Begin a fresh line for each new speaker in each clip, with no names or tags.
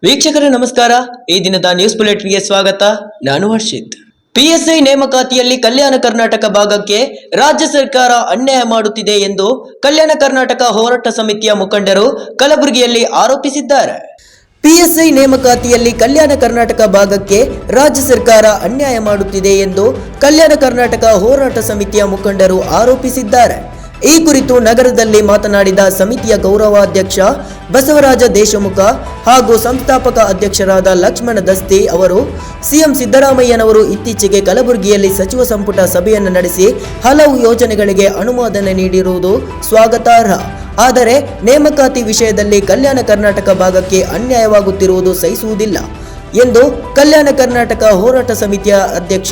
ವೀಕ್ಷಕರೇ ನಮಸ್ಕಾರ. ಈ ದಿನದ ನ್ಯೂಸ್ ಬುಲೆಟಿನ್ಗೆ ಸ್ವಾಗತ. ನಾನು ಹರ್ಷಿತ್. ಪಿಎಸ್ಐ ನೇಮಕಾತಿಯಲ್ಲಿ ಕಲ್ಯಾಣ ಕರ್ನಾಟಕ ಭಾಗಕ್ಕೆ ರಾಜ್ಯ ಸರ್ಕಾರ ಅನ್ಯಾಯ ಮಾಡುತ್ತಿದೆ ಎಂದು ಕಲ್ಯಾಣ ಕರ್ನಾಟಕ ಹೋರಾಟ ಸಮಿತಿಯ ಮುಖಂಡರು ಕಲಬುರಗಿಯಲ್ಲಿ ಆರೋಪಿಸಿದ್ದಾರೆ. ಪಿಎಸ್ಐ ನೇಮಕಾತಿಯಲ್ಲಿ ಕಲ್ಯಾಣ ಕರ್ನಾಟಕ ಭಾಗಕ್ಕೆ ರಾಜ್ಯ ಸರ್ಕಾರ ಅನ್ಯಾಯ ಮಾಡುತ್ತಿದೆ ಎಂದು ಕಲ್ಯಾಣ ಕರ್ನಾಟಕ ಹೋರಾಟ ಸಮಿತಿಯ ಮುಖಂಡರು ಆರೋಪಿಸಿದ್ದಾರೆ. ಈ ಕುರಿತು ನಗರದಲ್ಲಿ ಮಾತನಾಡಿದ ಸಮಿತಿಯ ಗೌರವಾಧ್ಯಕ್ಷ ಬಸವರಾಜ ದೇಶಮುಖ ಹಾಗೂ ಸಂಸ್ಥಾಪಕ ಅಧ್ಯಕ್ಷರಾದ ಲಕ್ಷ್ಮಣ ದಸ್ತಿ ಅವರು ಸಿಎಂ ಸಿದ್ದರಾಮಯ್ಯನವರು ಇತ್ತೀಚೆಗೆ ಕಲಬುರಗಿಯಲ್ಲಿ ಸಚಿವ ಸಂಪುಟ ಸಭೆಯನ್ನು ನಡೆಸಿ ಹಲವು ಯೋಜನೆಗಳಿಗೆ ಅನುಮೋದನೆ ನೀಡಿರುವುದು ಸ್ವಾಗತಾರ್ಹ. ಆದರೆ ನೇಮಕಾತಿ ವಿಷಯದಲ್ಲಿ ಕಲ್ಯಾಣ ಕರ್ನಾಟಕ ಭಾಗಕ್ಕೆ ಅನ್ಯಾಯವಾಗುತ್ತಿರುವುದು ಸಹಿಸುವುದಿಲ್ಲ ಎಂದು ಕಲ್ಯಾಣ ಕರ್ನಾಟಕ ಹೋರಾಟ ಸಮಿತಿಯ ಅಧ್ಯಕ್ಷ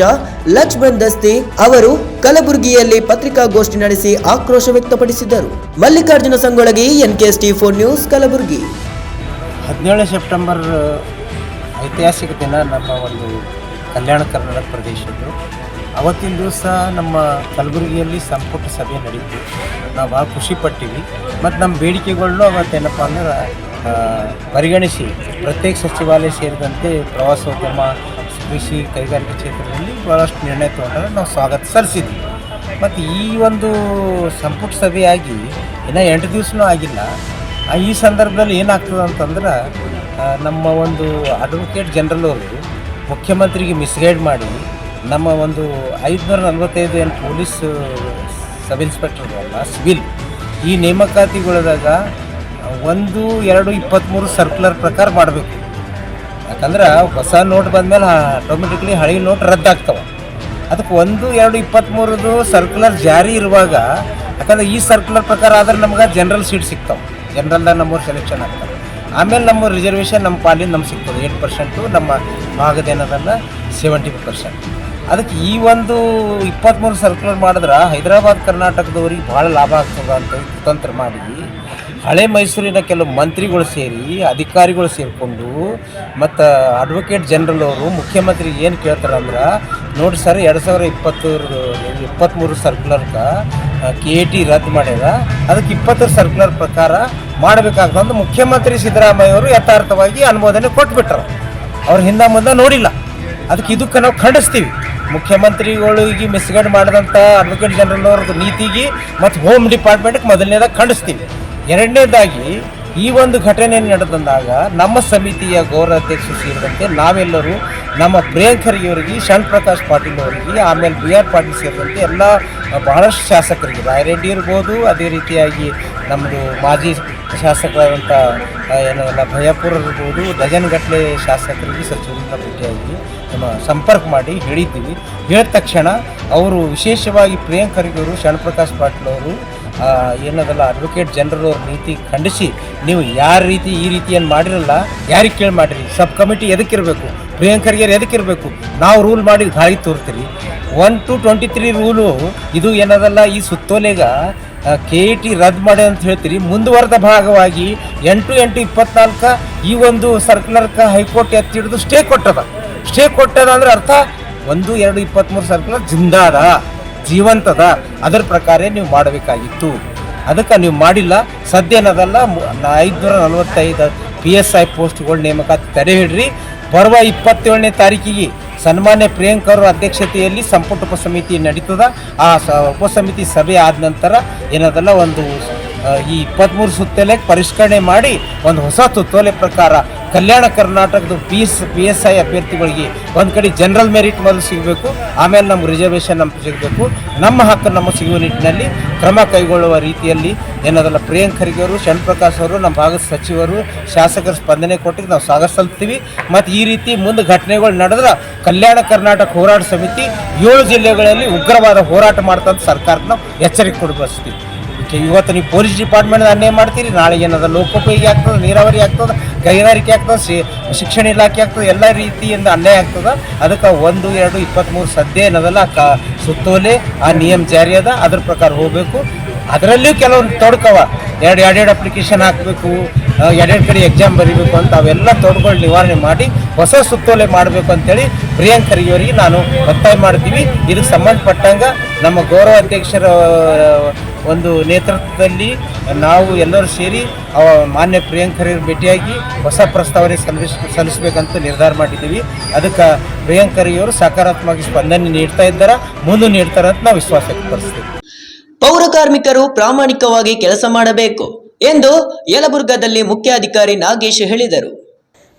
ಲಕ್ಷ್ಮಣ್ ದಸ್ತಿ ಅವರು ಕಲಬುರಗಿಯಲ್ಲಿ ಪತ್ರಿಕಾಗೋಷ್ಠಿ ನಡೆಸಿ ಆಕ್ರೋಶ ವ್ಯಕ್ತಪಡಿಸಿದರು. Mallikarjuna Sangolagi, NKST4 news, Kalaburagi.
17 September ಐತಿಹಾಸಿಕ ದಿನ ನಮ್ಮ ಒಂದು ಕಲ್ಯಾಣ ಕರ್ನಾಟಕ ಪ್ರದೇಶದ್ದು. ಅವತ್ತಿನ ದಿವಸ ನಮ್ಮ ಕಲಬುರಗಿಯಲ್ಲಿ ಸಂಪುಟ ಸಭೆ ನಡೀತು. ನಾವು ಭಾಳ ಖುಷಿಪಟ್ಟಿವಿ. ಮತ್ತು ನಮ್ಮ ಬೇಡಿಕೆಗಳನ್ನು ಅವತ್ತೇನಪ್ಪ ಅಂದ್ರೆ ಪರಿಗಣಿಸಿ ಪ್ರತ್ಯೇಕ ಸಚಿವಾಲಯ ಸೇರಿದಂತೆ ಪ್ರವಾಸೋದ್ಯಮ, ಕೃಷಿ, ಕೈಗಾರಿಕಾ ಕ್ಷೇತ್ರದಲ್ಲಿ ಭಾಳಷ್ಟು ನಿರ್ಣಯ ತೊಗೊಂಡ್ರೆ ನಾವು ಸ್ವಾಗತ ಸಲ್ಲಿಸಿದ್ವಿ. ಮತ್ತು ಈ ಒಂದು ಸಂಪುಟ ಸಭೆಯಾಗಿ ಇನ್ನೂ 8 ದಿವಸನೂ ಆಗಿಲ್ಲ. ಈ ಸಂದರ್ಭದಲ್ಲಿ ಏನಾಗ್ತದೆ ಅಂತಂದ್ರೆ ನಮ್ಮ ಒಂದು ಅಡ್ವೊಕೇಟ್ ಜನರಲ್ ಅವರು ಮುಖ್ಯಮಂತ್ರಿಗೆ ಮಿಸ್ಗೈಡ್ ಮಾಡಿ ನಮ್ಮ ಒಂದು 545 ಏನು ಪೊಲೀಸ್ ಸಬ್ ಇನ್ಸ್ಪೆಕ್ಟರ್ ಅಲ್ಲ, ಸಿವಿಲ್ ಈ ನೇಮಕಾತಿಗಳದಾಗ 1-2-23 ಸರ್ಕ್ಯುಲರ್ ಪ್ರಕಾರ ಮಾಡಬೇಕು. ಯಾಕಂದ್ರೆ ಹೊಸ ನೋಟ್ ಬಂದಮೇಲೆ ಆಟೋಮೆಟಿಕ್ಲಿ ಹಳೆ ನೋಟ್ ರದ್ದಾಗ್ತವೆ. ಅದಕ್ಕೆ 1-2-23 ಸರ್ಕ್ಯುಲರ್ ಜಾರಿ ಇರುವಾಗ, ಯಾಕಂದ್ರೆ ಈ ಸರ್ಕ್ಯುಲರ್ ಪ್ರಕಾರ ಆದ್ರೆ ನಮ್ಗೆ ಜನರಲ್ ಸೀಟ್ ಸಿಗ್ತಾವೆ. ಜನರಲ್ದಾಗ ನಮ್ಮವ್ರು ಸೆಲೆಕ್ಷನ್ ಆಗ್ತವೆ. ಆಮೇಲೆ ನಮ್ಮ ರಿಸರ್ವೇಷನ್ ನಮ್ಮ ಪಾಲಿನ ನಮ್ಗೆ ಸಿಗ್ತದೆ 8%, ನಮ್ಮ ಭಾಗದೇನದಲ್ಲ 70%. ಅದಕ್ಕೆ ಈ ಒಂದು 23 ಸರ್ಕ್ಯುಲರ್ ಮಾಡಿದ್ರೆ ಹೈದರಾಬಾದ್ ಕರ್ನಾಟಕದವ್ರಿಗೆ ಭಾಳ ಲಾಭ ಆಗ್ತದೆ ಅಂತ ಕುತಂತ್ರ ಮಾಡಿ ಹಳೆ ಮೈಸೂರಿನ ಕೆಲವು ಮಂತ್ರಿಗಳು ಸೇರಿ, ಅಧಿಕಾರಿಗಳು ಸೇರಿಕೊಂಡು ಮತ್ತು ಅಡ್ವೊಕೇಟ್ ಜನರಲ್ ಅವರು ಮುಖ್ಯಮಂತ್ರಿಗೆ ಏನು ಕೇಳ್ತಾರೆ ಅಂದ್ರೆ, ನೋಡಿ ಸರ್ 2023 ಸರ್ಕ್ಯುಲರ್ಗೆ KAT ರದ್ದು ಮಾಡ್ಯಾರ, ಅದಕ್ಕೆ 20 ಸರ್ಕ್ಯುಲರ್ ಪ್ರಕಾರ ಮಾಡಬೇಕಾಗ್ತಂದು ಮುಖ್ಯಮಂತ್ರಿ ಸಿದ್ದರಾಮಯ್ಯ ಅವರು ಯಥಾರ್ಥವಾಗಿ ಅನುಮೋದನೆ ಕೊಟ್ಬಿಟ್ರು. ಅವ್ರು ಹಿಂದೆ ಮುಂದೆ ನೋಡಿಲ್ಲ. ಅದಕ್ಕೆ ಇದಕ್ಕೆ ನಾವು ಖಂಡಿಸ್ತೀವಿ. ಮುಖ್ಯಮಂತ್ರಿಗಳಿಗೆ ಮಿಸ್ಗೈಡ್ ಮಾಡಿದಂಥ ಅಡ್ವೊಕೇಟ್ ಜನರಲ್ ಅವ್ರದ್ದು ನೀತಿಗೆ ಮತ್ತು ಹೋಮ್ ಡಿಪಾರ್ಟ್ಮೆಂಟ್ಗೆ ಮೊದಲನೇದಾಗಿ ಖಂಡಿಸ್ತೀವಿ. ಎರಡನೇದಾಗಿ ಈ ಒಂದು ಘಟನೆ ನಡೆದಂದಾಗ ನಮ್ಮ ಸಮಿತಿಯ ಗೌರವಾಧ್ಯಕ್ಷರು ಸೇರಿದಂತೆ ನಾವೆಲ್ಲರೂ ನಮ್ಮ ಪ್ರಿಯಾಂಕ್ ಖರ್ಗೆ ಅವರಿಗೆ, ಶರಣ್ ಪ್ರಕಾಶ್ ಪಾಟೀಲ್ ಅವರಿಗೆ, ಆಮೇಲೆ BR ಪಾಟೀಲ್ ಸೇರಿದಂತೆ ಎಲ್ಲ ಬಹಳಷ್ಟು ಶಾಸಕರಿಗೆ, ರಾಯರೆಡ್ಡಿ ಇರ್ಬೋದು, ಅದೇ ರೀತಿಯಾಗಿ ನಮ್ಮದು ಮಾಜಿ ಶಾಸಕರಾದಂಥ ಏನಲ್ಲ ಭಯಾಪುರ ಇರ್ಬೋದು, ಡಜನ್ಗಟ್ಟಲೆ ಶಾಸಕರಿಗೆ ಸಚಿವರಿಂದ ಭೇಟಿಯಾಗಿ ನಮ್ಮ ಸಂಪರ್ಕ ಮಾಡಿ ಹೇಳಿದ್ದೀವಿ. ಹೇಳಿದ ತಕ್ಷಣ ಅವರು ವಿಶೇಷವಾಗಿ ಪ್ರಿಯಾಂಕ್ ಖರ್ಗೆ ಅವರು, ಶರಣ್ ಪ್ರಕಾಶ್ ಪಾಟೀಲ್ ಅವರು ಏನದಲ್ಲ ಅಡ್ವೊಕೇಟ್ ಜನರಲ್ ಅವ್ರ ನೀತಿ ಖಂಡಿಸಿ, ನೀವು ಯಾರ ರೀತಿ ಈ ರೀತಿಯನ್ನು ಮಾಡಿರಲ್ಲ, ಯಾರಿಗೆ ಕೇಳಿ ಮಾಡಿರಿ, ಸಬ್ ಕಮಿಟಿ ಎದಕ್ಕಿರಬೇಕು, ಪ್ರಿಯಾಂಕ್ ಖರ್ಗೆ ಎದಕ್ಕಿರಬೇಕು, ನಾವು ರೂಲ್ ಮಾಡಿ ಗಾಳಿ ತೋರ್ತೀರಿ. 1-23 ರೂಲು ಇದು ಏನದಲ್ಲ ಈ ಸುತ್ತೋಲೆಗ KAT ರದ್ದು ಮಾಡಿ ಅಂತ ಹೇಳ್ತೀರಿ. ಮುಂದುವರೆದ ಭಾಗವಾಗಿ 8-8-24 ಈ ಒಂದು ಸರ್ಕ್ಯುಲರ್ಗೆ ಹೈಕೋರ್ಟ್ ಎತ್ತಿಡಿದು ಸ್ಟೇ ಕೊಟ್ಟದ. ಸ್ಟೇ ಕೊಟ್ಟದ ಅಂದ್ರೆ ಅರ್ಥ 1-2-23 ಸರ್ಕ್ಯುಲರ್ ಜಿಂದಾದ, ಜೀವಂತದ. ಅದರ ಪ್ರಕಾರ ನೀವು ಮಾಡಬೇಕಾಗಿತ್ತು. ಅದಕ್ಕೆ ನೀವು ಮಾಡಿಲ್ಲ. ಸದ್ಯ ಏನದಲ್ಲ 545 PSI ಪೋಸ್ಟ್ಗಳ ನೇಮಕಾತಿ ತಡೆ ಹಿಡ್ರಿ. ಬರುವ 27ನೇ ತಾರೀಕಿಗೆ ಸನ್ಮಾನ್ಯ ಪ್ರಿಯಾಂಕ್ ಅವರ ಅಧ್ಯಕ್ಷತೆಯಲ್ಲಿ ಸಂಪುಟ ಉಪಸಮಿತಿ ನಡೀತದ. ಆ ಉಪಸಮಿತಿ ಸಭೆ ಆದ ನಂತರ ಏನದಲ್ಲ ಒಂದು ಈ 23 ಸುತ್ತೋಲೆಗೆ ಪರಿಷ್ಕರಣೆ ಮಾಡಿ ಒಂದು ಹೊಸ ಸುತ್ತೋಲೆ ಪ್ರಕಾರ ಕಲ್ಯಾಣ ಕರ್ನಾಟಕದ PSI ಅಭ್ಯರ್ಥಿಗಳಿಗೆ ಒಂದು ಕಡೆ ಜನರಲ್ ಮೆರಿಟ್ ಮೊದಲು ಸಿಗಬೇಕು, ಆಮೇಲೆ ನಮ್ಗೆ ರಿಸರ್ವೇಷನ್ ನಮ್ಗೆ ಸಿಗಬೇಕು. ನಮ್ಮ ಹಕ್ಕು ನಮಗೆ ಸಿಗುವ ನಿಟ್ಟಿನಲ್ಲಿ ಕ್ರಮ ಕೈಗೊಳ್ಳುವ ರೀತಿಯಲ್ಲಿ ಏನದಲ್ಲ ಪ್ರಿಯಾಂಕ್ ಖರ್ಗೆ ಅವರು, ಶರಣ್ ಪ್ರಕಾಶ್ ಅವರು, ನಮ್ಮ ಭಾಗದ ಸಚಿವರು, ಶಾಸಕರು ಸ್ಪಂದನೆ ಕೊಟ್ಟಿದ್ದು ನಾವು ಸ್ವಾಗತ ಸಲ್ತೀವಿ. ಮತ್ತು ಈ ರೀತಿ ಮುಂದೆ ಘಟನೆಗಳು ನಡೆದ್ರೆ ಕಲ್ಯಾಣ ಕರ್ನಾಟಕ ಹೋರಾಟ ಸಮಿತಿ 7 ಜಿಲ್ಲೆಗಳಲ್ಲಿ ಉಗ್ರವಾದ ಹೋರಾಟ ಮಾಡ್ತಂತ ಸರ್ಕಾರಕ್ಕೆ ನಾವು ಎಚ್ಚರಿಕೆ ಕೊಡಬಯಸ್ತೀವಿ. ಇವತ್ತು ನೀವು ಪೊಲೀಸ್ ಡಿಪಾರ್ಟ್ಮೆಂಟ್ ಅನ್ಯಾಯ ಮಾಡ್ತೀರಿ, ನಾಳೆ ಏನದ ಲೋಕೋಪಯೋಗಿ ಆಗ್ತದೆ, ನೀರಾವರಿ ಆಗ್ತದೆ, ಕೈಗಾರಿಕೆ ಆಗ್ತದೆ, ಶಿಕ್ಷಣ ಇಲಾಖೆ ಆಗ್ತದೆ, ಎಲ್ಲ ರೀತಿಯಿಂದ ಅನ್ಯಾಯ ಆಗ್ತದೆ. ಅದಕ್ಕೆ 1-2-23 ಸದ್ಯ ಏನದಲ್ಲ ಸುತ್ತೋಲೆ ಆ ನಿಯಮ ಜಾರಿ ಅದ, ಅದ್ರ ಪ್ರಕಾರ ಹೋಗಬೇಕು. ಅದರಲ್ಲಿಯೂ ಕೆಲವೊಂದು ತೊಡಕವ, 2 ಅಪ್ಲಿಕೇಶನ್ ಹಾಕಬೇಕು, ಎರಡೆರಡು ಕಡೆ ಎಕ್ಸಾಮ್ ಬರೀಬೇಕು ಅಂತ ಅವೆಲ್ಲ ತೊಡಗಳು ನಿವಾರಣೆ ಮಾಡಿ ಹೊಸ ಸುತ್ತೋಲೆ ಮಾಡಬೇಕು ಅಂತೇಳಿ ಪ್ರಿಯಾಂಕ್ ಖರ್ಗೆ ಅವರಿಗೆ ನಾನು ಒತ್ತಾಯ ಮಾಡ್ತೀವಿ. ಇದಕ್ಕೆ ಸಂಬಂಧಪಟ್ಟಂಗ ನಮ್ಮ ಗೌರವ ಅಧ್ಯಕ್ಷರ ಒಂದು ನೇತೃತ್ವದಲ್ಲಿ ನಾವು ಎಲ್ಲರೂ ಸೇರಿ ಮಾನ್ಯ ಪ್ರಿಯಾಂಕ್ ಖರ್ಗೆ ಭೇಟಿಯಾಗಿ ಹೊಸ ಪ್ರಸ್ತಾವನೆ ಸಲ್ಲಿಸಬೇಕಂತ ನಿರ್ಧಾರ ಮಾಡಿದ್ದೀವಿ. ಅದಕ್ಕೆ ಪ್ರಿಯಾಂಕ್ ಖರ್ಗೆ ಅವರು ಸಕಾರಾತ್ಮಕ ಸ್ಪಂದನೆ ನೀಡ್ತಾ ಇದ್ದಾರೆ, ಮುಂದೆ ನೀಡ್ತಾರೆ ಅಂತ ನಾವು ವಿಶ್ವಾಸ ವ್ಯಕ್ತಪಡಿಸ್ತೀವಿ.
ಪೌರ ಕಾರ್ಮಿಕರು ಪ್ರಾಮಾಣಿಕವಾಗಿ ಕೆಲಸ ಮಾಡಬೇಕು ಎಂದು ಯಲಬುರ್ಗಾದಲ್ಲಿ ಮುಖ್ಯಾಧಿಕಾರಿ ನಾಗೇಶ್ ಹೇಳಿದರು.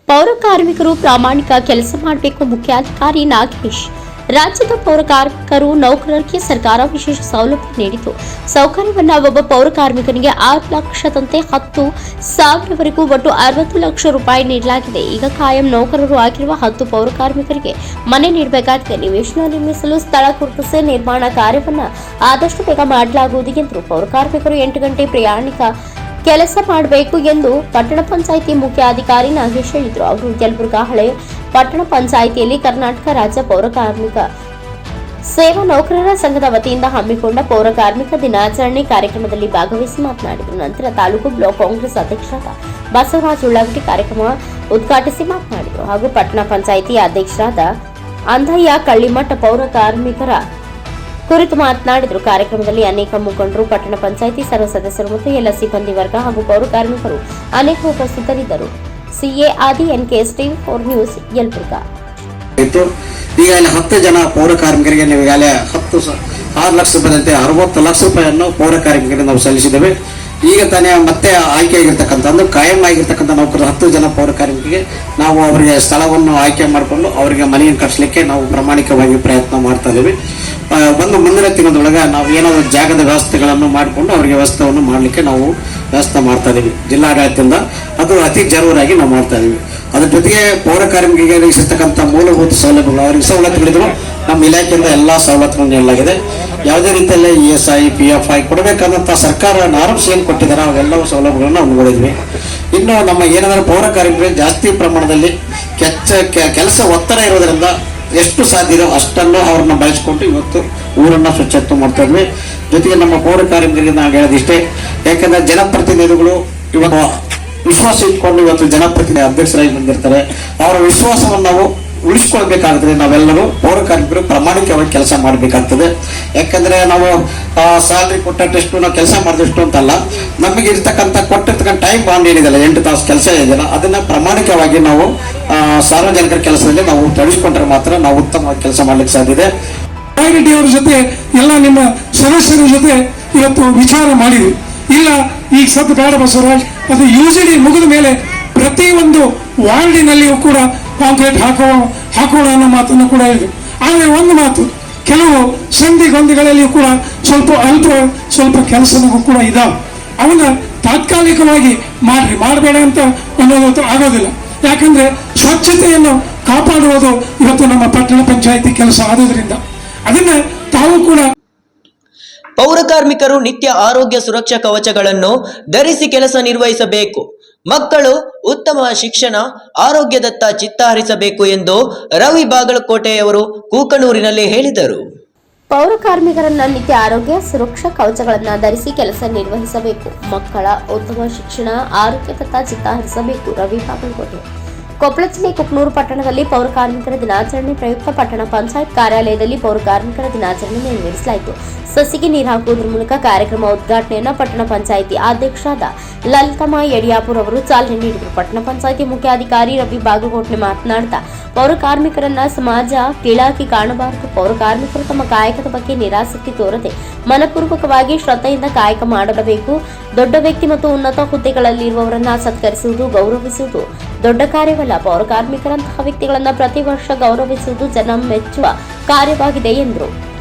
ಪೌರ ಕಾರ್ಮಿಕರು ಪ್ರಾಮಾಣಿಕ ಕೆಲಸ ಮಾಡಬೇಕು. ಮುಖ್ಯಾಧಿಕಾರಿ ನಾಗೇಶ್. ರಾಜ್ಯದ ಪೌರ ಕಾರ್ಮಿಕರು ನೌಕರರಿಗೆ ಸರ್ಕಾರ ವಿಶೇಷ ಸೌಲಭ್ಯ ನೀಡಿತು. ಸೌಕರ್ಯವನ್ನು ಒಬ್ಬ ಪೌರ ಕಾರ್ಮಿಕನಿಗೆ 6 ಲಕ್ಷದಂತೆ 10,000ವರೆಗೂ ಒಟ್ಟು 60 ಲಕ್ಷ ರೂಪಾಯಿ ನೀಡಲಾಗಿದೆ. ಈಗ ಕಾಯಂ ನೌಕರರು ಆಗಿರುವ 10 ಪೌರ ಕಾರ್ಮಿಕರಿಗೆ ಮನೆ ನೀಡಬೇಕಾಗಿದೆ. ನಿವೇಶನ ನಿರ್ಮಿಸಲು ಸ್ಥಳ ಗುರುತಿಸಿ ನಿರ್ಮಾಣ ಕಾರ್ಯವನ್ನು ಆದಷ್ಟು ಬೇಗ ಮಾಡಲಾಗುವುದು ಎಂದರು. ಪೌರ ಕಾರ್ಮಿಕರು 8 ಗಂಟೆ ಪ್ರಯಾಣಿಕ ಕೆಲಸ ಮಾಡಬೇಕು ಎಂದು ಪಟ್ಟಣ ಪಂಚಾಯಿತಿ ಮುಖ್ಯಾಧಿಕಾರಿ ನಾಗೇಶ್ ಹೇಳಿದರು. ಅವರು ಯಲಬುರ್ಗಾ ಹಳೆ ಪಟ್ಟಣ ಪಂಚಾಯಿತಿಯಲ್ಲಿ ಕರ್ನಾಟಕ ರಾಜ್ಯ ಪೌರ ಕಾರ್ಮಿಕ ಸೇವಾ ನೌಕರರ ಸಂಘದ ವತಿಯಿಂದ ಹಮ್ಮಿಕೊಂಡ ಪೌರ ಕಾರ್ಮಿಕ ದಿನಾಚರಣೆ ಕಾರ್ಯಕ್ರಮದಲ್ಲಿ ಭಾಗವಹಿಸಿ ಮಾತನಾಡಿದರು. ನಂತರ ತಾಲೂಕು ಬ್ಲಾಕ್ ಕಾಂಗ್ರೆಸ್ ಅಧ್ಯಕ್ಷರಾದ ಬಸವರಾಜ ಉಳ್ಳಾಗಡ್ಡಿ ಕಾರ್ಯಕ್ರಮ ಉದ್ಘಾಟಿಸಿ ಮಾತನಾಡಿದರು. ಹಾಗೂ ಪಟ್ಟಣ ಪಂಚಾಯಿತಿ ಅಧ್ಯಕ್ಷರಾದ ಅಂಧಯ್ಯ ಕಳ್ಳಿಮಠ ಪೌರ ಕಾರ್ಮಿಕರ ಕುರಿತು ಮಾತನಾಡಿದರು. ಕಾರ್ಯಕ್ರಮದಲ್ಲಿ ಅನೇಕ ಮುಖಂಡರು, ಪಟ್ಟಣ ಪಂಚಾಯಿತಿ ಸರ್ವ ಸದಸ್ಯರು ಮತ್ತು ಎಲ್ಲ ಸಿಬ್ಬಂದಿ ವರ್ಗ ಹಾಗೂ ಪೌರ ಕಾರ್ಮಿಕರು ಅನೇಕ ಉಪಸ್ಥಿತರಿದ್ದರು. ಸಿಎ ಆದಿ NKS TV 4 ನ್ಯೂಸ್ ಯಲಬುರ್ಗಾ.
ಈಗಾಗಲೇ 10 ಜನ ಪೌರ ಕಾರ್ಮಿಕರಿಗೆ ನಾವು ಈಗಾಗಲೇ 6 ಲಕ್ಷ ರೂಪಾಯಿದಂತೆ 60 ಲಕ್ಷ ರೂಪಾಯಿಯನ್ನು ಪೌರ ಕಾರ್ಮಿಕರಿಗೆ ನಾವು ಸಲ್ಲಿಸಿದ್ದೇವೆ. ಈಗ ತಾನೇ ಮತ್ತೆ ಆಯ್ಕೆ ಆಗಿರ್ತಕ್ಕಂಥ ಅಂದ್ರೆ ಕಾಯಂ ಆಗಿರ್ತಕ್ಕಂಥ ನೌಕರರು 10 ಜನ ಪೌರ ಕಾರ್ಮಿಕರಿಗೆ ನಾವು ಅವರಿಗೆ ಸ್ಥಳವನ್ನು ಆಯ್ಕೆ ಮಾಡಿಕೊಂಡು ಅವರಿಗೆ ಮನೆಯನ್ನು ಕಟ್ಟಿಸಲಿಕ್ಕೆ ನಾವು ಪ್ರಾಮಾಣಿಕವಾಗಿ ಪ್ರಯತ್ನ ಮಾಡ್ತಾ ಇದ್ದೀವಿ. ಒಂದು ಮುಂದಿನ ತಿಂಗಳೊಳಗೆ ನಾವು ಏನಾದರೂ ಜಾಗದ ವ್ಯವಸ್ಥೆಗಳನ್ನು ಮಾಡಿಕೊಂಡು ಅವರಿಗೆ ವ್ಯವಸ್ಥೆಯನ್ನು ಮಾಡಲಿಕ್ಕೆ ನಾವು ವ್ಯವಸ್ಥೆ ಮಾಡ್ತಾ ಇದ್ದೀವಿ ಜಿಲ್ಲಾಡಳಿತದಿಂದ. ಅದು ಅತಿ ಜರೂರಾಗಿ ನಾವು ಮಾಡ್ತಾ ಇದ್ದೀವಿ. ಅದ್ರ ಜೊತೆಗೆ ಪೌರ ಕಾರ್ಮಿಕರಿಗೆ ಒದಗಿಸಿರ್ತಕ್ಕಂಥ ಮೂಲಭೂತ ಸೌಲಭ್ಯಗಳು ಅವರಿಗೆ ಸವಲತ್ತುಗಳಿದ್ರು ನಮ್ಮ ಇಲಾಖೆಯಿಂದ ಎಲ್ಲ ಸವಲತ್ತುಗಳನ್ನು ನೀಡಲಾಗಿದೆ. ಯಾವುದೇ ರೀತಿಯಲ್ಲಿ ESI PFI ಕೊಡಬೇಕಾದಂಥ ಸರ್ಕಾರ ನಾರ್ಮ್ಸ್ ಏನು ಕೊಟ್ಟಿದ್ದಾರೆ ಅವೆಲ್ಲವೂ ಸೌಲಭ್ಯಗಳನ್ನು ನಾವು ನೋಡಿದ್ವಿ. ಇನ್ನು ನಮ್ಮ ಏನಾದರೂ ಪೌರ ಕಾರ್ಮಿಕರಿಗೆ ಜಾಸ್ತಿ ಪ್ರಮಾಣದಲ್ಲಿ ಕೆಲಸ ಒತ್ತಡ ಇರೋದರಿಂದ ಎಷ್ಟು ಸಾಧ್ಯ ಅಷ್ಟನ್ನು ಅವ್ರನ್ನ ಬಳಸಿಕೊಂಡು ಇವತ್ತು ಊರನ್ನು ಸ್ವಚ್ಛತೆ ಮಾಡ್ತಾ ಇದ್ವಿ. ಜೊತೆಗೆ ನಮ್ಮ ಪೌರ ಕಾರ್ಮಿಕರಿಗೆ ನಾವು ಹೇಳೋದಿಷ್ಟೇ, ಯಾಕಂದ್ರೆ ಜನಪ್ರತಿನಿಧಿಗಳು ಇವತ್ತು ವಿಶ್ವಾಸ ಇಟ್ಕೊಂಡು ಇವತ್ತು ಜನಪ್ರತಿನಿಧಿ ಅಧ್ಯಕ್ಷರಾಗಿ ಬಂದಿರ್ತಾರೆ. ಅವರ ವಿಶ್ವಾಸವನ್ನು ನಾವು ಉಳಿಸ್ಕೊಳ್ಬೇಕಾದ್ರೆ ನಾವೆಲ್ಲರೂ ಪೌರ ಕಾರ್ಮಿಕರು ಪ್ರಾಮಾಣಿಕವಾಗಿ ಕೆಲಸ ಮಾಡಬೇಕಾಗ್ತದೆ. ಯಾಕಂದ್ರೆ ನಾವು ಸ್ಯಾಲ್ರಿ ಕೊಟ್ಟಷ್ಟು ನಾವು ಕೆಲಸ ಮಾಡಿದಷ್ಟು ಅಂತಲ್ಲ, ನಮಗೆ ಇರ್ತಕ್ಕಂಥ ಕೊಟ್ಟಿರ್ತಕ್ಕಂಥ ಟೈಮ್ ಬಾಂಡ್ ಏನಿದೆಯಲ್ಲ 8 ತಾಸು ಕೆಲಸ ಇದೆಯಲ್ಲ ಅದನ್ನ ಪ್ರಾಮಾಣಿಕವಾಗಿ ನಾವು ಸಾರ್ವಜನಿಕರ ಕೆಲಸದಲ್ಲಿ ನಾವು ತೊಡಗಿಸ್ಕೊಂಡ್ರೆ ಮಾತ್ರ ನಾವು ಉತ್ತಮವಾಗಿ ಕೆಲಸ ಮಾಡ್ಲಿಕ್ಕೆ ಸಾಧ್ಯ ಇದೆ.
ಅವರ ಜೊತೆ ಎಲ್ಲ ನಿಮ್ಮ ಸದಸ್ಯರ ಜೊತೆ ಇವತ್ತು ವಿಚಾರ ಮಾಡಿದ್ವಿ. ಇಲ್ಲ ಈಗ ಸದ್ದು ಬೇಡ ಬಸವರಾಜ್, ಅದು UGD ಮುಗಿದ ಮೇಲೆ ಪ್ರತಿಯೊಂದು ವಾರ್ಡಿನಲ್ಲಿಯೂ ಕೂಡ ಕಾಂಕ್ರೀಟ್ ಹಾಕೋಣ ಅನ್ನೋ ಮಾತನ್ನು ಕೂಡ ಹೇಳಿದ್ವಿ. ಆದರೆ ಒಂದು ಮಾತು, ಕೆಲವು ಸಂಧಿ ಗೊಂದಿಗಳಲ್ಲಿಯೂ ಕೂಡ ಸ್ವಲ್ಪ ಕೆಲಸನೂ ಕೂಡ ಇದಾವೆ. ಅವನ್ನ ತಾತ್ಕಾಲಿಕವಾಗಿ ಮಾಡಬೇಡ ಅಂತ ಅನ್ನೋದು ಆಗೋದಿಲ್ಲ. ಯಾಕಂದ್ರೆ ಸ್ವಚ್ಛತೆಯನ್ನು ಕಾಪಾಡುವುದು ಇವತ್ತು ನಮ್ಮ ಪಟ್ಟಣ ಪಂಚಾಯಿತಿ ಕೆಲಸ ಆಗೋದ್ರಿಂದ ಅದನ್ನ ತಾವು ಕೂಡ
ಪೌರ ಕಾರ್ಮಿಕರು ನಿತ್ಯ ಆರೋಗ್ಯ ಸುರಕ್ಷಾ ಕವಚಗಳನ್ನು ಧರಿಸಿ ಕೆಲಸ ನಿರ್ವಹಿಸಬೇಕು. ಮಕ್ಕಳು ಉತ್ತಮ ಶಿಕ್ಷಣ, ಆರೋಗ್ಯದತ್ತ ಚಿತ್ತ ಹರಿಸಬೇಕು ಎಂದು ರವಿ ಬಾಗಲಕೋಟೆಯವರು ಕೂಕನೂರಿನಲ್ಲಿ ಹೇಳಿದರು.
ಪೌರ ಕಾರ್ಮಿಕರನ್ನ ನಿತ್ಯ ಆರೋಗ್ಯ ಸುರಕ್ಷಾ ಕವಚಗಳನ್ನು ಧರಿಸಿ ಕೆಲಸ ನಿರ್ವಹಿಸಬೇಕು. ಮಕ್ಕಳ ಉತ್ತಮ ಶಿಕ್ಷಣ, ಆರೋಗ್ಯದತ್ತ ಚಿತ್ತ ಹರಿಸಬೇಕು. ರವಿ ಬಾಗಲಕೋಟೆ. ಕೊಪ್ಪಳ ಜಿಲ್ಲೆ ಕುಕನೂರು ಪಟ್ಟಣದಲ್ಲಿ ಪೌರ ಕಾರ್ಮಿಕರ ದಿನಾಚರಣೆ ಪ್ರಯುಕ್ತ ಪಟ್ಟಣ ಪಂಚಾಯತ್ ಕಾರ್ಯಾಲಯದಲ್ಲಿ ಪೌರ ಕಾರ್ಮಿಕರ ದಿನಾಚರಣೆ ನೆರವೇರಿಸಲಾಯಿತು. ಸಸಿಗೆ ನೀರು ಹಾಕುವುದರ ಮೂಲಕ ಕಾರ್ಯಕ್ರಮ ಉದ್ಘಾಟನೆಯನ್ನು ಪಟ್ಟಣ ಪಂಚಾಯಿತಿ ಅಧ್ಯಕ್ಷರಾದ ಲಲಿತಮ್ಮ ಯಡಿಯಾಪುರ್ ಅವರು ಚಾಲನೆ ನೀಡಿದರು. ಪಟ್ಟಣ ಪಂಚಾಯಿತಿ ಮುಖ್ಯಾಧಿಕಾರಿ ರವಿ ಬಾಗಲಕೋಟೆ ಮಾತನಾಡುತ್ತಾ ಪೌರ ಕಾರ್ಮಿಕರನ್ನ ಸಮಾಜ ಕೀಳಾಗಿ ಕಾಣಬಾರದು. ಪೌರ ಕಾರ್ಮಿಕರು ತಮ್ಮ ಕಾಯಕದ ಬಗ್ಗೆ ನಿರಾಸಕ್ತಿ ತೋರದೆ ಮನಪೂರ್ವಕವಾಗಿ ಶ್ರದ್ಧೆಯಿಂದ ಕಾಯಕ ಮಾಡಬೇಕು. ದೊಡ್ಡ ವ್ಯಕ್ತಿ ಮತ್ತು ಉನ್ನತ ಹುದ್ದೆಗಳಲ್ಲಿರುವವರನ್ನ ಸತ್ಕರಿಸುವುದು, ಗೌರವಿಸುವುದು ದೊಡ್ಡ ಕಾರ್ಯವಲ್ಲ. ಪೌರ ಕಾರ್ಮಿಕರಂತಹ ವ್ಯಕ್ತಿಗಳನ್ನ ಪ್ರತಿ ವರ್ಷ ಗೌರವಿಸುವುದು ಜನ ಮೆಚ್ಚುವ ಕಾರ್ಯವಾಗಿದೆ ಎಂದರು.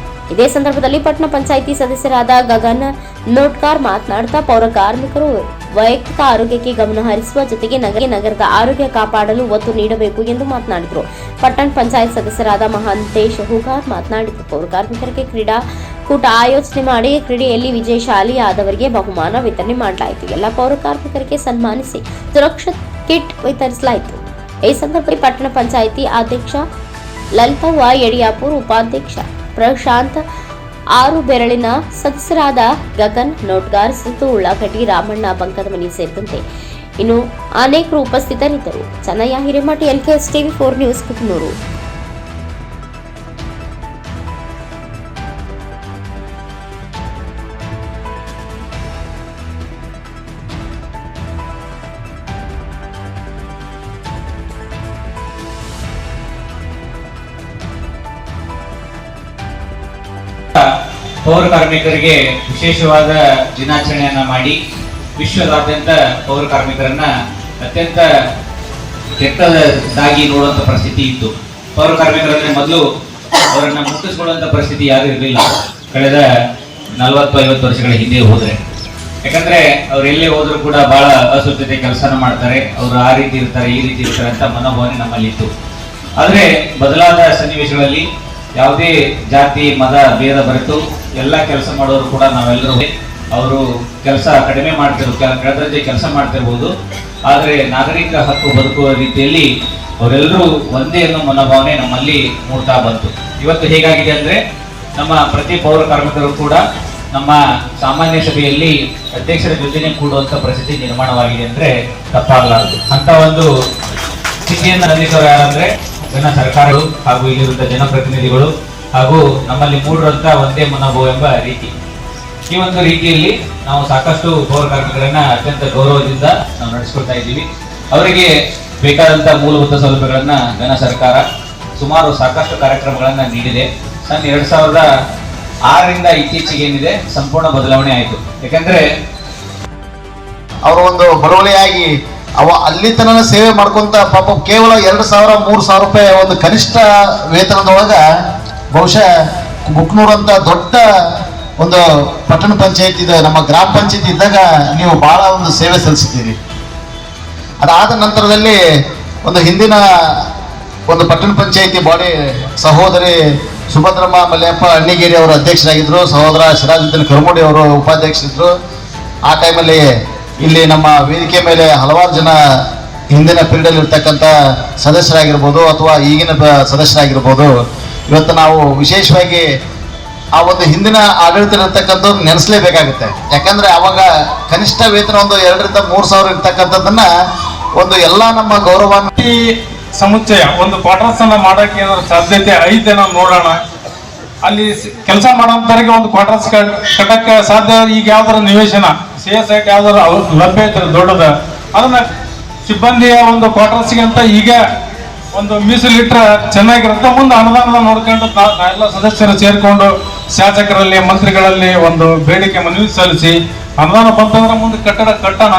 ಇದೇ ಸಂದರ್ಭದಲ್ಲಿ ಪಟ್ಟಣ ಪಂಚಾಯಿತಿ ಸದಸ್ಯರಾದ ಗಗನ್ ನೋಟ್ಕಾರ್ ಮಾತನಾಡುತ್ತಾ ಪೌರ ಕಾರ್ಮಿಕರು ವೈಯಕ್ತಿಕ ಆರೋಗ್ಯಕ್ಕೆ ಗಮನ ಹರಿಸುವ ಜೊತೆಗೆ ನಗರದ ಆರೋಗ್ಯ ಕಾಪಾಡಲು ಒತ್ತು ನೀಡಬೇಕು ಎಂದು ಮಾತನಾಡಿದರು. ಪಟ್ಟಣ ಪಂಚಾಯತ್ ಸದಸ್ಯರಾದ ಮಹಾಂತೇಶ್ ಹೂಗಾರ್ ಮಾತನಾಡಿದರು. ಪೌರ ಕಾರ್ಮಿಕರಿಗೆ ಕ್ರೀಡಾಕೂಟ ಆಯೋಜನೆ ಮಾಡಿ ಕ್ರೀಡೆಯಲ್ಲಿ ವಿಜಯಶಾಲಿಯಾದವರಿಗೆ ಬಹುಮಾನ ವಿತರಣೆ ಮಾಡಲಾಯಿತು. ಎಲ್ಲ ಪೌರ ಕಾರ್ಮಿಕರಿಗೆ ಸನ್ಮಾನಿಸಿ ಸುರಕ್ಷಾ ಕಿಟ್ ವಿತರಿಸಲಾಯಿತು. ಈ ಸಂದರ್ಭದಲ್ಲಿ ಪಟ್ಟಣ ಪಂಚಾಯಿತಿ ಅಧ್ಯಕ್ಷ ಲಲಿತವ್ವ ಯಡಿಯಾಪುರ್, ಉಪಾಧ್ಯಕ್ಷ ಪ್ರಶಾಂತ್, 6 ಬೆರಳಿನ ಸದಸ್ಯರಾದ ಗಗನ್ ನೋಟ್ಗಾರ್, ಸಿದ್ದು ಉಳ್ಳಾಗಡ್ಡಿ, ರಾಮಣ್ಣ ಬಂಕದಮನಿ ಸೇರಿದಂತೆ ಇನ್ನು ಅನೇಕರು ಉಪಸ್ಥಿತರಿದ್ದರು. Chennaiah Hiremath, LKS TV 4 news, Kukanur.
ಪೌರ ಕಾರ್ಮಿಕರಿಗೆ ವಿಶೇಷವಾದ ದಿನಾಚರಣೆಯನ್ನ ಮಾಡಿ ವಿಶ್ವದಾದ್ಯಂತ ಪೌರ ಕಾರ್ಮಿಕರನ್ನ ಅತ್ಯಂತ ಕೆಟ್ಟದಾಗಿ ನೋಡುವಂತ ಪರಿಸ್ಥಿತಿ ಇತ್ತು. ಪೌರ ಕಾರ್ಮಿಕರನ್ನ ಮೊದಲು ಅವರನ್ನ ಮುಟ್ಟಿಸ್ಕೊಳ್ಳುವಂತ ಪರಿಸ್ಥಿತಿ ಯಾರು ಇರಲಿಲ್ಲ ಕಳೆದ 40-50 ವರ್ಷಗಳ ಹಿಂದೆ ಹೋದ್ರೆ. ಯಾಕಂದ್ರೆ ಅವ್ರು ಎಲ್ಲೇ ಹೋದ್ರು ಕೂಡ ಬಹಳ ಅಸುಸ್ಥತೆ ಕೆಲಸನ ಮಾಡ್ತಾರೆ, ಅವರು ಆ ರೀತಿ ಇರ್ತಾರೆ, ಈ ರೀತಿ ಇರ್ತಾರೆ ಅಂತ ಮನೋಭಾವನೆ ನಮ್ಮಲ್ಲಿ ಇತ್ತು. ಆದ್ರೆ ಬದಲಾದ ಸನ್ನಿವೇಶಗಳಲ್ಲಿ ಯಾವುದೇ ಜಾತಿ ಮತ ಭೇದ ಬರೆತು ಎಲ್ಲ ಕೆಲಸ ಮಾಡೋರು ಕೂಡ ನಾವೆಲ್ಲರೂ ಅವರು ಕೆಲಸ ಕಡಿಮೆ ಕೆಳದರ್ಜೆ ಕೆಲಸ ಮಾಡ್ತಿರ್ಬೋದು, ಆದರೆ ನಾಗರಿಕ ಹಕ್ಕು ಬದುಕುವ ರೀತಿಯಲ್ಲಿ ಅವರೆಲ್ಲರೂ ಒಂದೇ ಅನ್ನೋ ಮನೋಭಾವನೆ ನಮ್ಮಲ್ಲಿ ಮೂಡ್ತಾ ಬಂತು. ಇವತ್ತು ಹೇಗಾಗಿದೆ ಅಂದ್ರೆ ನಮ್ಮ ಪ್ರತಿ ಪೌರ ಕಾರ್ಮಿಕರು ಕೂಡ ನಮ್ಮ ಸಾಮಾನ್ಯ ಸಭೆಯಲ್ಲಿ ಅಧ್ಯಕ್ಷರ ಜೊತೆನೆ ಕೂಡುವಂತ ಪರಿಸ್ಥಿತಿ ನಿರ್ಮಾಣವಾಗಿದೆ ಅಂದ್ರೆ ತಪ್ಪಾಗಲಾರದು. ಅಂತ ಒಂದು ಸ್ಥಿತಿಯನ್ನು ಅಂದಿಸೋರು ಯಾರಂದ್ರೆ ಜನ ಸರ್ಕಾರಗಳು ಹಾಗೂ ಇಲ್ಲಿರುವಂತಹ ಜನಪ್ರತಿನಿಧಿಗಳು ಹಾಗೂ ನಮ್ಮಲ್ಲಿ ಮೂಡಿರುವಂತ ಒಂದೇ ಮನೋಭಾವ ಎಂಬ ರೀತಿ. ಈ ಒಂದು ರೀತಿಯಲ್ಲಿ ನಾವು ಸಾಕಷ್ಟು ಪೌರ ಕಾರ್ಮಿಕರನ್ನ ಅತ್ಯಂತ ಗೌರವದಿಂದ ನಾವು ನಡೆಸ್ಕೊಳ್ತಾ ಇದ್ದೀವಿ. ಅವರಿಗೆ ಬೇಕಾದಂತ ಮೂಲಭೂತ ಸೌಲಭ್ಯಗಳನ್ನ ಜನ ಸರ್ಕಾರ ಸುಮಾರು ಸಾಕಷ್ಟು ಕಾರ್ಯಕ್ರಮಗಳನ್ನ ನೀಡಿದೆ. 2006ರಿಂದ ಇತ್ತೀಚೆಗೆ ಏನಿದೆ ಸಂಪೂರ್ಣ ಬದಲಾವಣೆ ಆಯಿತು. ಯಾಕಂದ್ರೆ
ಅವರು ಒಂದು ಬಡವಳಿಯಾಗಿ ಅಲ್ಲಿ ತನಕ ಸೇವೆ ಮಾಡ್ಕೊಂತ ಪಾಪ ಕೇವಲ 2,000-3,000 ರೂಪಾಯಿ ಒಂದು ಕನಿಷ್ಠ ವೇತನದೊಳಗ ಬಹುಶಃ ಕುಕ್ನೂರು ಅಂತ ದೊಡ್ಡ ಒಂದು ಪಟ್ಟಣ ಪಂಚಾಯತ್ ಇದೆ, ನಮ್ಮ ಗ್ರಾಮ ಪಂಚಾಯತ್ ಇದ್ದಾಗ ನೀವು ಬಹಳ ಒಂದು ಸೇವೆ ಸಲ್ಲಿಸಿದ್ದೀರಿ. ಅದಾದ ನಂತರದಲ್ಲಿ ಒಂದು ಹಿಂದಿನ ಒಂದು ಪಟ್ಟಣ ಪಂಚಾಯತಿ ಬಾಡಿ ಸಹೋದರಿ ಸುಭದ್ರಮ್ಮ ಮಲ್ಯಪ್ಪ ಅಣ್ಣಿಗೇರಿ ಅವರು ಅಧ್ಯಕ್ಷರಾಗಿದ್ದರು, ಸಹೋದರ ಸಿರಾಜುದ್ದೀನ್ ಕರ್ಮುಡಿ ಅವರು ಉಪಾಧ್ಯಕ್ಷರಿದ್ದರು. ಆ ಟೈಮಲ್ಲಿ ಇಲ್ಲಿ ನಮ್ಮ ವೇದಿಕೆ ಮೇಲೆ ಹಲವಾರು ಜನ ಹಿಂದಿನ ಪೀರಿಯಡಲ್ಲಿ ಇರ್ತಕ್ಕಂಥ ಸದಸ್ಯರಾಗಿರ್ಬೋದು ಅಥವಾ ಈಗಿನ ಸದಸ್ಯರಾಗಿರ್ಬೋದು. ಇವತ್ತು ನಾವು ವಿಶೇಷವಾಗಿ ಆ ಒಂದು ಹಿಂದಿನ ಆಡಳಿತ ಇರ್ತಕ್ಕಂಥದ್ದು ನೆನೆಸಲೇಬೇಕಾಗುತ್ತೆ. ಯಾಕಂದ್ರೆ ಅವಾಗ ಕನಿಷ್ಠ ವೇತನ ಒಂದು 2,000-3,000 ಇರ್ತಕ್ಕಂಥದ್ದನ್ನ ಒಂದು ಎಲ್ಲ ನಮ್ಮ ಗೌರವ
ಸಮುಚ್ಚಯ ಒಂದು ಕ್ವಾರ್ಟರ್ಸ್ ಅನ್ನ ಮಾಡಕ್ಕೆ ಏನಾದ್ರು ಸಾಧ್ಯತೆ ಐತೆ ನಾವು ನೋಡೋಣ. ಅಲ್ಲಿ ಕೆಲಸ ಮಾಡೋಂಥವ್ರಿಗೆ ಒಂದು ಕ್ವಾರ್ಟರ್ಸ್ ಕಟ್ಟಕ್ಕೆ ಸಾಧ್ಯ. ಈಗ ಯಾವ್ದಾರ ನಿವೇಶನ CS ಐಟ್ ಯಾವ್ದಾರು ಲಭ್ಯ ಐತೆ ದೊಡ್ಡದ, ಅದನ್ನ ಸಿಬ್ಬಂದಿಯ ಒಂದು ಕ್ವಾರ್ಟರ್ಸ್ಗೆ ಅಂತ ಈಗ ಒಂದು ಮೀಸಲಿಟ್ರೆ ಚೆನ್ನಾಗಿರುತ್ತೆ. ಮುಂದೆ ಅನುದಾನ ನೋಡ್ಕೊಂಡು ಎಲ್ಲ ಸದಸ್ಯರು ಸೇರ್ಕೊಂಡು ಶಾಸಕರಲ್ಲಿ ಮಂತ್ರಿಗಳಲ್ಲಿ ಒಂದು ಬೇಡಿಕೆ ಮನವಿ ಸಲ್ಲಿಸಿ ಅನುದಾನ ಬಂತಂದ್ರೆ ಮುಂದೆ ಕಟ್ಟಡ ಕಟ್ಟೋಣ.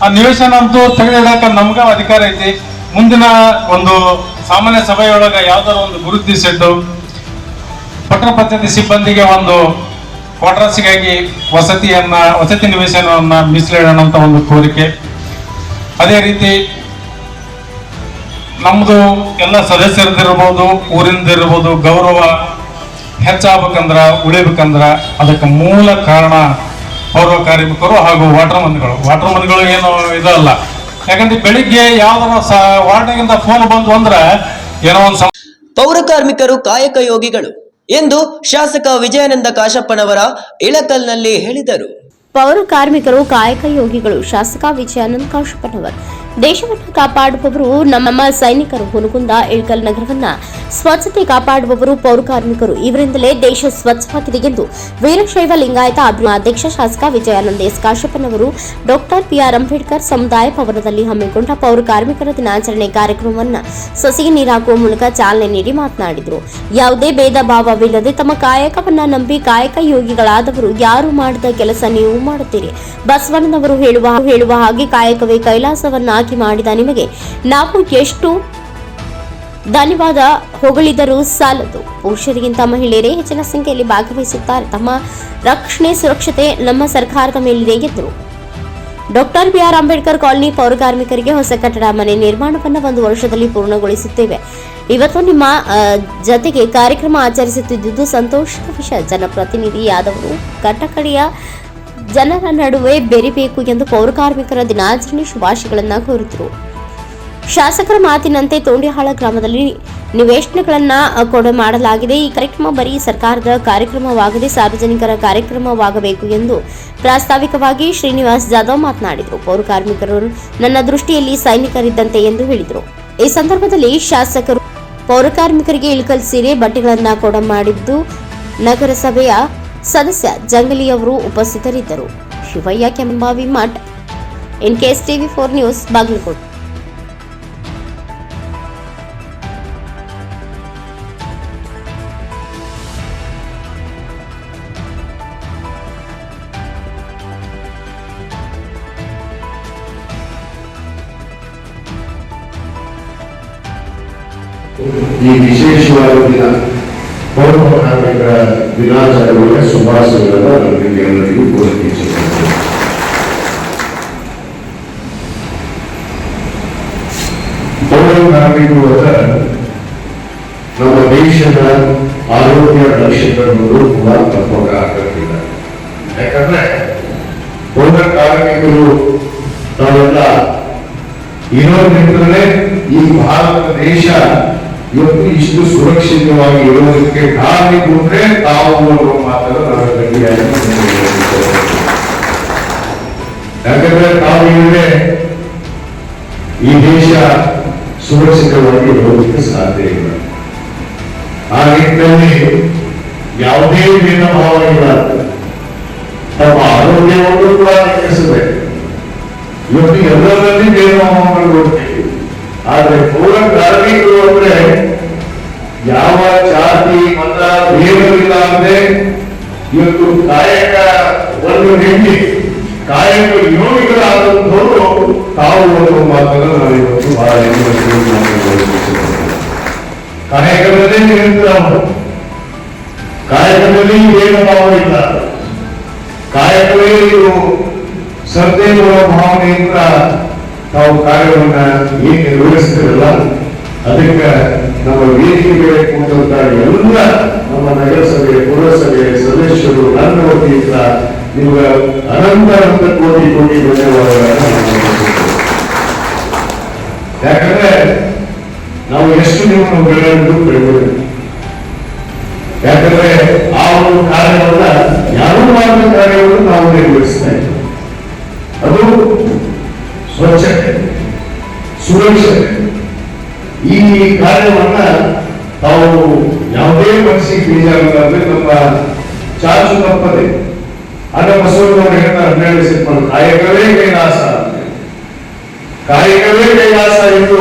ಆ ನಿವೇಶನ ಅಂತೂ ತೆಗೆದಿಡಕ ನಮ್ಗ ಅಧಿಕಾರ ಐತಿ. ಮುಂದಿನ ಒಂದು ಸಾಮಾನ್ಯ ಸಭೆಯೊಳಗ ಯಾವ್ದಾರು ಒಂದು ಗುರುತಿಸಿಟ್ಟು ಪಟ್ಟಣ ಪಂಚಾಯತಿ ಸಿಬ್ಬಂದಿಗೆ ಒಂದು ಕ್ವಾರ್ಟರ್ಸ್ಗಾಗಿ ವಸತಿ ನಿವೇಶನವನ್ನ ಮೀಸಲಿಡೋಣ ಅಂತ ಒಂದು ಕೋರಿಕೆ. ಅದೇ ರೀತಿ ನಮ್ದು ಎಲ್ಲ ಸದಸ್ಯರದಿರ್ಬೋದು, ಊರಿಂದಿರ್ಬೋದು ಗೌರವ ಹೆಚ್ಚಾಗಬೇಕಂದ್ರ ಉಳಿಬೇಕಂದ್ರ ಅದಕ್ಕೆ ಮೂಲ ಕಾರಣ ಪೌರ ಕಾರ್ಮಿಕರು ಹಾಗೂ ವಾಟರ್ ಮನ್ಗಳು ಏನು ಇದಲ್ಲ. ಯಾಕಂದ್ರೆ ಬೆಳಿಗ್ಗೆ ಯಾವ್ದಾರ ವಾರ್ಡ್ನಾಗಿಂದ ಫೋನ್ ಬಂತು ಅಂದ್ರೆ ಏನೋ ಒಂದು
ಪೌರ ಕಾರ್ಮಿಕರು ಕಾಯಕ ಯೋಗಿಗಳು ಎಂದು ಶಾಸಕ ವಿಜಯಾನಂದ ಕಾಶಪ್ಪನವರ ಇಳಕಲ್ನಲ್ಲಿ ಹೇಳಿದರು.
ಪೌರ ಕಾರ್ಮಿಕರು ಕಾಯಕ ಯೋಗಿಗಳು. ಶಾಸಕ ವಿಜಯಾನಂದ ಕಾಶಪ್ಪನವರು. ದೇಶವನ್ನು ಕಾಪಾಡುವವರು ನಮ್ಮ ಸೈನಿಕರು. ಹುನಗುಂದ ಇಳಕಲ್ ನಗರವನ್ನ ಸ್ವಚ್ಛತೆ ಕಾಪಾಡುವವರು ಪೌರ ಕಾರ್ಮಿಕರು. ಇವರಿಂದಲೇ ದೇಶ ಸ್ವಚ್ಛವಾಗಿದೆ ಎಂದು ವೀರಶೈವ ಲಿಂಗಾಯತ ಅಧ್ಯಕ್ಷ ಶಾಸಕ ವಿಜಯಾನಂದ ಎಸ್ ಕಾಶಪ್ಪನವರು ಡಾಕ್ಟರ್ PR ಅಂಬೇಡ್ಕರ್ ಸಮುದಾಯ ಭವನದಲ್ಲಿ ಹಮ್ಮಿಕೊಂಡ ಪೌರ ಕಾರ್ಮಿಕರ ದಿನಾಚರಣೆ ಕಾರ್ಯಕ್ರಮವನ್ನು ಸಸಿಗೆ ನೀರು ಹಾಕುವ ಮೂಲಕ ಚಾಲನೆ ನೀಡಿ ಮಾತನಾಡಿದರು. ಯಾವುದೇ ಭೇದ ಭಾವವಿಲ್ಲದೆ ತಮ್ಮ ಕಾಯಕವನ್ನ ನಂಬಿ ಕಾಯಕ ಯೋಗಿಗಳಾದವರು ಯಾರು ಮಾಡಿದ ಕೆಲಸ ನೀವು ಮಾಡುತ್ತೀರಿ. ಬಸವಣ್ಣನವರು ಹೇಳುವ ಹಾಗೆ ಕಾಯಕವೇ ಕೈಲಾಸವನ್ನಾಗಿ ಮಾಡಿದ ನಿಮಗೆ ನಾವು ಎಷ್ಟು ಧನ್ಯವಾದ ಹೊಗಳಿದರೂ ಸಾಲದು. ಪುರುಷರಿಗಿಂತ ಮಹಿಳೆಯರೇ ಹೆಚ್ಚಿನ ಸಂಖ್ಯೆಯಲ್ಲಿ ಭಾಗವಹಿಸುತ್ತಾರೆ. ತಮ್ಮ ರಕ್ಷಣೆ ಸುರಕ್ಷತೆ ನಮ್ಮ ಸರ್ಕಾರದ ಮೇಲಿದೆ ಎಂದರು. ಡಾಕ್ಟರ್ PR ಅಂಬೇಡ್ಕರ್ ಕಾಲನಿ ಪೌರ ಕಾರ್ಮಿಕರಿಗೆ ಹೊಸ ಕಟ್ಟಡ ಮನೆ ನಿರ್ಮಾಣವನ್ನು 1 ವರ್ಷದಲ್ಲಿ ಪೂರ್ಣಗೊಳಿಸುತ್ತೇವೆ. ಇವತ್ತು ನಿಮ್ಮ ಜತೆಗೆ ಕಾರ್ಯಕ್ರಮ ಆಚರಿಸುತ್ತಿದ್ದುದು ಸಂತೋಷದ ವಿಷಯ. ಜನಪ್ರತಿನಿಧಿಯಾದವರು ಕಟ್ಟಕಡೆಯ ಜನರ ನಡುವೆ ಬೆರಿಬೇಕು ಎಂದು ಪೌರ ಕಾರ್ಮಿಕರ ದಿನಾಚರಣೆ ಶುಭಾಶಯಗಳನ್ನು ಕೋರಿದರು. ಶಾಸಕರ ಮಾತಿನಂತೆ ತೋಂಡಿಹಾಳ ಗ್ರಾಮದಲ್ಲಿ ನಿವೇಶನಗಳನ್ನು ಕೊಡು ಮಾಡಲಾಗಿದೆ. ಈ ಕಾರ್ಯಕ್ರಮ ಬರೀ ಸರ್ಕಾರದ ಕಾರ್ಯಕ್ರಮವಾಗದೆ ಸಾರ್ವಜನಿಕರ ಕಾರ್ಯಕ್ರಮವಾಗಬೇಕು ಎಂದು ಪ್ರಾಸ್ತಾವಿಕವಾಗಿ ಶ್ರೀನಿವಾಸ್ ಜಾಧವ್ ಮಾತನಾಡಿದರು. ಪೌರ ಕಾರ್ಮಿಕರು ನನ್ನ ದೃಷ್ಟಿಯಲ್ಲಿ ಸೈನಿಕರಿದ್ದಂತೆ ಎಂದು ಹೇಳಿದರು. ಈ ಸಂದರ್ಭದಲ್ಲಿ ಶಾಸಕರು ಪೌರ ಕಾರ್ಮಿಕರಿಗೆ ಇಳಕಲ್ ಸೀರೆ ಬಟ್ಟೆಗಳನ್ನು ಕೊಡ ಮಾಡಿದ್ದು ನಗರಸಭೆಯ ಸದಸ್ಯ ಜಂಗಲಿ ಅವರು ಉಪಸ್ಥಿತರಿದ್ದರು. Shivayya Kembavi Math, NKS TV4 news, Bagalkot.
ಈ ವಿಶೇಷವಾದ ದಿನ ಪೌರ ಕಾರ್ಮಿಕರ ದಿನಾಚರಣೆಯ ಶುಭಾಶಯಗಳನ್ನು ನಮಗೆ ಎಲ್ಲರಿಗೂ ಕೋರಿಕೊಳ್ಳುತ್ತೇನೆ. ಪೌರ ಕಾರ್ಮಿಕರು ನಮ್ಮ ದೇಶದ ಆರೋಗ್ಯ ರಕ್ಷಕರು ಕೂಡ ತಪ್ಪಕ್ಕಾಗಲಿಲ್ಲ. ಯಾಕಂದ್ರೆ ಪೌರ ಕಾರ್ಮಿಕರು ನಾವೆಲ್ಲ ಇರೋದ್ರಿಂದಲೇ ಈ ಭಾರತ ದೇಶ ಇವತ್ತು ಇಷ್ಟು ಸುರಕ್ಷಿತವಾಗಿ ಇರೋದಕ್ಕೆ ಕಾರ್ಮಿಕರು ಅಂದ್ರೆ ತಾವು ಅನ್ನುವ ಮಾತನ್ನು ನಾವು ಗಟ್ಟಿಯಾಗಿ ಯಾಕಂದ್ರೆ ತಾವು ಇಲ್ಲದೆ ಈ ದೇಶ ಸುರಕ್ಷಿತವಾಗಿ ಇರೋದಕ್ಕೆ ಸಾಧ್ಯ ಇಲ್ಲ. ಆ ನಿಟ್ಟಿನಲ್ಲಿ ಯಾವುದೇ ಭೇದ ಭಾವ ಇಲ್ಲ. ತಮ್ಮ ಆರೋಗ್ಯವನ್ನು ಕೂಡ ಹೆಚ್ಚಿಸಬೇಕು. ಇವತ್ತು ಎಲ್ಲರಲ್ಲಿ ಭೇದ ಭಾವವನ್ನು ನೋಡ್ತೀವಿ. ಆದ್ರೆ ಪೌರ ಕಾರ್ಮಿಕರು ಅಂದ್ರೆ ಯಾವ ಜಾತಿ ಮತ ಭೇದವಿಲ್ಲ ಅಂದ್ರೆ ಇವತ್ತು ಕಾಯಕ ಒಂದು ಹೆಣ್ಣಿ ಕಾಯಕ ಯೋಗಿಗಳಾದಂಥವರು ತಾವು ಒಂದು ಮಾತನ್ನು ನಾವು ಇವತ್ತು ಬಹಳ ಕಾಯಕದಲ್ಲೇ ನಿರಂತರ ಕಾಯಕದಲ್ಲಿ ಭೇದ ಭಾವ ಇಲ್ಲ. ಕಾಯಕವೇ ಇದು ಶ್ರದ್ಧೆ ಭಾವನೆಯಿಂದ ತಾವು ಕಾರ್ಯವನ್ನ ಏನ್ ನಿರ್ವಹಿಸ್ತಿರಲ್ಲ, ಅದಕ್ಕೆ ನಮ್ಮ ವೇದಿಕೆ ಮೇಲೆ ಕೂತಂತ ಎಲ್ಲ ನಮ್ಮ ನಗರಸಭೆ ಪುರಸಭೆ ಸದಸ್ಯರು ನನ್ನ ವತಿಯಿಂದ ನಿಮ್ಗೆ ಅನಂತ ಕೋಟಿ ಧನ್ಯವಾದಗಳನ್ನು. ಯಾಕಂದ್ರೆ ನಾವು ಎಷ್ಟು ನೀವು ಬೆಳೆಯೋದು. ಯಾಕಂದ್ರೆ ಆ ಒಂದು ಕಾರ್ಯವನ್ನ ಯಾರು ಮಾಡಿದ ಕಾರ್ಯವನ್ನು ನಾವು ನಿರ್ವಹಿಸ್ತಾ ಇದ್ದೇವೆ. ಅದು ಸ್ವಚ್ಛತೆ, ಸುರಕ್ಷತೆ. ಈ ಕಾರ್ಯವನ್ನ ತಾವು ಯಾವುದೇ ಮನಸ್ಸಿಗೆ ಬೀಜಾಗಲಾದ್ರೆ ನಮ್ಮ ಚಾಚು ತಪ್ಪದೆ ಆಗ ಬಸವಣ್ಣವರು ಹೇಳ್ತಾರೆ 12 ಸಿಂಪಲ್ ಕಾಯಕವೇ ಕೈಲಾಸ, ಕಾಯಕವೇ ಕೈಲಾಸ ಎಂದು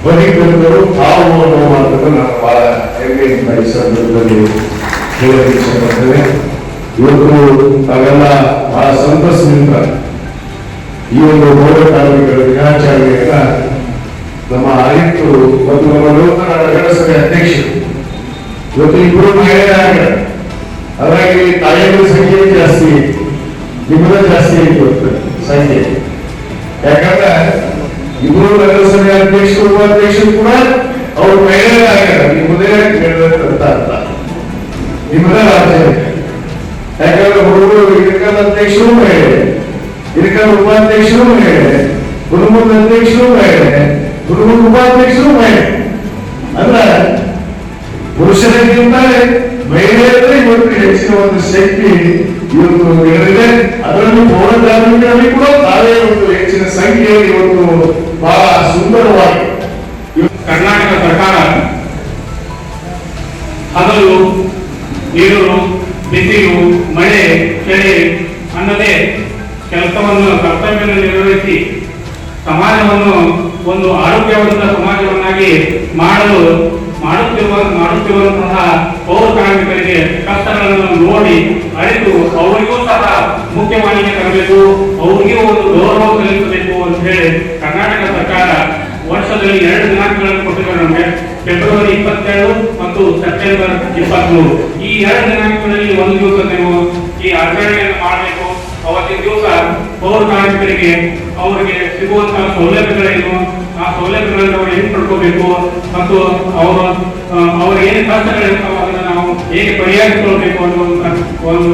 ಬದುಕಿದರು ತಾವು ಅನ್ನುವ ಮಾತನ್ನು ನಾವು ಬಹಳ ಹೆಮ್ಮೆಯಿಂದ ಈ ಸಂದರ್ಭದಲ್ಲಿ ಹೇಳಲು ಇಷ್ಟಪಡ್ತೇವೆ. ಇವತ್ತು ತಾವೆಲ್ಲ ಬಹಳ ಸಂತಸದಿಂದ ಈ ಒಂದು ಪೌರ ಕಾರ್ಮಿಕರ ದಿನಾಚರಣೆಯನ್ನ ನಮ್ಮ ಆಯುಕ್ತರು ಮತ್ತು ನಮ್ಮ ನೂತನ ನಗರಸಭೆ ಅಧ್ಯಕ್ಷರು ಇವತ್ತು ಇಬ್ಬರು ಮಹಿಳೆಯರಾಗಿದ್ದಾರೆ. ಹಾಗಾಗಿ ತಾಯಿಗಳ ಸಂಖ್ಯೆ ಜಾಸ್ತಿ, ನಿಮ್ಮದ ಜಾಸ್ತಿ ಇವತ್ತು ಸಂಖ್ಯೆ. ಯಾಕಂದ್ರೆ ಇಬ್ಬರು ನಗರಸಭೆ ಅಧ್ಯಕ್ಷರು ಉಪಾಧ್ಯಕ್ಷರು ಕೂಡ ಅವರು ಮಹಿಳೆಯರಾಗಿದ್ದಾರೆ. ನಿಮ್ಮದೇ ಕೇಳಬೇಕಂತ ಅರ್ಥ, ನಿಮ್ಮದೇ ರಾಜ್ಯ. ಯಾಕಂದ್ರೆ ಹುಡುಗರು ಇಳಕಲ್ ಅಧ್ಯಕ್ಷರು ಮಹಿಳೆ, ಇಳಕಲ್ ಉಪಾಧ್ಯಕ್ಷರು ಮಹಿಳೆ, ಕುಟುಂಬದ ಅಧ್ಯಕ್ಷರು ಮಹಿಳೆ, ಕುಟುಂಬದ ಉಪಾಧ್ಯಕ್ಷರು ಮಹಿಳೆ. ಅಂದ್ರೆ ಪುರುಷರಿಗಿಂತ ಮಹಿಳೆಯರೇ ಇವತ್ತು ಹೆಚ್ಚಿನ ಒಂದು ಶಕ್ತಿ ಇವತ್ತು ಇರಲಿದೆ. ಅದರಲ್ಲಿ ಪೌರ ಕಾರ್ಮಿಕರಲ್ಲಿ ಕೂಡ ತಾವೇ ಒಂದು ಹೆಚ್ಚಿನ ಸಂಖ್ಯೆಯಲ್ಲಿ ಇವತ್ತು ಬಹಳ ಸುಂದರವಾಗಿ
ಕರ್ನಾಟಕ ಸರ್ಕಾರ ಹಗಲು ನೀರು ಬಿಸಿಲು ಮಳೆ ಚಳಿ ಅನ್ನದೇ ಕೆಲಸವನ್ನು ಕರ್ತವ್ಯವನ್ನು ನಿರ್ವಹಿಸಿ ಸಮಾಜವನ್ನು ಒಂದು ಆರೋಗ್ಯವಂತ ಸಮಾಜವನ್ನಾಗಿ ಮಾಡುತ್ತಿರುವಂತಹ ಪೌರ ಕಾರ್ಮಿಕರಿಗೆ ಕಷ್ಟಗಳನ್ನು ನೋಡಿ ಅರಿತು ಅವರಿಗೂ ಸಹ ಮುಖ್ಯವಾಹಿನಿಗೆ ತರಬೇಕು, ಅವರಿಗೂ ಒಂದು ಗೌರವ ಸಲ್ಲಿಸಬೇಕು ಅಂತ ಹೇಳಿ ಕರ್ನಾಟಕ ಸರ್ಕಾರ ವರ್ಷದಲ್ಲಿ 2 ದಿನಾಂಕಗಳನ್ನು ಕೊಟ್ಟಿದ್ದಾರೆ ನಮಗೆ. ಫೆಬ್ರವರಿ 27 ಮತ್ತು ಸೆಪ್ಟೆಂಬರ್ 23. ಈ 2 ದಿನಾಂಕಗಳಲ್ಲಿ ಒಂದು ದಿವಸ ನೀವು ಈ ಆಚರಣೆಯನ್ನು ಮಾಡಬೇಕು. ಅವತ್ತಿನ ದಿವಸ ಪೌರ ಕಾರ್ಮಿಕರಿಗೆ ಅವರಿಗೆ ಸಿಗುವಂತಹ ಸೌಲಭ್ಯಗಳೇನು, ಆ ಸೌಲಭ್ಯಗಳನ್ನು ಅವರು ಹೆಂಗೆ ಪಡ್ಕೋಬೇಕು ಮತ್ತು ಅವ್ರಿಗೆ ಏನು ಕಷ್ಟಗಳಿರ್ತಾವ ಅದನ್ನು ನಾವು ಹೇಗೆ ಪರಿಹರಿಸಿಕೊಳ್ಬೇಕು ಅನ್ನುವಂಥ ಒಂದು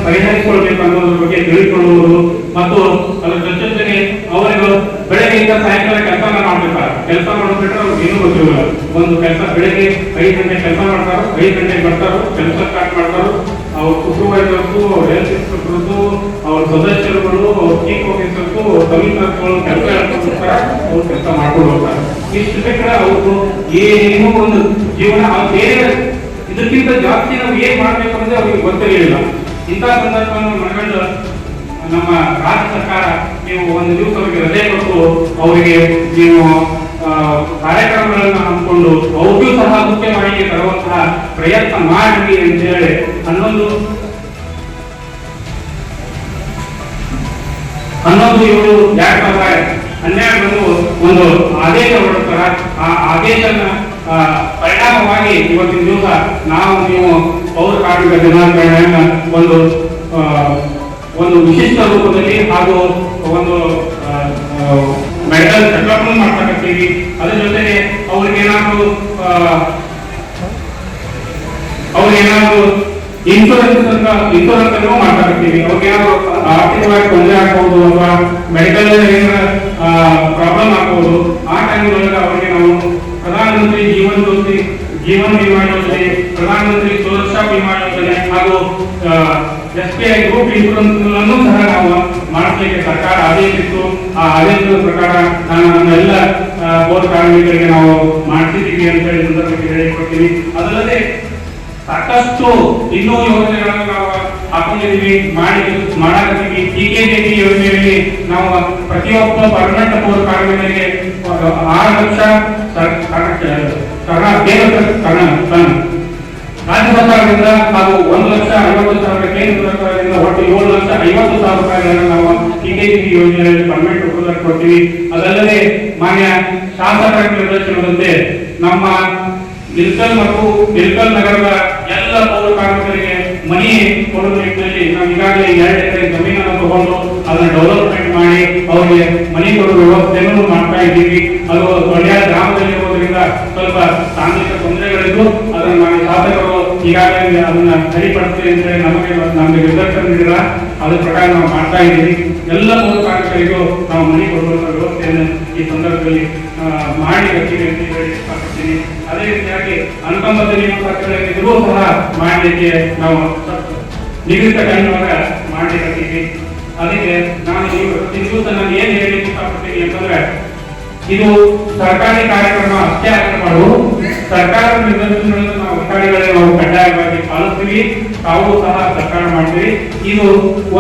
ಪರಿಹರಿಸಿಕೊಳ್ಬೇಕು ಅನ್ನೋದ್ರ ಬಗ್ಗೆ ತಿಳಿದುಕೊಳ್ಳುವುದು ಮತ್ತು ಅದರ ಜೊತೆಗೆ ಅವರಿಗೆ ಬೆಳಗ್ಗೆಯಿಂದ ಸಾಯಂಕಾಲ ಕೆಲಸ ಮಾಡಬೇಕಾದ್ರೆ ಕೆಲಸ ಮಾಡಿಬಿಟ್ರೆ ಅವ್ರಿಗೆ ಏನೂ
ಇರೋಲ್ಲ. ಒಂದು ಕೆಲಸ ಬೆಳಿಗ್ಗೆ 5 ಗಂಟೆ ಕೆಲಸ ಮಾಡ್ತಾರೋ, 5 ಗಂಟೆಗೆ ಬರ್ತಾರೋ, ಕೆಲಸ ಸ್ಟಾರ್ಟ್ ಮಾಡ್ತಾರೋ, ಅವ್ರ ಸೂಪರ್ವೈಸರ್ಸು, ಅವ್ರ ಹೆಲ್ತ್ ಇನ್ಸ್ಪೆಕ್ಟರ್ಸು, ಅವ್ರ ಸದಸ್ಯರುಗಳು, ಅವ್ರ ಚೀಫ್ ಆಫೀಸರ್ಸು, ತಮಿಳ್ನಾಡುಗಳು ಕೆಲಸ ಹೇಳ್ಕೊಡ್ತಾರೆ, ಅವ್ರು ಕೆಲಸ ಮಾಡ್ಕೊಂಡು ಹೋಗ್ತಾರೆ. ಇಷ್ಟು ಬೇಕಾದ್ರೆ ಅವ್ರು ಏನೋ ಒಂದು ಜೀವನ ಬೇರೆ ಇದಕ್ಕಿಂತ ಜಾಸ್ತಿ ನಾವು ಏನ್ ಮಾಡ್ಬೇಕು ಅಂದ್ರೆ ಅವ್ರಿಗೆ ಗೊತ್ತಿರಲಿಲ್ಲ. ಇಂಥ ಸಂದರ್ಭವನ್ನು ಮನಗಂಡು ನಮ್ಮ ರಾಜ್ಯ ಸರ್ಕಾರ ನೀವು ಒಂದು ದಿವಸ ಅವರಿಗೆ ರಜೆ ಕೊಟ್ಟು ಅವರಿಗೆ ನೀವು ಕಾರ್ಯಕ್ರಮಗಳನ್ನು ಹಮ್ಮಿಕೊಂಡು ಅವ್ರಿಗೂ ಸಹ ಮುಖ್ಯವಾಹಿನಿಗೆ ತರುವಂತಹ ಪ್ರಯತ್ನ ಮಾಡಿ ಅಂತ ಹೇಳಿ 11/7/2012 ಒಂದು ಆದೇಶ ಹೊರಡ್ತಾರ. ಆ ಆದೇಶನ ಪರಿಣಾಮವಾಗಿ ಇವತ್ತಿನ ದಿವಸ ನೀವು ಪೌರ ಕಾರ್ಮಿಕ ದಿನಾಚರಣೆಯನ್ನ ಒಂದು ವಿಶಿಷ್ಟ ರೂಪದಲ್ಲಿ ಹಾಗೂ ಒಂದು ಮೆಡಿಕಲ್ ಚೆಕಪ್ ಮಾಡ್ತಕ್ಕಂತೀವಿ. ಅದ್ರ ಜೊತೆಗೆ ಅವ್ರಿಗೇನಾದ್ರು ಇನ್ಶೂರೆನ್ಸ್ ಅನ್ನು ಮಾಡ್ತಕ್ಕಂತೀವಿ. ಅವ್ರಿಗೇನಾದ್ರು ಆರ್ಥಿಕವಾಗಿ ತೊಂದರೆ ಆಗ್ಬಹುದು ಅಥವಾ ಮೆಡಿಕಲ್ ಪ್ರಾಬ್ಲಮ್ ಆಗ್ಬಹುದು. ಆ ಟೈಮ್ನೊಳಗೆ ಅವರಿಗೆ ನಾವು ಪ್ರಧಾನಮಂತ್ರಿ ಜೀವನ್ ವಿಮಾ ಯೋಜನೆ, ಪ್ರಧಾನಮಂತ್ರಿ ಸುರಕ್ಷಾ ವಿಮಾ ಯೋಜನೆ ಹಾಗೂ SBI ಗ್ರೂಪ್ ಇನ್ಶೂರೆನ್ಸ್ ಅನ್ನು ಸಹ ನಾವು ಮಾಡಿಸಲಿಕ್ಕೆ ಸರ್ಕಾರ ಆದೇಶಿತ್ತು. ಆ ಆದೇಶದ ಪ್ರಕಾರ ನಮ್ಮೆಲ್ಲ ಪೌರ ಕಾರ್ಮಿಕರಿಗೆ ನಾವು ಮಾಡಿಸಿದ್ದೀವಿ ಅಂತ ಹೇಳಿ ಸಂದರ್ಭಕ್ಕೆ ಹೇಳಿಕೊಡ್ತೀವಿ. ಅದಲ್ಲದೆ ಸಾಕಷ್ಟು ಇನ್ನೂ ಯೋಜನೆಗಳನ್ನು ನಾವು ಹಾಕೊಂಡಿದ್ದೀವಿ, ಮಾಡಾಕತ್ತೀವಿ. TKJP ಯೋಜನೆಯಲ್ಲಿ ನಾವು ಪ್ರತಿಯೊಬ್ಬ ಪರ್ಮನೆಂಟ್ ಪೌರ ಕಾರ್ಮಿಕರಿಗೆ 6 ಲಕ್ಷ ರಾಜ್ಯ ಸರ್ಕಾರದಿಂದ ಹಾಗೂ 1,50,000 ಕೇಂದ್ರ ಸರ್ಕಾರದಿಂದ ಒಟ್ಟು 7,50,000 ರೂಪಾಯಿಗಳನ್ನು ನಾವು TKJP ಯೋಜನೆಯಲ್ಲಿ ಪರ್ಮನೆಂಟ್ ಉಪಯೋಗ ಕೊಡ್ತೀವಿ. ಅದಲ್ಲದೆ ಮಾನ್ಯ ಶಾಸಕರ ನಿರ್ದೇಶನದಂತೆ ನಮ್ಮ ಇಲ್ಕಲ್ ಮತ್ತು ಇಲ್ಕಲ್ ನಗರದ ಎಲ್ಲ ಪೌರ ಕಾರ್ಮಿಕರಿಗೆ ಮನೆ ಕೊಡುವ ನಿಟ್ಟಿನಲ್ಲಿ ನಾವು ಈಗಾಗಲೇ 2 ಎಕರೆ ಜಮೀನನ್ನು ತಗೊಂಡು ಅದನ್ನು ಡೆವಲಪ್ಮೆಂಟ್ ಮಾಡಿ ಅವರಿಗೆ ಮನೆ ಕೊಡುವ ವ್ಯವಸ್ಥೆಯನ್ನು ಮಾಡ್ತಾ ಇದ್ದೀವಿ. ಅದು ಒಳ್ಳೆಯ ಗ್ರಾಮದಲ್ಲಿ ಇರೋದ್ರಿಂದ ಸ್ವಲ್ಪ ತಾಂತ್ರಿಕ ತೊಂದರೆಗಳಿದ್ದು ಅದನ್ನು ನಮ್ಮ ಶಾಸಕರು ಈಗಾಗಲೇ ಅದನ್ನ ಸರಿಪಡಿಸ್ತೀವಿ ಅಂತ ಹೇಳಿ ನಮಗೆ ನಿರ್ದೇಶನ ನೀಡಿದ ಅದ್ರ ಪ್ರಕಾರ ನಾವು ಮಾಡ್ತಾ ಇದ್ದೀವಿ. ಎಲ್ಲ ಪೌರ ಕಾರ್ಮಿಕರಿಗೂ ನಾವು ಮನೆ ಕೊಡುವಂತ ವ್ಯವಸ್ಥೆಯನ್ನು ಈ ಸಂದರ್ಭದಲ್ಲಿ ಮಾಡಿ ಬರ್ತೀವಿ ಅಂತ ಹೇಳಿ ಇಷ್ಟಪಡ್ತೀನಿ. ಅದೇ ರೀತಿಯಾಗಿ ಅನುಕಂಪದ ನೇಮಕಾತಿಗಳಿಗೂ ಸಹ ಮಾಡಲಿಕ್ಕೆ ನಾವು ನಿಗದಿತ ಟೈಮ್ನೊಳಗ ಮಾಡಲಿಕ್ಕೆ. ಅದಕ್ಕೆ ನಾನು ನಾನು ಏನ್ ಹೇಳಲಿಕ್ಕೆ ಇಷ್ಟಪಡ್ತೀನಿ ಅಂತಂದ್ರೆ, ಇದು ಸರ್ಕಾರಿ ಕಾರ್ಯಕ್ರಮ ಅಷ್ಟೇ ಆಗಬಾರ್ದು. ಸರ್ಕಾರದ ನಿರ್ದೇಶನಗಳನ್ನು ನಾವು ಅಧಿಕಾರಿಗಳಿಗೆ ನಾವು ಕಡ್ಡಾಯವಾಗಿ ಪಾಲಿಸ್ತೀವಿ, ತಾವು ಸಹ ಸರ್ಕಾರ ಮಾಡ್ತೀವಿ. ಇದು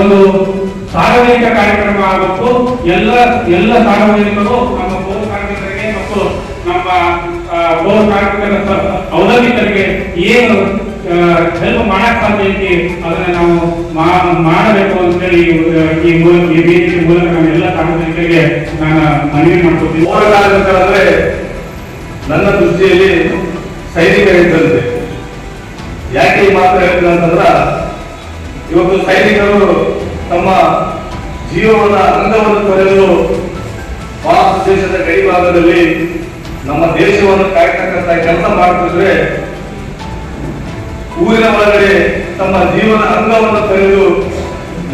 ಒಂದು ಸಾರ್ವಜನಿಕ ಕಾರ್ಯಕ್ರಮ ಆಗಬೇಕು. ಎಲ್ಲ ಸಾರ್ವಜನಿಕರು ನಮ್ಮ ಪೌರ ಕಾರ್ಮಿಕರಿಗೆ ಮತ್ತು ನಮ್ಮ ಪೌರ ಕಾರ್ಮಿಕರ ಅವಲಂಬಿತರಿಗೆ ಏನು ಹೆಲ್ಪ್ ಮಾಡಕ್ ಸಾಧ್ಯ ಐತಿ ಅದನ್ನ ನಾವು ಮಾಡಬೇಕು ಅಂತೇಳಿ ಈ ವೇದಿಕೆ ಮೂಲಕ ನಾನು ಎಲ್ಲ ಸಾರ್ವಜನಿಕರಿಗೆ ನಾನು ಮನವಿ ಮಾಡ್ಕೊತೀನಿ.
ಪೌರ ಕಾರ್ಮಿಕರಂದ್ರೆ ನನ್ನ ದೃಷ್ಟಿಯಲ್ಲಿ ಸೈನಿಕರಿದ್ದಂತೆ. ಯಾಕೆ ಈ ಮಾತು ಹೇಳ್ತೀನಿ ಅಂತಂದ್ರ, ಇವತ್ತು ಸೈನಿಕರು ತಮ್ಮ ಜೀವನದ ಅಂಗವನ್ನು ತೊರೆದು ಭಾರತ ದೇಶದ ಗಡಿ ಭಾಗದಲ್ಲಿ ನಮ್ಮ ದೇಶವನ್ನು ಕಾಯ್ತಕ್ಕಂಥ ಕೆಲಸ ಮಾಡ್ತಿದ್ರೆ, ಊರಿನ ಒಳಗಡೆ ತಮ್ಮ ಜೀವನ ಅಂಗವನ್ನು ತೊರೆದು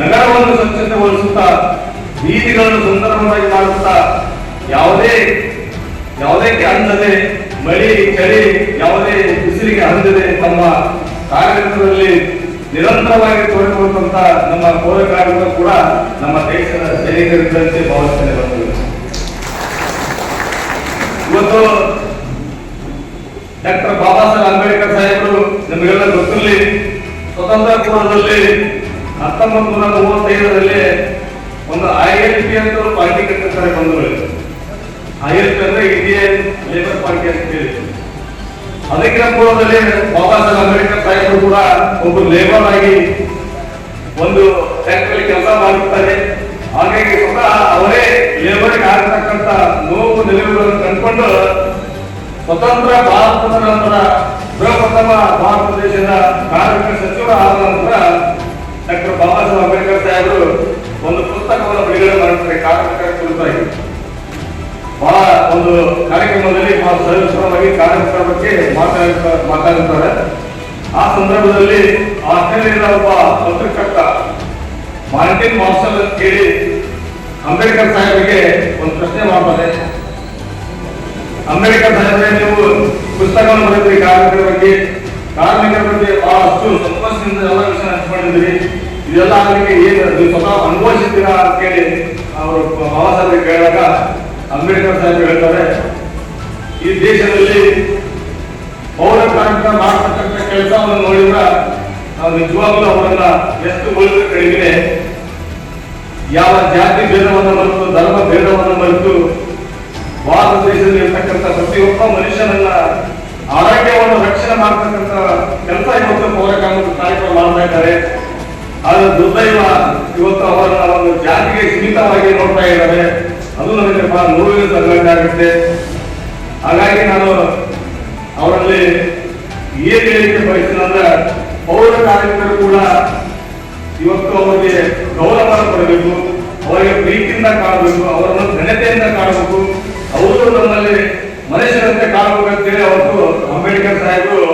ನಗರವನ್ನು ಸ್ವಚ್ಛತೆಗೊಳಿಸುತ್ತಾ ಬೀದಿಗಳನ್ನು ಸುಂದರವಾಗಿ ಮಾಡುತ್ತಾ ಯಾವುದಕ್ಕೆ ಅಂದದೆ ಮಳಿ ಚಳಿ ಯಾವುದೇ ಬಿಸಿಲಿಗೆ ಅಂದದೆ ತಮ್ಮ ಕಾರ್ಯಕ್ರಮದಲ್ಲಿ ನಿರಂತರವಾಗಿ ತೊಡಗಿರುವಂತ ನಮ್ಮ ಪೌರ ಕಾರ್ಮಿಕರು ಕೂಡ ನಮ್ಮ ದೇಶದ ಸೈನಿಕರಿದ್ದಂತೆ ಭಾವಿಸ್ತೇನೆ ಬಂದಿದೆ. ಇವತ್ತು ಡಾಕ್ಟರ್ ಬಾಬಾ ಸಾಹೇಬ್ ಅಂಬೇಡ್ಕರ್ ಸಾಹೇಬರು ನಮಗೆಲ್ಲ ಗೊತ್ತಿರಲಿ, ಸ್ವತಂತ್ರ ಪೂರ್ವದಲ್ಲಿ 1935ರಲ್ಲಿ ಒಂದು ILP ಅಂತ ಒಂದು ಪಾರ್ಟಿ ಕಟ್ಟಿರ್ತಾರೆ ಬಂಧುಗಳು. ILP ಅಂದ್ರೆ ಇಂಡಿಯನ್ ಲೇಬರ್ ಪಾರ್ಟಿ ಅಂತ ಹೇಳಿ. ಅದಕ್ಕಿಂತ ಪೂರ್ವದಲ್ಲಿ ಬಾಬಾ ಸಾಹೇಬ್ ಅಂಬೇಡ್ಕರ್ ಸಾಹೇಬರು ಕೂಡ ಒಬ್ಬ ಲೇಬರ್ ಆಗಿ ಒಂದು ಫ್ಯಾಕ್ಟರಿ ಕೆಲಸ ಮಾಡುತ್ತಾರೆ. ಹಾಗಾಗಿ ಸ್ವತಃ ಅವರೇ ಲೇಬರ್ಗೆ ಆಗತಕ್ಕಂತ ನೋವು ನಿಲುವುಗಳನ್ನು ಕಂಡುಕೊಂಡು ಸ್ವತಂತ್ರ ಭಾರತದ ನಂತರ ಪ್ರಪ್ರಥಮ ಭಾರತ ದೇಶದ ಕಾರ್ಮಿಕ ಸಚಿವರು ಆದ ನಂತರ ಡಾಕ್ಟರ್ ಬಾಬಾ ಸಾಹೇಬ್ ಅಂಬೇಡ್ಕರ್ ಸಾಹೇಬರು ಒಂದು ಪುಸ್ತಕವನ್ನು ಬಿಡುಗಡೆ ಮಾಡುತ್ತಾರೆ ಕಾರ್ಮಿಕರ ಕುರಿತಾಗಿ. ಬಹಳ ಒಂದು ಕಾರ್ಯಕ್ರಮದಲ್ಲಿ ಬಹಳ ಸವಿಸ್ತಾರವಾಗಿ ಕಾರ್ಮಿಕರ ಬಗ್ಗೆ ಮಾತಾಡುತ್ತಾರೆ. ಆ ಸಂದರ್ಭದಲ್ಲಿ ಆಸ್ಟ್ರೇಲಿಯಾದ ಒಬ್ಬ ಪತ್ರಕರ್ತ ಮಾರ್ಟಿನ್ ಮಾರ್ಷಲ್ ಅಂತ ಹೇಳಿ ಅಂಬೇಡ್ಕರ್ ಸಾಹೇಬರಿಗೆ ಒಂದು ಪ್ರಶ್ನೆ ಮಾಡ್ತಾರೆ. ಅಂಬೇಡ್ಕರ್ ಸಾಹೇಬ್ರೆ ನೀವು ಪುಸ್ತಕವನ್ನು ಬರೆದ್ರಿ ಕಾರ್ಮಿಕರ ಬಗ್ಗೆ ಬಹಳಷ್ಟು ಸಂತೋಷದಿಂದ ಎಲ್ಲ ವಿಷಯ ಹಂಚಿಕೊಂಡಿದ್ರಿ. ಇದೆಲ್ಲ ಆಗಲಿಕ್ಕೆ ಏನು ನೀವು ಸ್ವತಃ ಅನುಭವಿಸಿದ್ದೀರಾ ಅಂತ ಕೇಳಿ ಅವರು ಬಾಬಾ ಸಾಹೇಬ್ ಕೇಳಿದಾಗ ಅಂಬೇಡ್ಕರ್ ಸಾಹೇಬ್ ಹೇಳ್ತಾರೆ, ಈ ದೇಶದಲ್ಲಿ ಪೌರ ಕಾರ್ಮಿಕ ಮಾಡತಕ್ಕಂಥ ಕೆಲಸವನ್ನು ನೋಡಿದ್ರ ನಾವು ನಿಜವಾಗ್ಲೂ ಅವರನ್ನ ಎಷ್ಟು ಉಳಿದ್ರೆ ಕಡಿಮೆ. ಯಾವ ಜಾತಿ ಭೇದವನ್ನು ಮರೆತು ಧರ್ಮ ಭೇದವನ್ನು ಮರೆತು ಭಾರತ ದೇಶದಲ್ಲಿ ಇರ್ತಕ್ಕಂಥ ಪ್ರತಿಯೊಬ್ಬ ಮನುಷ್ಯನನ್ನ ಆರೋಗ್ಯವನ್ನು ರಕ್ಷಣೆ ಮಾಡತಕ್ಕಂಥ ಕೆಲಸ ಇವತ್ತು ಪೌರ ಕಾರ್ಮಿಕ ಕಾರ್ಯಕ್ರಮ ಮಾಡ್ತಾ ಇದ್ದಾರೆ. ಆದ್ರೆ ದುರ್ದೈವ ಇವತ್ತು ಅವರನ್ನ ಒಂದು ಜಾತಿಗೆ ಸೀಮಿತವಾಗಿ ನೋಡ್ತಾ ಇದ್ದಾರೆ. ಅದು ನನಗೆ ಬಹಳ ನೋವಿನ ಸಂಘಟನೆ ಆಗುತ್ತೆ. ಹಾಗಾಗಿ ನಾನು ಅವರಲ್ಲಿ ಏನ್ ಹೇಳಿಕೆ ಬಯಸ್ತೇನೆ, ಪೌರ ಕಾರ್ಮಿಕರು ಕೂಡ ಇವತ್ತು ಅವರಿಗೆ ಗೌರವ ಕೊಡಬೇಕು, ಅವರಿಗೆ ಪ್ರೀತಿಯಿಂದ ಕಾಣಬೇಕು, ಅವರನ್ನು ಘನತೆಯಿಂದ ಕಾಣಬೇಕು, ಅವರು ನಮ್ಮಲ್ಲಿ ಮನುಷ್ಯರಂತೆ ಕಾಣಬೇಕಂತೇಳಿ ಅವತ್ತು ಅಂಬೇಡ್ಕರ್ ಸಾಹೇಬರು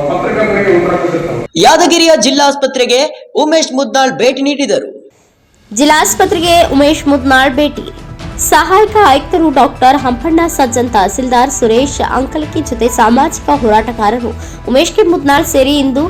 ಪತ್ರಕರ್ತರಿಗೆ ಉತ್ತರ ಕೊಟ್ಟಿರ್ತಾರೆ.
ಯಾದಗಿರಿಯ ಜಿಲ್ಲಾಸ್ಪತ್ರೆಗೆ ಉಮೇಶ್ ಮುದ್ನಾಳ್ ಭೇಟಿ ನೀಡಿದರು.
ಜಿಲ್ಲಾಸ್ಪತ್ರೆಗೆ ಉಮೇಶ್ ಮುದ್ನಾಳ್ ಭೇಟಿ. ಸಹಾಯಕ ಆಯುಕ್ತರು ಡಾಕ್ಟರ್ ಹಂಪಣ್ಣ ಸಜ್ಜನ್, ತಹಸೀಲ್ದಾರ್ ಸುರೇಶ್ ಅಂಕಲಕಿ ಜೊತೆ ಸಾಮಾಜಿಕ ಹೋರಾಟಗಾರರು ಉಮೇಶ್ ಕೆ ಮುದ್ನಾಳ್ ಸೇರಿ ಇಂದು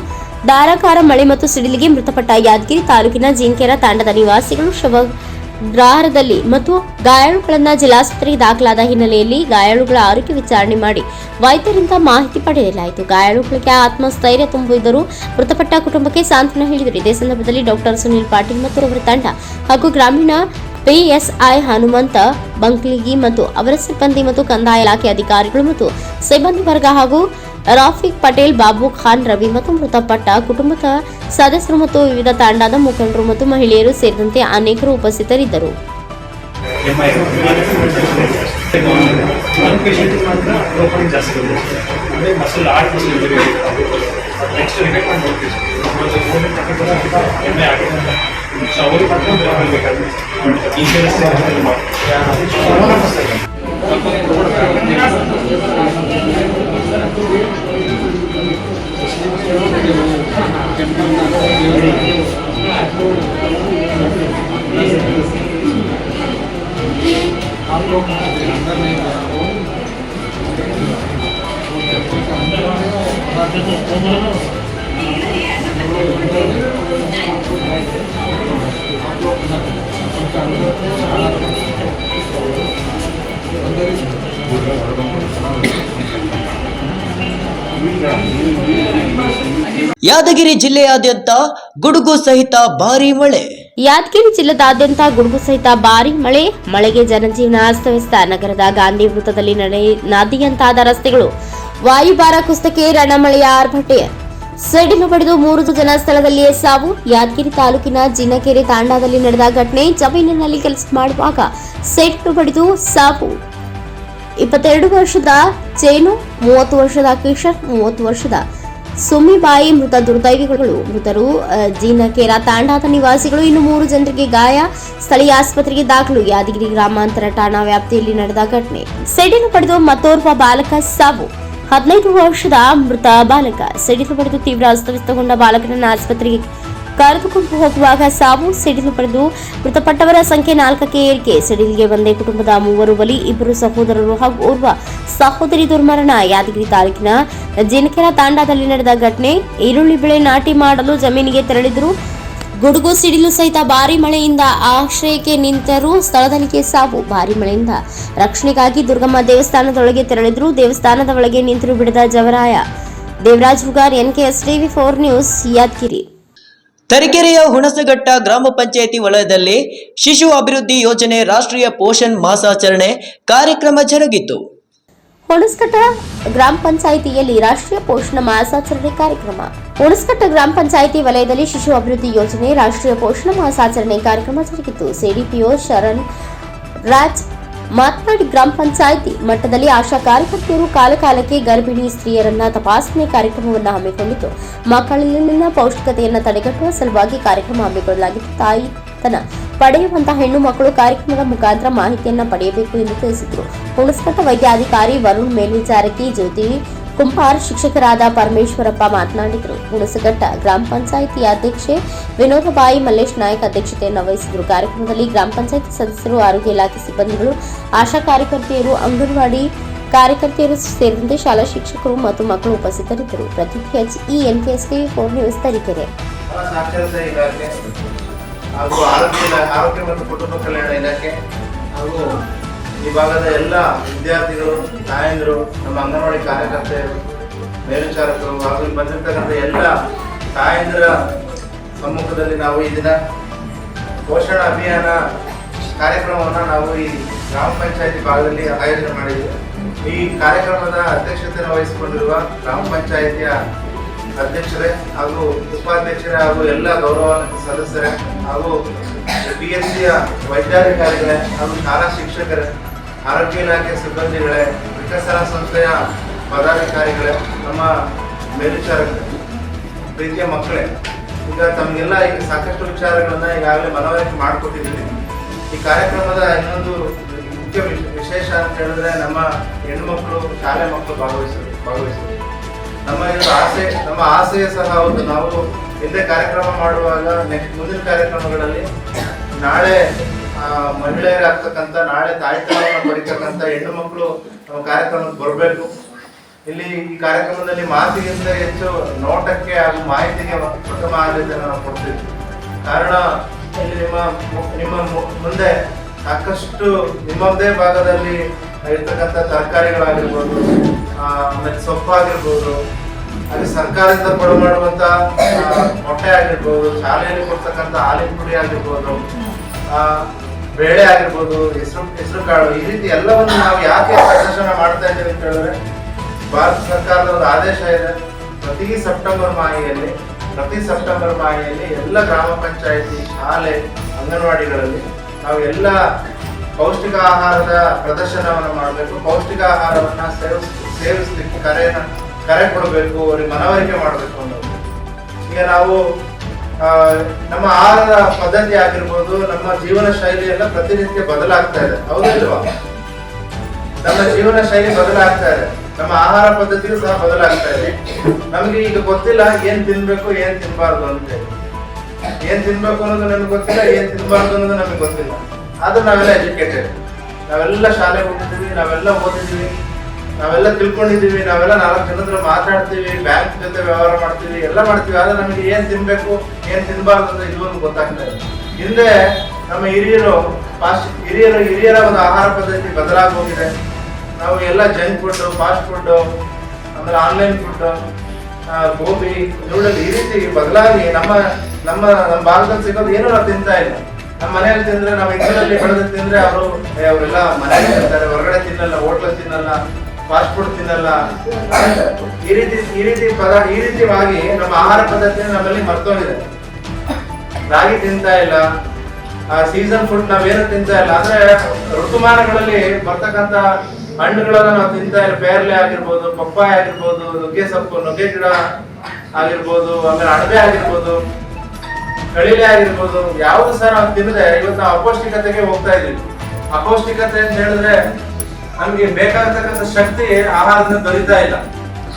ಧಾರಾಕಾರ ಮಳೆ ಮತ್ತು ಸಿಡಿಲಿಗೆ ಮೃತಪಟ್ಟ ಯಾದಗಿರಿ ತಾಲೂಕಿನ ಜೀನ್ಕೆರ ತಾಂಡದ ನಿವಾಸಿಗಳು ಶವಗ್ರಾಹರದಲ್ಲಿ ಮತ್ತು ಗಾಯಾಳುಗಳನ್ನು ಜಿಲ್ಲಾಸ್ಪತ್ರೆಗೆ ದಾಖಲಾದ ಹಿನ್ನೆಲೆಯಲ್ಲಿ ಗಾಯಾಳುಗಳ ಆರೋಗ್ಯ ವಿಚಾರಣೆ ಮಾಡಿ ವೈದ್ಯರಿಂದ ಮಾಹಿತಿ ಪಡೆಯಲಾಯಿತು. ಗಾಯಾಳುಗಳಿಗೆ ಆತ್ಮಸ್ಥೈರ್ಯ ತುಂಬಿದ್ದರು. ಮೃತಪಟ್ಟ ಕುಟುಂಬಕ್ಕೆ ಸಾಂತ್ವನ ಹೇಳಿದರು. ಇದೇ ಸಂದರ್ಭದಲ್ಲಿ ಡಾಕ್ಟರ್ ಸುನೀಲ್ ಪಾಟೀಲ್ ಮತ್ತು ಅವರ ತಂಡ ಹಾಗೂ ಗ್ರಾಮೀಣ ಪಿಎಸ್ಐ ಹನುಮಂತ ಬಂಕ್ಲಿಗಿ ಮತ್ತು ಅವರ ಸಿಬ್ಬಂದಿ ಮತ್ತು ಕಂದಾಯ ಇಲಾಖೆ ಅಧಿಕಾರಿಗಳು ಮತ್ತು ಸಿಬ್ಬಂದಿ ವರ್ಗ ಹಾಗೂ ರಾಫಿಕ್ ಪಟೇಲ್, ಬಾಬು ಖಾನ್, ರವಿ ಮತ್ತು ಮೃತಪಟ್ಟ ಕುಟುಂಬದ ಸದಸ್ಯರು ಮತ್ತು ವಿವಿಧ ತಾಂಡದ ಮುಖಂಡರು ಮತ್ತು ಮಹಿಳೆಯರು ಸೇರಿದಂತೆ ಅನೇಕರು ಉಪಸ್ಥಿತರಿದ್ದರು.
ಯಾದಗಿರಿ ಜಿಲ್ಲೆಯಾದ್ಯಂತ ಗುಡುಗು ಸಹಿತ ಭಾರೀ ಮಳೆ.
ಯಾದಗಿರಿ ಜಿಲ್ಲೆದಾದ್ಯಂತ ಗುಡುಗು ಸಹಿತ ಭಾರೀ ಮಳೆಗೆ ಜನಜೀವನ ಅಸ್ತವ್ಯಸ್ತ. ನಗರದ ಗಾಂಧಿ ವೃತ್ತದಲ್ಲಿ ನದಿಯಂತಾದ ರಸ್ತೆಗಳು, ವಾಯುಭಾರ ಕುಸಿತಕ್ಕೆ ರಣಮಳೆಯ ಆರ್ಭಟೆ. ಸಿಡಿಲು ಬಡಿದು 3 ಜನ ಸ್ಥಳದಲ್ಲಿಯೇ ಸಾವು. ಯಾದಗಿರಿ ತಾಲೂಕಿನ ಜಿನಕೆರೆ ತಾಂಡಾದಲ್ಲಿ ನಡೆದ ಘಟನೆ. ಜಮೀನಿನಲ್ಲಿ ಕೆಲಸ ಮಾಡುವಾಗ ಸಿಡಿಲು ಬಡಿದು ಸಾವು. 22 ವರ್ಷದ ಚೇನು, 30 ವರ್ಷದ ಕಿಶನ್, 30 ವರ್ಷದ ಸುಮಿಬಾಯಿ ಮೃತ ದುರ್ದೈವಿಗಳು. ಮೃತರು ಜೀನಕೇರ ತಾಂಡಾದ ನಿವಾಸಿಗಳು. ಇನ್ನು 3 ಜನರಿಗೆ ಗಾಯ, ಸ್ಥಳೀಯ ಆಸ್ಪತ್ರೆಗೆ ದಾಖಲು. ಯಾದಗಿರಿ ಗ್ರಾಮಾಂತರ ಠಾಣಾ ವ್ಯಾಪ್ತಿಯಲ್ಲಿ ನಡೆದ ಘಟನೆ. ಸಿಡಿಲು ಪಡೆದು ಮತ್ತೋರ್ವ ಬಾಲಕ ಸಾವು. 15 ವರ್ಷದ ಮೃತ ಬಾಲಕ. ಸಿಡಿಲು ಪಡೆದು ತೀವ್ರ ಅಸ್ತವ್ಯಸ್ತಗೊಂಡ ಬಾಲಕನನ್ನು ಆಸ್ಪತ್ರೆಗೆ ಕರೆದುಕೊಂಡು ಹೋಗುವಾಗ ಸಾವು. ಸಿಡಿಲು ಪಡೆದು ಮೃತಪಟ್ಟವರ ಸಂಖ್ಯೆ 4ಕ್ಕೆ ಏರಿಕೆ. ಸಿಡಿಲಿಗೆ ಒಂದೇ ಕುಟುಂಬದ 3 ಬಲಿ, 2 ಸಹೋದರರು ಹಾಗೂ ಓರ್ವ ಸಹೋದರಿ ದುರ್ಮರಣ. ಯಾದಗಿರಿ ತಾಲೂಕಿನ ಜಿನಕೆರ ತಾಂಡಾದಲ್ಲಿ ನಡೆದ ಘಟನೆ. ಈರುಳ್ಳಿ ಬೆಳೆ ನಾಟಿ ಮಾಡಲು ಜಮೀನಿಗೆ ತೆರಳಿದ್ರು. ಗುಡುಗು ಸಿಡಿಲು ಸಹಿತ ಭಾರೀ ಮಳೆಯಿಂದ ಆಶ್ರಯಕ್ಕೆ ನಿಂತರೂ ಸ್ಥಳದಲ್ಲಿಯೇ ಸಾವು. ಭಾರೀ ಮಳೆಯಿಂದ ರಕ್ಷಣೆಗಾಗಿ ದುರ್ಗಮ್ಮ ದೇವಸ್ಥಾನದೊಳಗೆ ತೆರಳಿದ್ರು. ದೇವಸ್ಥಾನದ ಒಳಗೆ ನಿಂತರೂ ಬಿಡದ ಜವರಾಯ. Devraj Hugar, NKS TV 4 news, Yadgir.
ತರೀಕೆರೆಯ ಹುಣಸಘಟ್ಟ ಗ್ರಾಮ ಪಂಚಾಯಿತಿ ವಲಯದಲ್ಲಿ ಶಿಶು ಅಭಿವೃದ್ಧಿ ಯೋಜನೆ ರಾಷ್ಟ್ರೀಯ ಪೋಷಣ್ ಮಾಸಾಚರಣೆ ಕಾರ್ಯಕ್ರಮ ಜರುಗಿತು.
ಹುಣಸಘಟ್ಟ ಗ್ರಾಮ ಪಂಚಾಯಿತಿಯಲ್ಲಿ ರಾಷ್ಟ್ರೀಯ ಪೋಷಣ ಮಾಸಾಚರಣೆ ಕಾರ್ಯಕ್ರಮ. ಹುಣಸಘಟ್ಟ ಗ್ರಾಮ ಪಂಚಾಯಿತಿ ವಲಯದಲ್ಲಿ ಶಿಶು ಅಭಿವೃದ್ಧಿ ಯೋಜನೆ ರಾಷ್ಟ್ರೀಯ ಪೋಷಣ ಮಾಸಾಚರಣೆ ಕಾರ್ಯಕ್ರಮ ಜರುಗಿತು. ಸಿಡಿಪಿಒ ಶರಣ್ ರಾಜ್ ಮಾತನಾಡಿ, ಗ್ರಾಮ ಪಂಚಾಯಿತಿ ಮಟ್ಟದಲ್ಲಿ ಆಶಾ ಕಾರ್ಯಕರ್ತೆಯರು ಕಾಲಕಾಲಕ್ಕೆ ಗರ್ಭಿಣಿ ಸ್ತ್ರೀಯರನ್ನ ತಪಾಸಣೆ ಕಾರ್ಯಕ್ರಮವನ್ನು ಹಮ್ಮಿಕೊಂಡಿದ್ದು, ಮಕ್ಕಳಲ್ಲಿನ ಪೌಷ್ಟಿಕತೆಯನ್ನು ತಡೆಗಟ್ಟುವ ಸಲುವಾಗಿ ಕಾರ್ಯಕ್ರಮ ಹಮ್ಮಿಕೊಳ್ಳಲಾಗಿದ್ದು, ತಾಯಿತನ ಪಡೆಯುವಂತಹ ಹೆಣ್ಣು ಮಕ್ಕಳು ಕಾರ್ಯಕ್ರಮದ ಮುಖಾಂತರ ಮಾಹಿತಿಯನ್ನ ಪಡೆಯಬೇಕು ಎಂದು ತಿಳಿಸಿದರು. ಹುಣಸಘಟ್ಟ ವೈದ್ಯಾಧಿಕಾರಿ ವರುಣ್ ಮೇಲ್ವಿಚಾರಕಿ ಜ್ಯೋತಿ ಕುಂಪಾರ್, ಶಿಕ್ಷಕರಾದ ಪರಮೇಶ್ವರಪ್ಪ ಮಾತನಾಡಿದರು. ಹುಣಸಘಟ್ಟ ಗ್ರಾಮ ಪಂಚಾಯಿತಿ ಅಧ್ಯಕ್ಷೆ ವಿನೋದಬಾಯಿ ಮಲ್ಲೇಶ್ ನಾಯಕ್ ಅಧ್ಯಕ್ಷತೆಯನ್ನು ವಹಿಸಿದರು. ಕಾರ್ಯಕ್ರಮದಲ್ಲಿ ಗ್ರಾಮ ಪಂಚಾಯಿತಿ ಸದಸ್ಯರು, ಆರೋಗ್ಯ ಇಲಾಖೆ ಸಿಬ್ಬಂದಿಗಳು, ಆಶಾ ಕಾರ್ಯಕರ್ತೆಯರು, ಅಂಗನವಾಡಿ ಕಾರ್ಯಕರ್ತೆಯರು ಸೇರಿದಂತೆ ಶಾಲಾ ಶಿಕ್ಷಕರು ಮತ್ತು ಮಕ್ಕಳು ಉಪಸ್ಥಿತರಿದ್ದರು. ಪ್ರತಿನಿಧಿ HENKSTV 4 ನ್ಯೂಸ್ ತರೀಕೆರೆ.
ಸಾಕ್ಷರತಾ ಇಲಾಖೆ ಹಾಗೂ ಆರೋಗ್ಯ ಮತ್ತು ಕುಟುಂಬ ಕಲ್ಯಾಣ ಇಲಾಖೆ ಹಾಗೂ ಈ ಭಾಗದ ಎಲ್ಲ ವಿದ್ಯಾರ್ಥಿಗಳು, ತಾಯಂದಿರು, ನಮ್ಮ ಅಂಗನವಾಡಿ ಕಾರ್ಯಕರ್ತೆಯರು, ಮೇಲ್ವಿಚಾರಕರು ಹಾಗೂ ಇಲ್ಲಿ ಬಂದಿರತಕ್ಕಂಥ ಎಲ್ಲ ತಾಯಂದಿರ ಸಮ್ಮುಖದಲ್ಲಿ ನಾವು ಈ ದಿನ ಪೋಷಣ ಅಭಿಯಾನ ಕಾರ್ಯಕ್ರಮವನ್ನು ನಾವು ಈ ಗ್ರಾಮ ಪಂಚಾಯತಿ ಭಾಗದಲ್ಲಿ ಆಯೋಜನೆ ಮಾಡಿದ್ದೇವೆ. ಈ ಕಾರ್ಯಕ್ರಮದ ಅಧ್ಯಕ್ಷತೆಯನ್ನು ವಹಿಸಿಕೊಂಡಿರುವ ಗ್ರಾಮ ಪಂಚಾಯಿತಿಯ ಅಧ್ಯಕ್ಷರೇ ಹಾಗೂ ಉಪಾಧ್ಯಕ್ಷರೇ ಹಾಗೂ ಎಲ್ಲ ಗೌರವಾನ್ವಿತ ಸದಸ್ಯರೇ ಹಾಗೂ PHCಯ ವೈದ್ಯಾಧಿಕಾರಿಗಳೇ ಹಾಗೂ ಶಾಲಾ ಶಿಕ್ಷಕರೇ, ಆರೋಗ್ಯ ಇಲಾಖೆ ಸಿಬ್ಬಂದಿಗಳೇ, ವಿಕಸನ ಸಂಸ್ಥೆಯ ಪದಾಧಿಕಾರಿಗಳೇ, ನಮ್ಮ ಮೇಲ್ವಿಚಾರಕರೇ, ಪ್ರೀತಿಯ ಮಕ್ಕಳೇ, ಈಗ ತಮಗೆಲ್ಲ ಈಗ ಸಾಕಷ್ಟು ವಿಚಾರಗಳನ್ನ ಈಗಾಗಲೇ ಮನವರಿಕೆ ಮಾಡಿಕೊಟ್ಟಿದ್ದೀವಿ. ಈ ಕಾರ್ಯಕ್ರಮದ ಇನ್ನೊಂದು ಮುಖ್ಯ ವಿಶೇಷ ಅಂತ ಹೇಳಿದ್ರೆ ನಮ್ಮ ಹೆಣ್ಣು ಮಕ್ಕಳು, ಶಾಲೆ ಮಕ್ಕಳು ಭಾಗವಹಿಸಿದ್ರು. ನಮ್ಮ ಆಸೆ ಸಹ ಹೌದು. ನಾವು ಹಿಂದೆ ಕಾರ್ಯಕ್ರಮ ಮಾಡುವಾಗ ಮುಂದಿನ ಕಾರ್ಯಕ್ರಮಗಳಲ್ಲಿ ನಾಳೆ ಮಹಿಳೆಯರಾಗ್ತಕ್ಕಂಥ, ನಾಳೆ ತಾಯ್ತನವನ್ನು ಪಡಿತಕ್ಕಂಥ ಹೆಣ್ಣು ಮಕ್ಕಳು ನಮ್ಮ ಕಾರ್ಯಕ್ರಮಕ್ಕೆ ಬರಬೇಕು. ಇಲ್ಲಿ ಈ ಕಾರ್ಯಕ್ರಮದಲ್ಲಿ ಮಾತಿಗಿಂತ ಹೆಚ್ಚು ನೋಟಕ್ಕೆ ಹಾಗೂ ಮಾಹಿತಿಗೆ ಪ್ರಥಮ ಆದ್ಯತೆಯನ್ನು ನಾವು ಕೊಡ್ತೀವಿ. ಕಾರಣ ಇಲ್ಲಿ ನಿಮ್ಮ ಮುಂದೆ ಸಾಕಷ್ಟು ನಿಮ್ಮದೇ ಭಾಗದಲ್ಲಿ ಇರ್ತಕ್ಕಂಥ ತರಕಾರಿಗಳಾಗಿರ್ಬೋದು, ಆಮೇಲೆ ಸೊಪ್ಪಾಗಿರ್ಬೋದು, ಹಾಗೆ ಸರ್ಕಾರದಿಂದ ಕೊಡು ಮಾಡುವಂಥ ಮೊಟ್ಟೆ ಆಗಿರ್ಬೋದು, ಶಾಲೆಯಲ್ಲಿ ಕೊಡ್ತಕ್ಕಂಥ ಹಾಲಿನ ಪುಡಿ ಆಗಿರ್ಬೋದು, ಬೇಳೆ ಆಗಿರ್ಬೋದು, ಹೆಸರು ಕಾಳು, ಈ ರೀತಿ ಎಲ್ಲವನ್ನು ನಾವು ಯಾಕೆ ಪ್ರದರ್ಶನ ಮಾಡ್ತಾ ಇದ್ದೀವಿ ಅಂತ ಹೇಳಿದ್ರೆ, ಭಾರತ ಸರ್ಕಾರದ ಒಂದು ಆದೇಶ ಇದೆ. ಪ್ರತಿ ಸೆಪ್ಟೆಂಬರ್ ಮಾಹೆಯಲ್ಲಿ ಎಲ್ಲ ಗ್ರಾಮ ಪಂಚಾಯಿತಿ, ಶಾಲೆ, ಅಂಗನವಾಡಿಗಳಲ್ಲಿ ನಾವು ಎಲ್ಲ ಪೌಷ್ಟಿಕ ಆಹಾರದ ಪ್ರದರ್ಶನವನ್ನು ಮಾಡಬೇಕು. ಪೌಷ್ಟಿಕ ಆಹಾರವನ್ನು ಸೇವಿಸಲಿಕ್ಕೆ ಕರೆ ಕೊಡಬೇಕು, ಅವ್ರಿಗೆ ಮನವರಿಕೆ ಮಾಡಬೇಕು ಅನ್ನೋದು. ಈಗ ನಾವು ನಮ್ಮ ಆಹಾರದ ಪದ್ಧತಿ ಆಗಿರ್ಬೋದು, ನಮ್ಮ ಜೀವನ ಶೈಲಿ ಎಲ್ಲ ಪ್ರತಿನಿತ್ಯ ಬದಲಾಗ್ತಾ ಇದೆ, ಹೌದಿಲ್ವಾ? ನಮ್ಮ ಜೀವನ ಶೈಲಿ ಬದಲಾಗ್ತಾ ಇದೆ, ನಮ್ಮ ಆಹಾರ ಪದ್ಧತಿಯೂ ಸಹ ಬದಲಾಗ್ತಾ ಇದೆ. ನಮ್ಗೆ ಈಗ ಗೊತ್ತಿಲ್ಲ ಏನ್ ತಿನ್ಬೇಕು, ಏನ್ ತಿನ್ಬಾರ್ದು ಅಂತ ಹೇಳಿ. ಏನ್ ತಿನ್ಬೇಕು ಅನ್ನೋದು ನಮ್ಗೆ ಗೊತ್ತಿಲ್ಲ, ಏನ್ ತಿನ್ಬಾರ್ದು ಅನ್ನೋದು ನಮ್ಗೆ ಗೊತ್ತಿಲ್ಲ. ಆದ್ರೆ ನಾವೆಲ್ಲ ಎಜುಕೇಟೆಡ್, ನಾವೆಲ್ಲ ಶಾಲೆಗೆ ಹೋಗಿದ್ದೀವಿ, ನಾವೆಲ್ಲ ಓದಿದ್ದೀವಿ, ನಾವೆಲ್ಲ ತಿಳ್ಕೊಂಡಿದ್ದೀವಿ, ನಾವೆಲ್ಲ 4 ಜನ ಹತ್ರ ಮಾತಾಡ್ತೀವಿ, ಬ್ಯಾಂಕ್ ಜೊತೆ ವ್ಯವಹಾರ ಮಾಡ್ತೀವಿ, ಎಲ್ಲ ಮಾಡ್ತೀವಿ. ಆದ್ರೆ ನಮಗೆ ಏನ್ ತಿನ್ಬೇಕು, ಏನ್ ತಿನ್ಬಾರ್ದು ಅಂತ ಇದುವರೆಗೂ ಗೊತ್ತಾಗ್ತಾ ಇದೆ. ಹಿಂದೆ ನಮ್ಮ ಹಿರಿಯರ ಒಂದು ಆಹಾರ ಪದ್ಧತಿ ಬದಲಾಗಿ ಹೋಗಿದೆ. ನಾವು ಎಲ್ಲ ಜಂಕ್ ಫುಡ್, ಫಾಸ್ಟ್ ಫುಡ್, ಆಮೇಲೆ ಆನ್ಲೈನ್ ಫುಡ್, ಗೋಬಿ, ನೂಡಲ್, ಈ ರೀತಿ ಬದಲಾಗಿ ನಮ್ಮ ಭಾರತದಲ್ಲಿ ಸಿಗೋದು ಏನೂ ನಾವು ತಿಂತಾ ಇಲ್ಲ. ನಮ್ಮ ಮನೆಯಲ್ಲಿ ತಿಂದ್ರೆ, ನಾವು ಇದರಲ್ಲಿ ಬೆಳೆದು ತಿಂದ್ರೆ ಅವರೆಲ್ಲ ಮನೆಯಲ್ಲಿ ತಿಂತಾರೆ, ಹೊರಗಡೆ ತಿನ್ನಲ್ಲ, ಹೋಟ್ಲಲ್ಲಿ ತಿನ್ನಲ್ಲ, ಫಾಸ್ಟ್ ಫುಡ್ ತಿನ್ನಲ್ಲ. ಈ ರೀತಿಯಾಗಿ ನಮ್ಮ ಆಹಾರ ಪದ್ಧತಿ ನಮ್ಮಲ್ಲಿ ಮರ್ತೋಗಿದೆ. ರಾಗಿ ತಿಂತಾ ಇಲ್ಲ, ಸೀಸನ್ ಫುಡ್ ನಾವೇನು ತಿಂತಾ ಇಲ್ಲ. ಅಂದ್ರೆ ಋತುಮಾನಗಳಲ್ಲಿ ಬರ್ತಕ್ಕಂಥ ಹಣ್ಣುಗಳನ್ನ ನಾವು ತಿಂತಾ ಇಲ್ಲ. ಪೇರ್ಲೆ ಆಗಿರ್ಬೋದು, ಪಪ್ಪಾಯ ಆಗಿರ್ಬೋದು, ನುಗ್ಗೆ ಸೊಪ್ಪು, ನುಗ್ಗೆ ಗಿಡ ಆಗಿರ್ಬೋದು, ಆಮೇಲೆ ಅಣಬೆ ಆಗಿರ್ಬೋದು, ಕಳಿಲೆ ಆಗಿರ್ಬೋದು, ಯಾವುದು ಸಹ ನಾವು ತಿನ್ನದೆ ಇವತ್ತು ನಾವು ಅಪೌಷ್ಟಿಕತೆಗೆ ಹೋಗ್ತಾ ಇದೀವಿ. ಅಪೌಷ್ಟಿಕತೆ ಅಂತ ಹೇಳಿದ್ರೆ ನಮ್ಗೆ ಬೇಕಾಗತಕ್ಕಂಥ ಶಕ್ತಿ ಆಹಾರದಿಂದ ದೊರೀತಾ ಇಲ್ಲ.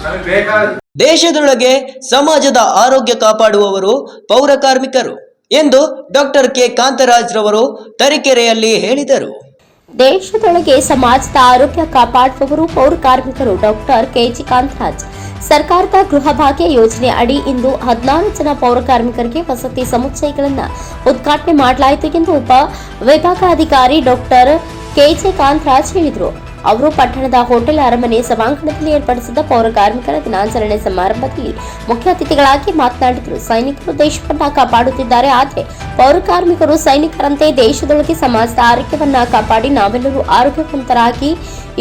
ನಮಗೆ ಬೇಕಾದ
ದೇಶದೊಳಗೆ ಸಮಾಜದ ಆರೋಗ್ಯ ಕಾಪಾಡುವವರು ಪೌರ ಕಾರ್ಮಿಕರು ಎಂದು ಡಾಕ್ಟರ್ ಕೆ ಕಾಂತರಾಜ್ ರವರು ತರೀಕೆರೆಯಲ್ಲಿ ಹೇಳಿದರು.
ದೇಶದೊಳಗೆ ಸಮಾಜದ ಆರೋಗ್ಯ ಕಾಪಾಡುವವರು ಪೌರ ಕಾರ್ಮಿಕರು. Doctor KG Kantharaj. ಸರ್ಕಾರದ ಗೃಹ ಭಾಗ್ಯ ಯೋಜನೆ ಅಡಿ ಇಂದು 14 ಜನ ಪೌರ ಕಾರ್ಮಿಕರಿಗೆ ವಸತಿ ಸಮುಚ್ಚಯಗಳನ್ನು ಉದ್ಘಾಟನೆ ಮಾಡಲಾಯಿತು ಎಂದು ಉಪ ವಿಭಾಗಾಧಿಕಾರಿ ಡಾಕ್ಟರ್ KG ಕಾಂತರಾಜ್ ಹೇಳಿದರು. ಅವರು ಪಟ್ಟಣದ ಹೋಟೆಲ್ ಅರಮನೆ ಸಭಾಂಗಣದಲ್ಲಿ ಏರ್ಪಡಿಸಿದ್ದ ಪೌರ ಕಾರ್ಮಿಕರ ದಿನಾಚರಣೆ ಸಮಾರಂಭದಲ್ಲಿ ಮುಖ್ಯ ಅತಿಥಿಗಳಾಗಿ ಮಾತನಾಡಿದರು. ಸೈನಿಕರು ದೇಶವನ್ನ ಕಾಪಾಡುತ್ತಿದ್ದಾರೆ, ಆದರೆ ಪೌರ ಕಾರ್ಮಿಕರು ಸೈನಿಕರಂತೆ ದೇಶದೊಳಗೆ ಸಮಾಜದ ಆರೋಗ್ಯವನ್ನ ಕಾಪಾಡಿ ನಾವೆಲ್ಲರೂ ಆರೋಗ್ಯವಂತರಾಗಿ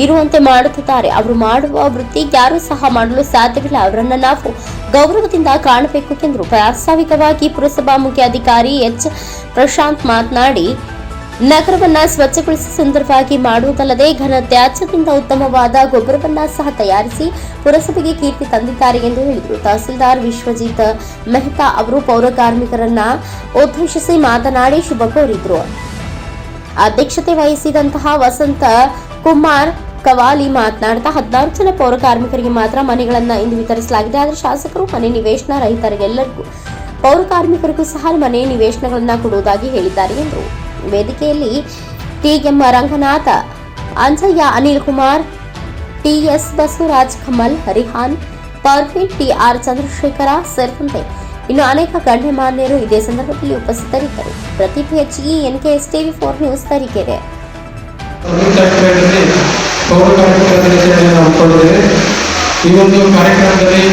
ಇರುವಂತೆ ಮಾಡುತ್ತಿದ್ದಾರೆ. ಅವರು ಮಾಡುವ ವೃತ್ತಿ ಯಾರೂ ಸಹ ಮಾಡಲು ಸಾಧ್ಯವಿಲ್ಲ. ಅವರನ್ನ ನಾವು ಗೌರವದಿಂದ ಕಾಣಬೇಕು ಎಂದರು. ಪ್ರಾಸ್ತಾವಿಕವಾಗಿ ಪುರಸಭಾ ಮುಖ್ಯ ಅಧಿಕಾರಿ H ಪ್ರಶಾಂತ್ ಮಾತನಾಡಿ, ನಗರವನ್ನ ಸ್ವಚ್ಛಗೊಳಿಸಿ ಸುಂದರವಾಗಿ ಮಾಡುವುದಲ್ಲದೆ ಘನ ತ್ಯಾಜ್ಯದಿಂದ ಉತ್ತಮವಾದ ಗೊಬ್ಬರವನ್ನ ಸಹ ತಯಾರಿಸಿ ಪುರಸಭೆಗೆ ಕೀರ್ತಿ ತಂದಿದ್ದಾರೆ ಎಂದು ಹೇಳಿದರು. ತಹಸೀಲ್ದಾರ್ ವಿಶ್ವಜಿತ್ ಮೆಹ್ತಾ ಅವರು ಪೌರ ಕಾರ್ಮಿಕರನ್ನ ಉದ್ದೇಶಿಸಿ ಮಾತನಾಡಿ ಶುಭ ಕೋರಿದರು. ಅಧ್ಯಕ್ಷತೆ ವಹಿಸಿದಂತಹ ವಸಂತ ಕುಮಾರ್ ಕವಾಲಿ ಮಾತನಾಡ್ತಾ 14 ಜನ ಪೌರ ಕಾರ್ಮಿಕರಿಗೆ ಮಾತ್ರ ಮನೆಗಳನ್ನ ಇಂದು ವಿತರಿಸಲಾಗಿದೆ. ಆದರೆ ಶಾಸಕರು ಮನೆ ನಿವೇಶನ ರಹಿತರಿಗೆಲ್ಲರಿಗೂ ಪೌರ ಕಾರ್ಮಿಕರಿಗೂ ಸಹ ಮನೆ ನಿವೇಶನಗಳನ್ನ ಕೊಡುವುದಾಗಿ ಹೇಳಿದ್ದಾರೆ ಎಂದರು. ವೇದಿಕೆಯಲ್ಲಿ TM Ranganatha, Anjaiah, Anil Kumar, TS Basavaraj, Kamal Harihan, Parveen, TR Chandrashekhara ಸೇರಿದಂತೆ ಇನ್ನು ಅನೇಕ ಗಣ್ಯಮಾನ್ಯರು ಇದೇ ಸಂದರ್ಭದಲ್ಲಿ ಉಪಸ್ಥಿತರಿದ್ದರು. Pradeep HE, NKS TV4 news, Tarikere.
ಪೌರ ಕಾರ್ಮಿಕರ ದಿನಾಚರಣೆಯನ್ನು ಹಮ್ಮಿಕೊಂಡಿದ್ದೇವೆ. ಈ ಒಂದು ಕಾರ್ಯಕ್ರಮದಲ್ಲಿ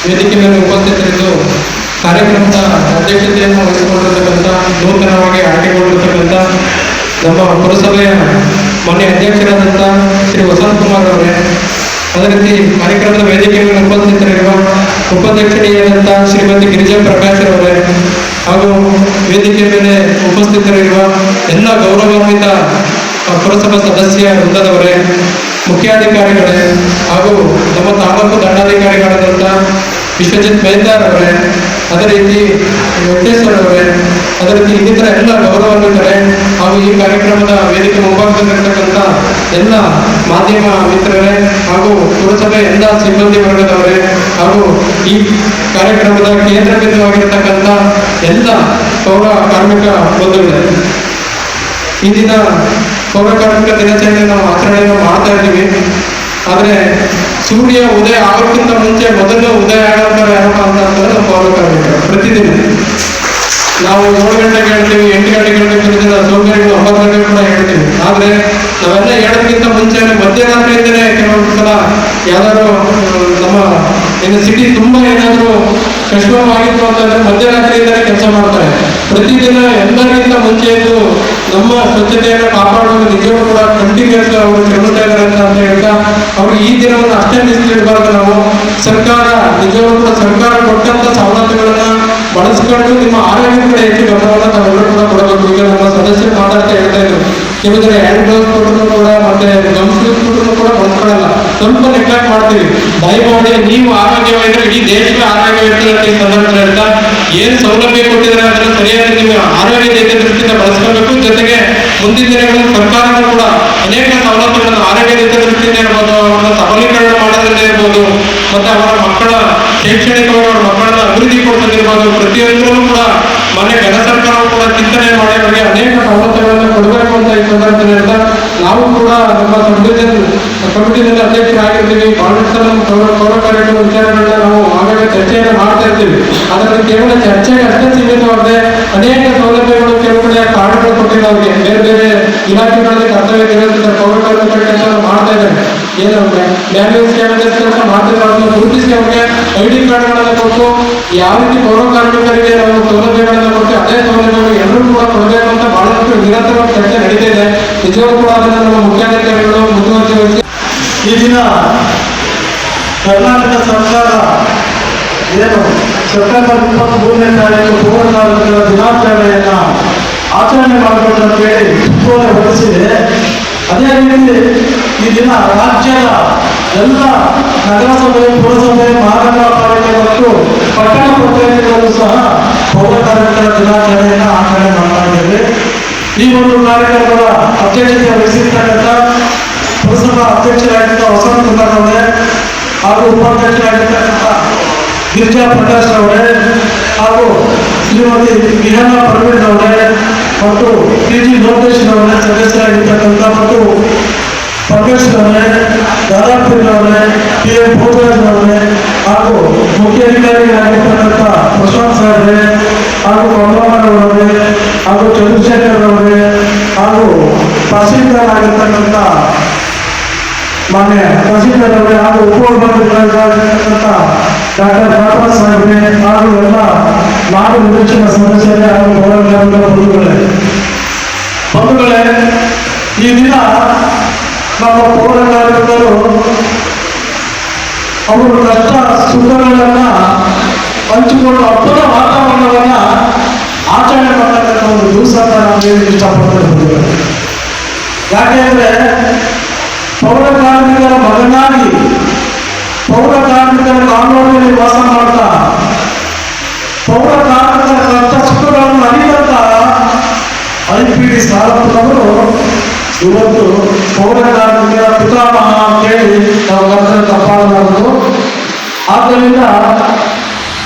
ವೇದಿಕೆ ಮೇಲೆ ಉಪಸ್ಥಿತರಿದ್ದು ಕಾರ್ಯಕ್ರಮದ ಅಧ್ಯಕ್ಷತೆಯನ್ನು ವಹಿಸಿಕೊಂಡಿರತಕ್ಕಂಥ ನೂತನವಾಗಿ ಆಯ್ಕೆಗೊಂಡಿರತಕ್ಕಂಥ ನಮ್ಮ ಪುರಸಭೆಯ ಮೊನ್ನೆ ಅಧ್ಯಕ್ಷರಾದಂಥ ಶ್ರೀ ವಸಂತ್ ಕುಮಾರ್ ಅವರೇ, ಅದೇ ರೀತಿ ಕಾರ್ಯಕ್ರಮದ ವೇದಿಕೆ ಮೇಲೆ ಉಪಸ್ಥಿತರಿರುವ ಉಪಾಧ್ಯಕ್ಷರಾದಂಥ ಶ್ರೀಮತಿ ಗಿರಿಜಾ ಪ್ರಕಾಶ್ ಅವರೇ, ಹಾಗೂ ವೇದಿಕೆ ಮೇಲೆ ಉಪಸ್ಥಿತರಿರುವ ಎಲ್ಲ ಗೌರವಾನ್ವಿತ ಪುರಸಭಾ ಸದಸ್ಯ ವೃಂದದವರೇ, ಮುಖ್ಯಾಧಿಕಾರಿಗಳೇ, ಹಾಗೂ ನಮ್ಮ ತಾಲೂಕು ದಂಡಾಧಿಕಾರಿಗಳಾದಂಥ ವಿಶ್ವಜಿತ್ ಮೇಲ್ದಾರ್ ಅವರೇ, ಅದೇ ರೀತಿ ವೆಂಕಟೇಶ್ವರ ಅವರೇ, ಅದೇ ರೀತಿ ಇನ್ನಿತರ ಎಲ್ಲ ಗೌರವಾನ್ವಿತರೇ, ಹಾಗೂ ಈ ಕಾರ್ಯಕ್ರಮದ ವೇದಿಕೆ ಮುಂಭಾಗದಲ್ಲಿರ್ತಕ್ಕಂಥ ಎಲ್ಲ ಮಾಧ್ಯಮ ಮಿತ್ರರೇ, ಹಾಗೂ ಪುರಸಭೆ ಎಲ್ಲ ಸಿಬ್ಬಂದಿ ವರ್ಗದವರೇ, ಹಾಗೂ ಈ ಕಾರ್ಯಕ್ರಮದ ಕೇಂದ್ರ ಬಿಂದುವಾಗಿರ್ತಕ್ಕಂಥ ಎಲ್ಲ ಪೌರ ಕಾರ್ಮಿಕ ಬಂಧುಗಳೇ, ಈ ದಿನ ಪೌರ ಕಾರ್ಮಿಕ ದಿನಾಚರಣೆ ನಾವು ಆಚರಣೆಯನ್ನು ಮಾಡ್ತಾ ಇದ್ದೀವಿ. ಆದರೆ ಸೂರ್ಯ ಉದಯ ಆಗೋಕ್ಕಿಂತ ಮುಂಚೆ ಮೊದಲು ಉದಯ ಆಗೋತಾರೆ ಯಾರಪ್ಪ ಅಂತಂದ್ರೆ ನಮ್ಮ ಪೌರ ಕಾರ್ಮಿಕರು. ಪ್ರತಿದಿನ ನಾವು 7 ಗಂಟೆಗೆ ಹೇಳ್ತೀವಿ, 8 ಗಂಟೆಗೆ ಹೇಳ್ತೀವಿ, ಸೋಮವಾರ 9 ಗಂಟೆಗೆ ಕೂಡ ಹೇಳ್ತೀವಿ. ಆದರೆ ನಾವೆಲ್ಲ ಹೇಳೋದಕ್ಕಿಂತ ಮುಂಚೆ ಮಧ್ಯರಾತ್ರಿಯಿಂದಲೇ ಕೆಲವೊಂದು ಸಲ ಯಾವ್ದಾದ್ರು ನಮ್ಮ ಇನ್ನು ಸಿಟಿ ತುಂಬ ಏನಾದರೂ ಕಷ್ಟವಾಗಿತ್ತು ಅಂತಂದ್ರೆ ಮಧ್ಯರಾತ್ರಿಯಿಂದಲೇ ಕೆಲಸ ಮಾಡ್ತಾರೆ. ಪ್ರತಿದಿನ ಎಲ್ಲರಿಗಿಂತ ಮುಂಚೆ ಇದ್ದು ನಮ್ಮ ಸ್ವಚ್ಛತೆಯನ್ನು ಕಾಪಾಡುವುದು ನಿಜವೂ ಕೂಡ ಕಂಟಿನ್ಯೂಸ್ ಅವರು ಚಲುತ್ತಾ ಇದ್ದಾರೆ ಅಂತ ಹೇಳ್ತಾ ಅವ್ರಿಗೆ ಈ ದಿನವನ್ನು ಅಷ್ಟೇ ನಿಲ್ಲಿಸಲಿರಬಾರ್ದು. ನಾವು ಸರ್ಕಾರ ನಿಜವೂ ಕೂಡ ಸರ್ಕಾರ ಕೊಟ್ಟಂತ ಸವಲತ್ತುಗಳನ್ನ ಬಳಸ್ಕೊಂಡು ನಿಮ್ಮ ಆರೋಗ್ಯ ಕಡೆ ಹೆಚ್ಚು ಗಮನವನ್ನು ನಾವೆಲ್ಲರೂ ಕೂಡ ಕೊಡಬೇಕು. ಈಗ ನಮ್ಮ ಸದಸ್ಯರು ಮಾತಾಡ್ತಾ ಹೇಳ್ತಾ ಇದ್ರು, ಕೆಲವೊಂದ್ರೆ ಹ್ಯಾಂಡ್ ಗ್ಲೌಸ್ ಕೊಟ್ಟರು ಕೂಡ ಮತ್ತೆ ಗಮ್ಸ್ ಕೊಟ್ಟರು ಕೂಡ ಬಳಸ್ಕೊಳ್ಳಲ್ಲ, ಸ್ವಲ್ಪ ನೆಗ್ಲೆಕ್ಟ್ ಮಾಡ್ತೀವಿ. ದಯಮಾಡಿ ನೀವು ಆರೋಗ್ಯವಾಗಿದ್ರೆ ಇಡೀ ದೇಶವೇ ಆರೋಗ್ಯವಾಗಿರ್ತದೆ ಈ ಸಂದರ್ಭದಲ್ಲಿ ಹೇಳ್ತಾ ಏನು ಸೌಲಭ್ಯ ಕೊಟ್ಟಿದ್ರೆ ಅದನ್ನು ಸರಿಯಾಗಿ ನೀವು ಆರೋಗ್ಯ ದೃಷ್ಟಿಯಿಂದ ಬಳಸ್ಕೊಳ್ಬೇಕು. ಜೊತೆಗೆ ಮುಂದಿನ ದಿನಗಳಲ್ಲಿ ಸರ್ಕಾರದ ಕೂಡ ಅನೇಕ ಸವಲತ್ತುಗಳನ್ನು ಆರೋಗ್ಯ ದೃಷ್ಟಿಯಿಂದ ಇರ್ಬೋದು, ಅವರ ಸಬಲೀಕರಣ ಮಾಡೋದ್ರಿಂದ ಇರ್ಬೋದು, ಮತ್ತೆ ಅವರ ಮಕ್ಕಳ ಶೈಕ್ಷಣಿಕವಾಗಿ ಅವರ ಮಕ್ಕಳನ್ನ ಅಭಿವೃದ್ಧಿ ಕೊಡ್ತದಿರ್ಬೋದು, ಪ್ರತಿಯೊಂದರಲ್ಲೂ ಕೂಡ ಮನೆ ಘನ ಸರ್ಕಾರವು ಕೂಡ ಚಿಂತನೆ ಮಾಡಿ ಅವರಿಗೆ ಅನೇಕ ಸವಲತ್ತುಗಳನ್ನು ಕೊಡಬೇಕು ಅಂತ ಈ ಸಂದರ್ಭದಲ್ಲಿ ಹೇಳ್ತಾ ನಾವು ಕೂಡ ನಮ್ಮ ಕಮಿಟಿನಲ್ಲಿ ಅಧ್ಯಕ್ಷರಾಗಿರ್ತೀವಿ. ಬಹಳಷ್ಟು ನಮ್ಮ ಪೌರ ಕಾರ್ಮಿಕರ ವಿಚಾರಗಳನ್ನ ನಾವು ಆಗಾಗ ಚರ್ಚೆಯನ್ನು ಮಾಡ್ತಾ ಇರ್ತೀವಿ. ಅದರಲ್ಲಿ ಕೇವಲ ಚರ್ಚೆಗೆ ಅಷ್ಟೇ ಸೀಮಿತವಾಗದೆ ಅನೇಕ ಸೌಲಭ್ಯಗಳು ಕೆಲವು ಕಾರ್ಡ್ಗಳು ಕೊಟ್ಟಿಲ್ಲ ಅವರಿಗೆ, ಬೇರೆ ಬೇರೆ ಇಲಾಖೆಗಳಲ್ಲಿ ಕರ್ತವ್ಯ ನಿರ್ವಹಿಸಿದ ಪೌರ ಕಾರ್ಮಿಕರ ಕೆಲಸ ಮಾಡ್ತಾ ಇದ್ದಾರೆ. ಏನು ಮ್ಯಾನ್ಯುಯಲ್ ಸ್ಕ್ಯಾನರ್ಸ್ ಕೆಲಸ ಮಾಡ್ತಿದ್ದಾರೆ, ಅದನ್ನು ಗುರುತಿಸಿ ಅವರಿಗೆ ID ಕಾರ್ಡ್ಗಳನ್ನು ಕೊಟ್ಟು ಯಾವ ರೀತಿ ಪೌರ ಕಾರ್ಮಿಕರಿಗೆ ನಾವು ಸೌಲಭ್ಯಗಳನ್ನು ಕೊಟ್ಟು ಅದೇ ಸೌಲಭ್ಯಗಳು ಎಲ್ಲರೂ ಕೂಡ ಕೊಡಬೇಕು ಅಂತ ಬಹಳಷ್ಟು ನಿರಂತರವಾಗಿ ಚರ್ಚೆ ನಡೀತಾ ಇದೆ. ನಿಜವೂ ಕೂಡ ಅದನ್ನು ನಮ್ಮ ಮುಖ್ಯಾಧಿಕಾರಿಗಳು ಮುತುವರ್ಜಿ ವಹಿಸಿ
ಈ ದಿನ ಕರ್ನಾಟಕ ಸರ್ಕಾರ ಏನು ಸೆಪ್ಟೆಂಬರ್ 23ನೇ ತಾರೀಕು ಪೌರ ಕಾರ್ಮಿಕರ ದಿನಾಚರಣೆಯನ್ನ ಆಚರಣೆ ಮಾಡಬೇಕು ಅಂತ ಹೇಳಿ ಸುತ್ತೋಲೆ ಹೊರಡಿಸಿದೆ. ಅದೇ ರೀತಿ ಈ ದಿನ ರಾಜ್ಯದ ಎಲ್ಲ ನಗರಸಭೆ, ಪುರಸಭೆ, ಮಹಾನಗರ ಪಾಲಿಕೆ ಮತ್ತು ಪಟ್ಟಣ ಪಂಚಾಯತಿಗಳು ಸಹ ಪೌರ ಕಾರ್ಮಿಕರ ದಿನಾಚರಣೆಯನ್ನು ಆಚರಣೆ ಮಾಡ್ತಾ ಇದ್ದೇವೆ. ಈ ಒಂದು ಕಾರ್ಯಕ್ರಮದ ಅಧ್ಯಕ್ಷತೆ ವಹಿಸಿರ್ತಕ್ಕಂಥ ಪುರಸಭಾ ಅಧ್ಯಕ್ಷರಾಗಿದ್ದ ವಸಂತ್ ಕುಮಾರ್ ಅವರೇ, ಹಾಗೂ ಉಪಾಧ್ಯಕ್ಷರಾಗಿರ್ತಕ್ಕಂಥ ಗಿರಿಜಾ ಪ್ರಕಾಶ್ ಅವರೇ, ಹಾಗೂ ಶ್ರೀಮತಿ ವಿಹನ ಪರ್ವೀನ್ ಅವರೇ, ಮತ್ತು PG ಲೋಕೇಶ್ ಅವರೇ ಸದಸ್ಯರಾಗಿರ್ತಕ್ಕಂಥ, ಮತ್ತು ಪ್ರಕಾಶ್ ಅವರೇ, ದಾದಾಪುರ ಅವರೇ, PM ಭೋಜರಾಜ್ ಅವರೇ, ಹಾಗೂ ಮುಖ್ಯಾಧಿಕಾರಿಗಳಾಗಿರ್ತಕ್ಕಂಥ ಪ್ರಶಾಂತ್ ಸಾಹೇಬ್ರೆ, ಹಾಗೂ ಕಮಲಮ್ಮನ್ ಅವರೇ, ಹಾಗೂ ಚಂದ್ರಶೇಖರ್ ಅವರೇ, ಹಾಗೂ ತಹಸೀಲ್ದಾರ್ ಆಗಿರ್ತಕ್ಕಂಥ ಮಾನ್ಯ ತಹಸೀಲ್ದಾರ್ ಅವರೇ, ಹಾಗೂ ಉಪವಿಭಾಗಾಧಿಕಾರಿಗಳಾಗಿರ್ತಕ್ಕಂಥ ಡಾಕ್ಟರ್ ಬಾಬಾ ಸಾಹೇಬ್ರೆ, ಹಾಗೂ ಎಲ್ಲ ನಾಡು ನಿರೀಕ್ಷಣ ಸದಸ್ಯರೇ, ಹಾಗೂ ಬಂಧುಗಳೇ, ಈ ದಿನ ನಮ್ಮ ಪೌರ ಕಾರ್ಮಿಕರು ಅವರು ಕಷ್ಟ ಸುಖಗಳನ್ನ ಹಂಚಿಕೊಂಡು ಹಬ್ಬದ ವಾತಾವರಣವನ್ನ ಆಚರಣೆ ಮಾಡತಕ್ಕಂಥ ಒಂದು ದಿವಸ ಅಂತ ನಾವು ಹೇಳಲಿಕ್ಕೆ ಇಷ್ಟಪಡ್ತೇವೆ. ಯಾಕೆಂದ್ರೆ ಪೌರ ಕಾರ್ಮಿಕರ ಮಗನಾಗಿ ಪೌರ ಕಾರ್ಮಿಕರ ಕಾನೂನಿನಲ್ಲಿ ವಾಸ ಮಾಡ್ತಾ ಪೌರ ಕಾರ್ಮಿಕರ ಕಷ್ಟ ಸುಖಗಳನ್ನು ಅರಿತಂತ IPD ಸಾಲಪ್ಪನವರು ಇವತ್ತು ಪೌರ ಕಾರ್ಮಿಕರ ಪಿತಾಮಹ ಅಂತೇಳಿ ನಾವು ಕರ್ತವ್ಯ ತಪ್ಪಾಗಲಾರದು. ಆದ್ದರಿಂದ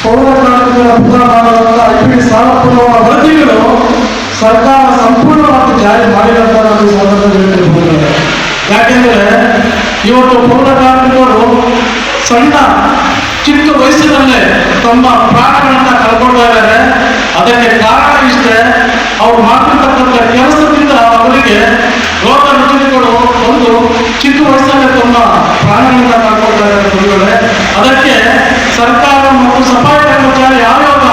ಪೌರ ಕಾರ್ಮಿಕರ ಪಿತಾಮಹ IPD ಸಾಲಪ್ಪನವರ ವರದಿಗಳು ಸರ್ಕಾರ ಸಂಪೂರ್ಣವಾಗಿ ಜಾರಿ ಮಾಡಿದಂತ ನಾವು ಈ ಸಂದರ್ಭದಲ್ಲಿ ಹೇಳ್ತಿರ್ಬೋದು. ಯಾಕೆಂದ್ರೆ ಇವತ್ತು ಪೌರ ಕಾರ್ಮಿಕರು ಸಣ್ಣ ಚಿಕ್ಕ ವಯಸ್ಸಿನಲ್ಲೇ ತಮ್ಮ ಪ್ರಾಣಗಳನ್ನ ಕಳ್ಕೊಳ್ತಾ ಇದ್ದಾರೆ. ಅದಕ್ಕೆ ಕಾರಣ ಇಷ್ಟೇ, ಅವ್ರು ಮಾಡ್ತಿರ್ತಕ್ಕಂಥ ಕೆಲಸದಿಂದ ಅವರಿಗೆ ರೋಗ ರುಜಿನಗಳು ಒಂದು ಚಿಕ್ಕ ವಯಸ್ಸಲ್ಲೇ ತಮ್ಮ ಪ್ರಾಣಗಳನ್ನ ಕಳ್ಕೊಳ್ತಾ ಇದ್ದಾರೆ. ಅದಕ್ಕೆ ಸರ್ಕಾರ ಮತ್ತು ಸಫಾಯಿ ಕರ್ಮಚಾರಿ ಆಯೋಗ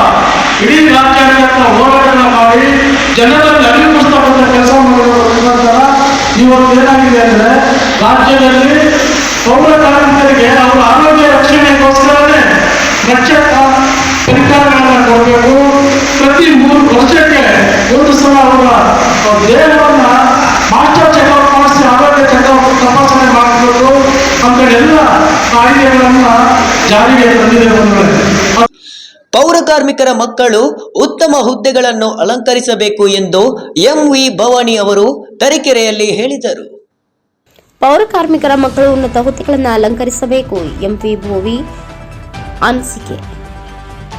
ಇಡೀ ರಾಜ್ಯಾದ್ಯಂತ ಹೋರಾಟಗಳನ್ನ ಮಾಡಿ ಜನರಲ್ಲಿ ಅರಿವು ಮೂಡಿಸ್ತಕ್ಕಂಥ ಕೆಲಸ ಮಾಡೋದ್ರ ಇವತ್ತು ಏನಾಗಿದೆ ಅಂದ್ರೆ ರಾಜ್ಯದಲ್ಲಿ ಪೌರ ಕಾರ್ಮಿಕರಿಗೆ ಅವರ ಆರೋಗ್ಯ ರಕ್ಷಣೆಗೋಸ್ಕರನೇ ರಕ್ಷಕ ಪರಿಕರಗಳನ್ನು ಕೊಡಬೇಕು. ಪ್ರತಿ 3 ವರ್ಷಕ್ಕೆ ಒಂದು ಸಲ ಅವರ ದೇಹವನ್ನ ಮಾಸ್ಟರ್ ಚೆಕಪ್ ಮಾಡಿಸಿ ಆರೋಗ್ಯ ಚೆಕಪ್ ತಪಾಸಣೆ ಮಾಡಬೇಕು ಅಂತ ಎಲ್ಲ ಕಾಯ್ದೆಗಳನ್ನ ಜಾರಿಗೆ ತಂದಿದೆ ಬಂದಿದೆ.
ಪೌರ ಕಾರ್ಮಿಕರ ಮಕ್ಕಳು ಉತ್ತಮ ಹುದ್ದೆಗಳನ್ನು ಅಲಂಕರಿಸಬೇಕು ಎಂದು ಎಂವಿ ಭವಾನಿ ಅವರು ತರೀಕೆರೆಯಲ್ಲಿ ಹೇಳಿದರು.
ಪೌರ ಕಾರ್ಮಿಕರ ಮಕ್ಕಳು ಉನ್ನತ ಹುದ್ದೆಗಳನ್ನು ಅಲಂಕರಿಸಬೇಕು. ಎಂಪಿ ಭೋವಿ ಅನಿಸಿಕೆ.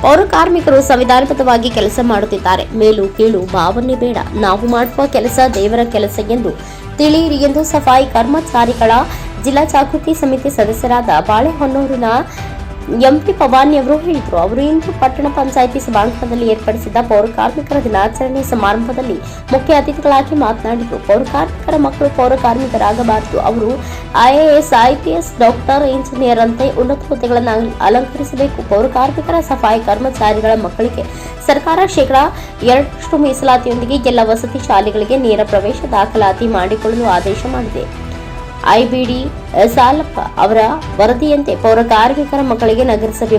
ಪೌರ ಕಾರ್ಮಿಕರು ಸಂವಿಧಾನಬದ್ಧವಾಗಿ ಕೆಲಸ ಮಾಡುತ್ತಿದ್ದಾರೆ. ಮೇಲು ಕೀಳು ಭಾವನೆ ಬೇಡ. ನಾವು ಮಾಡುವ ಕೆಲಸ ದೇವರ ಕೆಲಸ ಎಂದು ತಿಳಿಯಿರಿ ಎಂದು ಸಫಾಯಿ ಕರ್ಮಚಾರಿಗಳ ಜಿಲ್ಲಾ ಜಾಗೃತಿ ಸಮಿತಿ ಸದಸ್ಯರಾದ ಬಾಳೆಹೊನ್ನೂರಿನ ಎಂಪಿ ಭವಾನಿ ಅವರು ಹೇಳಿದರು. ಅವರು ಇಂದು ಪಟ್ಟಣ ಪಂಚಾಯಿತಿ ಸಭಾಂಗಣದಲ್ಲಿ ಏರ್ಪಡಿಸಿದ್ದ ಪೌರ ಕಾರ್ಮಿಕರ ದಿನಾಚರಣೆ ಸಮಾರಂಭದಲ್ಲಿ ಮುಖ್ಯ ಅತಿಥಿಗಳಾಗಿ ಮಾತನಾಡಿದರು. ಪೌರ ಕಾರ್ಮಿಕರ ಮಕ್ಕಳು ಪೌರ ಕಾರ್ಮಿಕರಾಗಬಾರದು. ಅವರು IAS, IPS, ಡಾಕ್ಟರ್, ಇಂಜಿನಿಯರ್ ಅಂತೆ ಉನ್ನತ ಹುದ್ದೆಗಳನ್ನು ಅಲಂಕರಿಸಬೇಕು. ಪೌರ ಕಾರ್ಮಿಕರ ಸಫಾಯಿ ಕರ್ಮಚಾರಿಗಳ ಮಕ್ಕಳಿಗೆ ಸರ್ಕಾರ ಶೇಕಡಾ 2% ಮೀಸಲಾತಿಯೊಂದಿಗೆ ಎಲ್ಲ ವಸತಿ ಶಾಲೆಗಳಿಗೆ ನೇರ ಪ್ರವೇಶ ದಾಖಲಾತಿ ಮಾಡಿಕೊಳ್ಳಲು ಆದೇಶ ಮಾಡಿದೆ. IBD ಸಾಲಪ್ಪ ಅವರ ವರದಿಯಂತೆ ಪೌರ ಕಾರ್ಮಿಕರ ಮಕ್ಕಳಿಗೆ ನಗರಸಭೆ,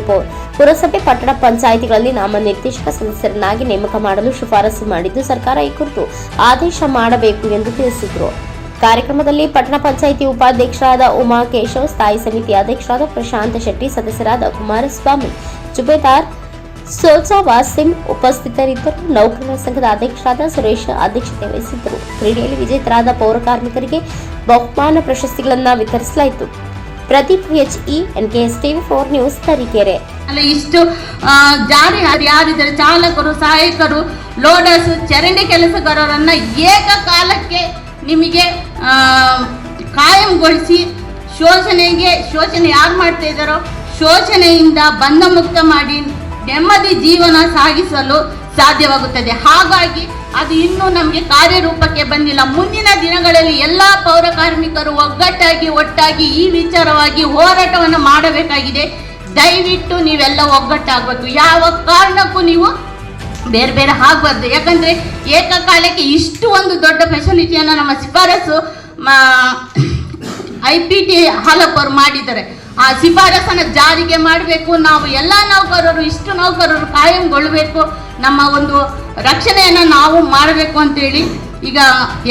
ಪುರಸಭೆ, ಪಟ್ಟಣ ಪಂಚಾಯಿತಿಗಳಲ್ಲಿ ನಾಮನಿರ್ದೇಶಕ ಸದಸ್ಯರನ್ನಾಗಿ ನೇಮಕ ಮಾಡಲು ಶಿಫಾರಸು ಮಾಡಿದ್ದು ಸರ್ಕಾರ ಈ ಕುರಿತು ಆದೇಶ ಮಾಡಬೇಕು ಎಂದು ತಿಳಿಸಿದರು. ಕಾರ್ಯಕ್ರಮದಲ್ಲಿ ಪಟ್ಟಣ ಪಂಚಾಯಿತಿ ಉಪಾಧ್ಯಕ್ಷರಾದ ಉಮಾ ಕೇಶವ್, ಸ್ಥಾಯಿ ಸಮಿತಿ ಅಧ್ಯಕ್ಷರಾದ ಪ್ರಶಾಂತ್ ಶೆಟ್ಟಿ, ಸದಸ್ಯರಾದ ಕುಮಾರಸ್ವಾಮಿ, ಜುಬೇದಾರ್, ಸೋಜಾ ವಾಸಿಂ ಉಪಸ್ಥಿತರಿದ್ದರು. ನೌಕರರ ಸಂಘದ ಅಧ್ಯಕ್ಷರಾದ ಸುರೇಶ್ ಅಧ್ಯಕ್ಷತೆ ವಹಿಸಿದ್ದರು. ಕ್ರೀಡೆಯಲ್ಲಿ ವಿಜೇತರಾದ ಪೌರ ಕಾರ್ಮಿಕರಿಗೆ ಬಹುಮಾನ ಪ್ರಶಸ್ತಿಗಳನ್ನು ವಿತರಿಸಲಾಯಿತು. Pradeep HE, NKS TV4 news, Tarikere.
ಇಷ್ಟು ಜಾರಿ ಯಾರಿದ್ದಾರೆ ಚಾಲಕರು, ಸಹಾಯಕರು, ಲೋಡರ್ಸ್, ಚರಂಡಿ ಕೆಲಸಗಾರರನ್ನ ಏಕಕಾಲಕ್ಕೆ ನಿಮಗೆ ಕಾಯಂಗೊಳಿಸಿ ಶೋಷಣೆ ಯಾರು ಮಾಡ್ತಾ ಇದ್ದಾರೋ ಶೋಷಣೆಯಿಂದ ಬಂಧ ಮುಕ್ತ ಮಾಡಿ ನೆಮ್ಮದಿ ಜೀವನ ಸಾಗಿಸಲು ಸಾಧ್ಯವಾಗುತ್ತದೆ. ಹಾಗಾಗಿ ಅದು ಇನ್ನೂ ನಮಗೆ ಕಾರ್ಯರೂಪಕ್ಕೆ ಬಂದಿಲ್ಲ. ಮುಂದಿನ ದಿನಗಳಲ್ಲಿ ಎಲ್ಲ ಪೌರ ಕಾರ್ಮಿಕರು ಒಟ್ಟಾಗಿ ಈ ವಿಚಾರವಾಗಿ ಹೋರಾಟವನ್ನು ಮಾಡಬೇಕಾಗಿದೆ. ದಯವಿಟ್ಟು ನೀವೆಲ್ಲ ಒಗ್ಗಟ್ಟಾಗಬೇಕು. ಯಾವ ಕಾರಣಕ್ಕೂ ನೀವು ಬೇರೆ ಬೇರೆ ಆಗಬಾರ್ದು. ಯಾಕಂದರೆ ಏಕಕಾಲಕ್ಕೆ ಇಷ್ಟು ಒಂದು ದೊಡ್ಡ ಫೆಸಿಲಿಟಿಯನ್ನು ನಮ್ಮ ಶಿಫಾರಸು IPT ಹಾಲಪ್ಪ ಅವರು ಮಾಡಿದ್ದಾರೆ. ಆ ಶಿಫಾರಸನ್ನು ಜಾರಿಗೆ ಮಾಡಬೇಕು. ನಾವು ಎಲ್ಲ ಇಷ್ಟು ನೌಕರರು ಕಾಯಂಗೊಳ್ಳಬೇಕು. ನಮ್ಮ ಒಂದು ರಕ್ಷಣೆಯನ್ನು ನಾವು ಮಾಡಬೇಕು ಅಂತೇಳಿ ಈಗ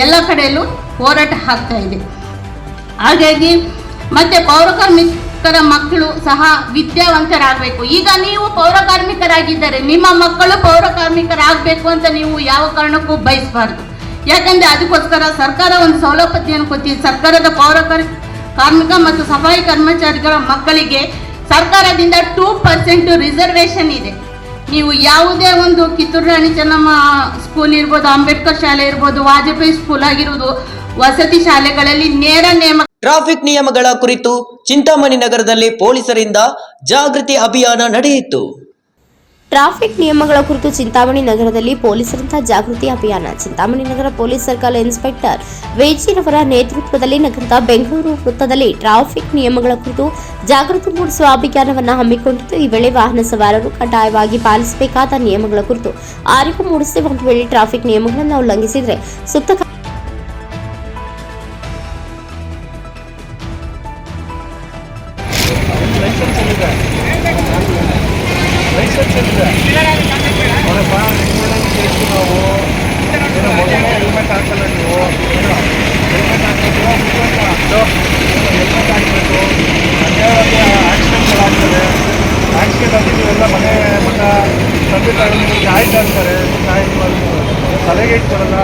ಎಲ್ಲ ಕಡೆಯಲ್ಲೂ ಹೋರಾಟ ಆಗ್ತಾ ಇದೆ. ಹಾಗಾಗಿ ಮತ್ತೆ ಪೌರ ಕಾರ್ಮಿಕರ ಮಕ್ಕಳು ಸಹ ವಿದ್ಯಾವಂತರಾಗಬೇಕು. ಈಗ ನೀವು ಪೌರ ಕಾರ್ಮಿಕರಾಗಿದ್ದಾರೆ, ನಿಮ್ಮ ಮಕ್ಕಳು ಪೌರ ಕಾರ್ಮಿಕರಾಗಬೇಕು ಅಂತ ನೀವು ಯಾವ ಕಾರಣಕ್ಕೂ ಬಯಸಬಾರ್ದು. ಯಾಕಂದರೆ ಅದಕ್ಕೋಸ್ಕರ ಸರ್ಕಾರ ಒಂದು ಸೌಲಭ್ಯವನ್ನು ಕೊಟ್ಟಿದೆ. ಸರ್ಕಾರದ ಪೌರ ಕಾರ್ಮಿಕ ಮತ್ತು ಸಫಾಯಿ ಕರ್ಮಚಾರಿಗಳ ಮಕ್ಕಳಿಗೆ ಸರ್ಕಾರದಿಂದ 2% ರಿಸರ್ವೇಷನ್ ಇದೆ. ನೀವು ಯಾವುದೇ ಒಂದು ಕಿತ್ತೂರು ರಾಣಿ ಚೆನ್ನಮ್ಮ ಸ್ಕೂಲ್ ಇರ್ಬೋದು, ಅಂಬೇಡ್ಕರ್ ಶಾಲೆ ಇರ್ಬೋದು, ವಾಜಪೇಯಿ ಸ್ಕೂಲ್ ಆಗಿರ್ಬೋದು, ವಸತಿ ಶಾಲೆಗಳಲ್ಲಿ ನೇರ ನೇಮಕ.
ಟ್ರಾಫಿಕ್ ನಿಯಮಗಳ ಕುರಿತು ಚಿಂತಾಮಣಿ ನಗರದಲ್ಲಿ ಪೊಲೀಸರಿಂದ ಜಾಗೃತಿ ಅಭಿಯಾನ ನಡೆಯಿತು.
ಟ್ರಾಫಿಕ್ ನಿಯಮಗಳ ಕುರಿತು ಚಿಂತಾಮಣಿ ನಗರದಲ್ಲಿ ಪೊಲೀಸರಿಂದ ಜಾಗೃತಿ ಅಭಿಯಾನ. ಚಿಂತಾಮಣಿ ನಗರ ಪೊಲೀಸ್ ಸರ್ಕಲ್ ಇನ್ಸ್ಪೆಕ್ಟರ್ ವೇಜಿರವರ ನೇತೃತ್ವದಲ್ಲಿ ನಗರದ ಬೆಂಗಳೂರು ವೃತ್ತದಲ್ಲಿ ಟ್ರಾಫಿಕ್ ನಿಯಮಗಳ ಕುರಿತು ಜಾಗೃತಿ ಮೂಡಿಸುವ ಅಭಿಯಾನವನ್ನು ಹಮ್ಮಿಕೊಂಡಿದ್ದು, ಈ ವೇಳೆ ವಾಹನ ಸವಾರರು ಕಡ್ಡಾಯವಾಗಿ ಪಾಲಿಸಬೇಕಾದ ನಿಯಮಗಳ ಕುರಿತು ಅರಿವು ಮೂಡಿಸಿ ಒಂದು ವೇಳೆ ಟ್ರಾಫಿಕ್ ನಿಯಮಗಳನ್ನು ಉಲ್ಲಂಘಿಸಿದರೆ ಸೂಕ್ತ
ತಲೆಗೆ ಇಟ್ಕೊಳ್ಳಲ್ಲ.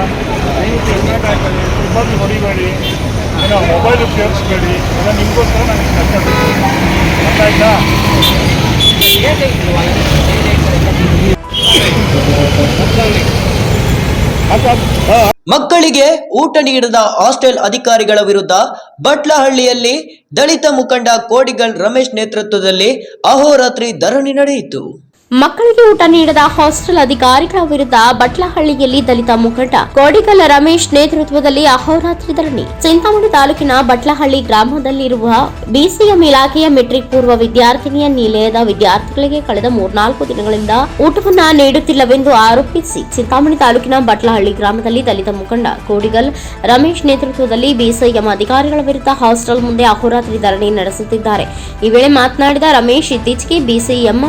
ದಯವಿಟ್ಟು ಹೆಲ್ಮೆಟ್ ಹಾಕೊಳ್ಳಿ, ಇಬ್ಬರು ಹೊಡಿಬೇಡಿ, ಮೊಬೈಲ್ ಉಪಯೋಗಿಸ್ಬೇಡಿ. ಎಲ್ಲ ನಿಮಗೋಸ್ಕರ ನನಗೆ ಕಷ್ಟ ಅರ್ಥ ಆಯ್ತಾ?
ಮಕ್ಕಳಿಗೆ ಊಟ ನೀಡದ ಹಾಸ್ಟೆಲ್ ಅಧಿಕಾರಿಗಳ ವಿರುದ್ಧ ಬಟ್ಲಹಳ್ಳಿಯಲ್ಲಿ ದಲಿತ ಮುಖಂಡ ಕೋಡಿಗಲ್ ರಮೇಶ್ ನೇತೃತ್ವದಲ್ಲಿ ಅಹೋರಾತ್ರಿ ಧರಣಿ ನಡೆಯಿತು.
ಮಕ್ಕಳಿಗೆ ಊಟ ನೀಡದ ಹಾಸ್ಟೆಲ್ ಅಧಿಕಾರಿಗಳ ವಿರುದ್ಧ ಬಟ್ಲಹಳ್ಳಿಯಲ್ಲಿ ದಲಿತ ಮುಖಂಡ ಕೋಡಿಗಲ್ ರಮೇಶ್ ನೇತೃತ್ವದಲ್ಲಿ ಅಹೋರಾತ್ರಿ ಧರಣಿ. ಚಿಂತಾಮಣಿ ತಾಲೂಕಿನ ಬಟ್ಲಹಳ್ಳಿ ಗ್ರಾಮದಲ್ಲಿರುವ ಬಿಸಿಎಂ ಇಲಾಖೆಯ ಮೆಟ್ರಿಕ್ ಪೂರ್ವ ವಿದ್ಯಾರ್ಥಿನಿಯ ನಿಲಯದ ವಿದ್ಯಾರ್ಥಿಗಳಿಗೆ ಕಳೆದ 3-4 ದಿನಗಳಿಂದ ಊಟವನ್ನ ನೀಡುತ್ತಿಲ್ಲವೆಂದು ಆರೋಪಿಸಿ ಚಿಂತಾಮಣಿ ತಾಲೂಕಿನ ಬಟ್ಲಹಳ್ಳಿ ಗ್ರಾಮದಲ್ಲಿ ದಲಿತ ಮುಖಂಡ ಕೋಡಿಗಲ್ ರಮೇಶ್ ನೇತೃತ್ವದಲ್ಲಿ ಬಿಸಿಎಂ ಅಧಿಕಾರಿಗಳ ವಿರುದ್ಧ ಹಾಸ್ಟೆಲ್ ಮುಂದೆ ಅಹೋರಾತ್ರಿ ಧರಣಿ ನಡೆಸುತ್ತಿದ್ದಾರೆ. ಈ ವೇಳೆ ಮಾತನಾಡಿದ ರಮೇಶ್, ಇತ್ತೀಚೆಗೆ ಬಿಸಿಎಂ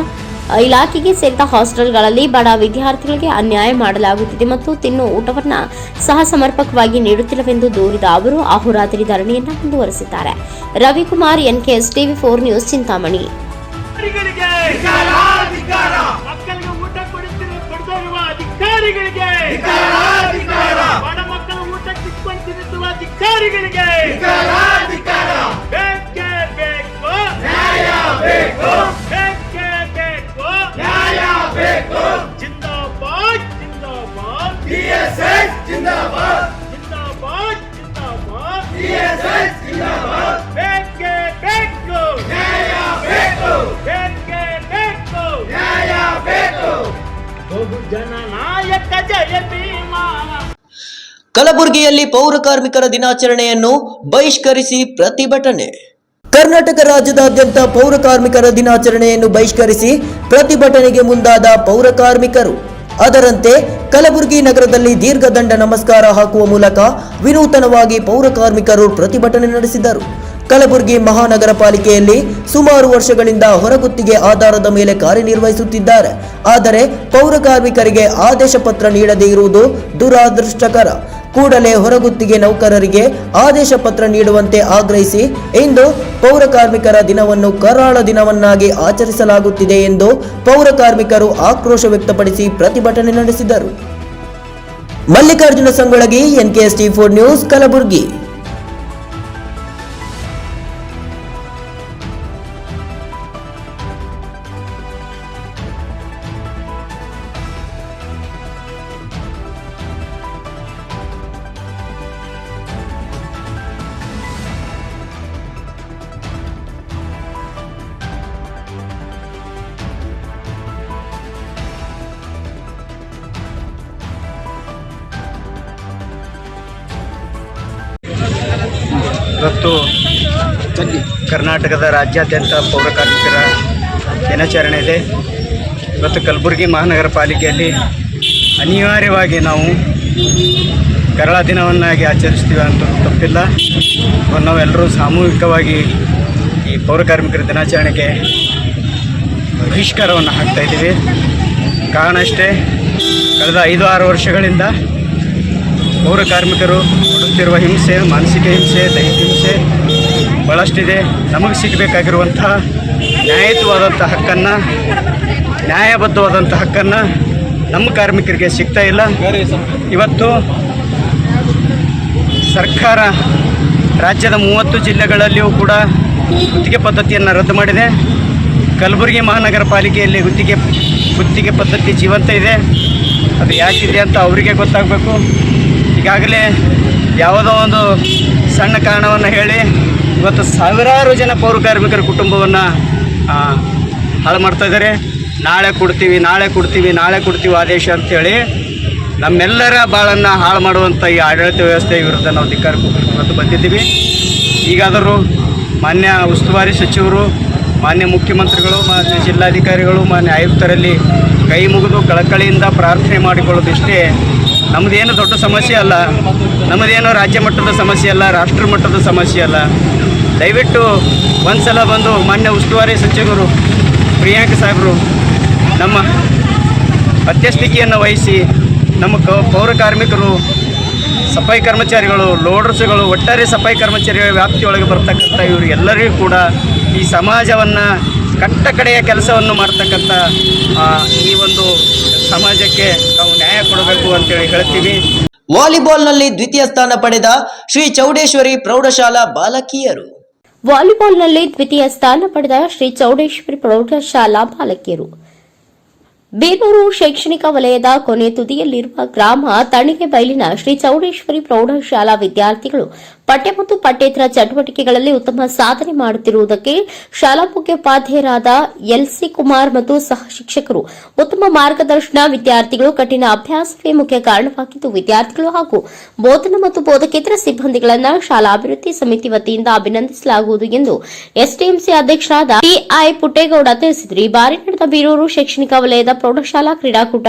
ಇಲಾಖೆಗೆ ಸೇರಿದ ಹಾಸ್ಟೆಲ್ಗಳಲ್ಲಿ ಬಡ ವಿದ್ಯಾರ್ಥಿಗಳಿಗೆ ಅನ್ಯಾಯ ಮಾಡಲಾಗುತ್ತಿದೆ ಮತ್ತು ತಿನ್ನು ಊಟವನ್ನ ಸಹ ಸಮರ್ಪಕವಾಗಿ ನೀಡುತ್ತಿಲ್ಲವೆಂದು ದೂರಿದ ಅವರು ಅಹೋರಾತ್ರಿ ಧರಣಿಯನ್ನು ಮುಂದುವರೆಸಿದ್ದಾರೆ. Ravikumar, NKS TV 4 news, Chintamani.
ಜಿಂದಾಬಾದ್ ಜಿಂದಾಬಾದ್ DSS ಜಿಂದಾಬಾದ್ ಜಿಂದಾಬಾದ್ ಜಿಂದಾಬಾದ್ DSS ಜಿಂದಾಬಾದ್ ಬೇಕೇ ಬೇಕು ನ್ಯಾಯ ಬೇಕು ಬೇಕೇ ಬೇಕು ನ್ಯಾಯ ಬೇಕು ಬಹುಜನ ನಾಯಕ ಜಯ ಭೀಮಾ.
ಕಲಬುರಗಿಯಲ್ಲಿ ಪೌರ ಕಾರ್ಮಿಕರ ದಿನಾಚರಣೆಯನ್ನು ಬಹಿಷ್ಕರಿಸಿ ಪ್ರತಿಭಟನೆ. ಕರ್ನಾಟಕ ರಾಜ್ಯದಾದ್ಯಂತ ಪೌರ ಕಾರ್ಮಿಕರ ದಿನಾಚರಣೆಯನ್ನು ಬಹಿಷ್ಕರಿಸಿ ಪ್ರತಿಭಟನೆಗೆ ಮುಂದಾದ ಪೌರ ಕಾರ್ಮಿಕರು. ಅದರಂತೆ ಕಲಬುರಗಿ ನಗರದಲ್ಲಿ ದೀರ್ಘದಂಡ ನಮಸ್ಕಾರ ಹಾಕುವ ಮೂಲಕ ವಿನೂತನವಾಗಿ ಪೌರ ಕಾರ್ಮಿಕರು ಪ್ರತಿಭಟನೆ ನಡೆಸಿದರು. ಕಲಬುರಗಿ ಮಹಾನಗರ ಪಾಲಿಕೆಯಲ್ಲಿ ಸುಮಾರು ವರ್ಷಗಳಿಂದ ಹೊರಗುತ್ತಿಗೆ ಆಧಾರದ ಮೇಲೆ ಕಾರ್ಯನಿರ್ವಹಿಸುತ್ತಿದ್ದಾರೆ. ಆದರೆ ಪೌರ ಕಾರ್ಮಿಕರಿಗೆ ಆದೇಶ ಪತ್ರ ನೀಡದೇ ಇರುವುದು ದುರಾದೃಷ್ಟಕರ. ಕೂಡಲೇ ಹೊರಗುತ್ತಿಗೆ ನೌಕರರಿಗೆ ಆದೇಶ ಪತ್ರ ನೀಡುವಂತೆ ಆಗ್ರಹಿಸಿ ಇಂದು ಪೌರ ಕಾರ್ಮಿಕರ ದಿನವನ್ನು ಕರಾಳ ದಿನವನ್ನಾಗಿ ಆಚರಿಸಲಾಗುತ್ತಿದೆ ಎಂದು ಪೌರ ಕಾರ್ಮಿಕರು ಆಕ್ರೋಶ ವ್ಯಕ್ತಪಡಿಸಿ ಪ್ರತಿಭಟನೆ ನಡೆಸಿದರು. Mallikarjuna Sangolagi, NKS TV 4 news, Kalaburagi.
ಇವತ್ತು ಕರ್ನಾಟಕದ ರಾಜ್ಯಾದ್ಯಂತ ಪೌರ ಕಾರ್ಮಿಕರ ದಿನಾಚರಣೆ ಇದೆ. ಇವತ್ತು ಕಲಬುರಗಿ ಮಹಾನಗರ ಪಾಲಿಕೆಯಲ್ಲಿ ಅನಿವಾರ್ಯವಾಗಿ ನಾವು ಕರಾಳ ದಿನವನ್ನಾಗಿ ಆಚರಿಸ್ತೀವಿ ಅಂತ ತಪ್ಪಿಲ್ಲ. ನಾವೆಲ್ಲರೂ ಸಾಮೂಹಿಕವಾಗಿ ಈ ಪೌರ ಕಾರ್ಮಿಕರ ದಿನಾಚರಣೆಗೆ ಬಹಿಷ್ಕಾರವನ್ನು ಹಾಕ್ತಾಯಿದ್ದೀವಿ. ಕಾರಣ ಅಷ್ಟೇ, ಕಳೆದ 5-6 ವರ್ಷಗಳಿಂದ ಪೌರ ಕಾರ್ಮಿಕರು ಪಡುತ್ತಿರುವ ಹಿಂಸೆ, ಮಾನಸಿಕ ಹಿಂಸೆ, ದೈಹಿಕ ಹಿಂಸೆ ಭಾಳಷ್ಟಿದೆ. ನಮಗೆ ಸಿಗಬೇಕಾಗಿರುವಂತಹ ನ್ಯಾಯಯುತವಾದಂಥ ಹಕ್ಕನ್ನು, ನ್ಯಾಯಬದ್ಧವಾದಂಥ ಹಕ್ಕನ್ನು ನಮ್ಮ ಕಾರ್ಮಿಕರಿಗೆ ಸಿಗ್ತಾ ಇಲ್ಲ. ಇವತ್ತು ಸರ್ಕಾರ ರಾಜ್ಯದ 30 ಜಿಲ್ಲೆಗಳಲ್ಲಿಯೂ ಕೂಡ ಗುತ್ತಿಗೆ ಪದ್ಧತಿಯನ್ನು ರದ್ದು ಮಾಡಿದೆ. ಕಲಬುರಗಿ ಮಹಾನಗರ ಪಾಲಿಕೆಯಲ್ಲಿ ಗುತ್ತಿಗೆ ಪದ್ಧತಿ ಜೀವಂತ ಇದೆ. ಅದು ಯಾಕಿದೆ ಅಂತ ಅವರಿಗೆ ಗೊತ್ತಾಗಬೇಕು. ಈಗಾಗಲೇ ಯಾವುದೋ ಒಂದು ಸಣ್ಣ ಕಾರಣವನ್ನು ಹೇಳಿ ಇವತ್ತು ಸಾವಿರಾರು ಜನ ಪೌರ ಕಾರ್ಮಿಕರ ಕುಟುಂಬವನ್ನು ಹಾಳು ಮಾಡ್ತಾಯಿದ್ದಾರೆ. ನಾಳೆ ಕೊಡ್ತೀವಿ ಆದೇಶ ಅಂಥೇಳಿ ನಮ್ಮೆಲ್ಲರ ಬಾಳನ್ನು ಹಾಳು ಮಾಡುವಂಥ ಈ ಆಡಳಿತ ವ್ಯವಸ್ಥೆ ವಿರುದ್ಧ ನಾವು ಧಿಕ್ಕಾರ ಇವತ್ತು ಬಂದಿದ್ದೀವಿ. ಈಗಾದರೂ ಮಾನ್ಯ ಉಸ್ತುವಾರಿ ಸಚಿವರು, ಮಾನ್ಯ ಮುಖ್ಯಮಂತ್ರಿಗಳು, ಮಾನ್ಯ ಜಿಲ್ಲಾಧಿಕಾರಿಗಳು, ಮಾನ್ಯ ಆಯುಕ್ತರಲ್ಲಿ ಕೈ ಮುಗಿದು ಕಳಕಳಿಯಿಂದ ಪ್ರಾರ್ಥನೆ ಮಾಡಿಕೊಳ್ಳೋದಿಷ್ಟೇ. ನಮ್ಮದೇನು ದೊಡ್ಡ ಸಮಸ್ಯೆ ಅಲ್ಲ, ನಮ್ಮದೇನು ರಾಜ್ಯ ಮಟ್ಟದ ಸಮಸ್ಯೆ ಅಲ್ಲ, ರಾಷ್ಟ್ರ ಮಟ್ಟದ ಸಮಸ್ಯೆ ಅಲ್ಲ. ದಯವಿಟ್ಟು ಒಂದು ಸಲ ಬಂದು ಮಾನ್ಯ ಉಸ್ತುವಾರಿ ಸಚಿವರು ಪ್ರಿಯಾಂಕ ಸಾಹೇಬರು ನಮ್ಮ ಮಧ್ಯಸ್ಥಿಕೆಯನ್ನು ವಹಿಸಿ ನಮ್ಮ ಪೌರ ಕಾರ್ಮಿಕರು, ಸಫಾಯಿ ಕರ್ಮಚಾರಿಗಳು, ಲೋಡರ್ಸ್ಗಳು, ಒಟ್ಟಾರೆ ಸಫಾಯಿ ಕರ್ಮಚಾರಿಗಳ ವ್ಯಾಪ್ತಿಯೊಳಗೆ ಬರ್ತಕ್ಕಂಥ ಇವರಿಗೆಲ್ಲರಿಗೂ ಕೂಡ ಈ ಸಮಾಜವನ್ನು ಕಟ್ಟ ಕಡೆಯ ಕೆಲಸವನ್ನು ಮಾಡ್ತಕ್ಕಂಥ ಈ ಒಂದು ಸಮಾಜಕ್ಕೆ ನಾವು ನ್ಯಾಯ ಕೊಡಬೇಕು ಅಂತೇಳಿ ಹೇಳ್ತೀವಿ.
ವಾಲಿಬಾಲ್ನಲ್ಲಿ ದ್ವಿತೀಯ ಸ್ಥಾನ ಪಡೆದ ಶ್ರೀ ಚೌಡೇಶ್ವರಿ ಪ್ರೌಢಶಾಲಾ ಬಾಲಕಿಯರು.
ವಾಲಿಬಾಲ್ನಲ್ಲಿ ದ್ವಿತೀಯ ಸ್ಥಾನ ಪಡೆದ ಶ್ರೀ ಚೌಡೇಶ್ವರಿ ಪ್ರೌಢಶಾಲಾ ಬಾಲಕಿಯರು ಬೀರೂರು ಶೈಕ್ಷಣಿಕ ವಲಯದ ಕೊನೆ ತುದಿಯಲ್ಲಿರುವ ಗ್ರಾಮ ತಣಿಗೆಬೈಲಿನ ಶ್ರೀ ಚೌಡೇಶ್ವರಿ ಪ್ರೌಢಶಾಲಾ ವಿದ್ಯಾರ್ಥಿಗಳು ಪಠ್ಯ ಮತ್ತು ಪಠ್ಯೇತರ ಚಟುವಟಿಕೆಗಳಲ್ಲಿ ಉತ್ತಮ ಸಾಧನೆ ಮಾಡುತ್ತಿರುವುದಕ್ಕೆ ಶಾಲಾ ಮುಖ್ಯೋಪಾಧ್ಯಾಯರಾದ ಎಲ್ಸಿ ಕುಮಾರ್ ಮತ್ತು ಸಹ ಶಿಕ್ಷಕರು ಉತ್ತಮ ಮಾರ್ಗದರ್ಶನ, ವಿದ್ಯಾರ್ಥಿಗಳು ಕಠಿಣ ಅಭ್ಯಾಸವೇ ಮುಖ್ಯ ಕಾರಣವಾಗಿದ್ದು ವಿದ್ಯಾರ್ಥಿಗಳು ಹಾಗೂ ಬೋಧನಾ ಮತ್ತು ಬೋಧಕೇತರ ಸಿಬ್ಬಂದಿಗಳನ್ನು ಶಾಲಾ ಅಭಿವೃದ್ಧಿ ಸಮಿತಿ ವತಿಯಿಂದ ಅಭಿನಂದಿಸಲಾಗುವುದು ಎಂದು ಎಸ್ಟಿಎಂಸಿ ಅಧ್ಯಕ್ಷರಾದ ಟಿಐ ಪುಟ್ಟೇಗೌಡ ತಿಳಿಸಿದರು. ಈ ಬಾರಿ ನಡೆದ ಬೀರೂರು ಶೈಕ್ಷಣಿಕ ವಲಯದ ಪ್ರೌಢಶಾಲಾ ಕ್ರೀಡಾಕೂಟ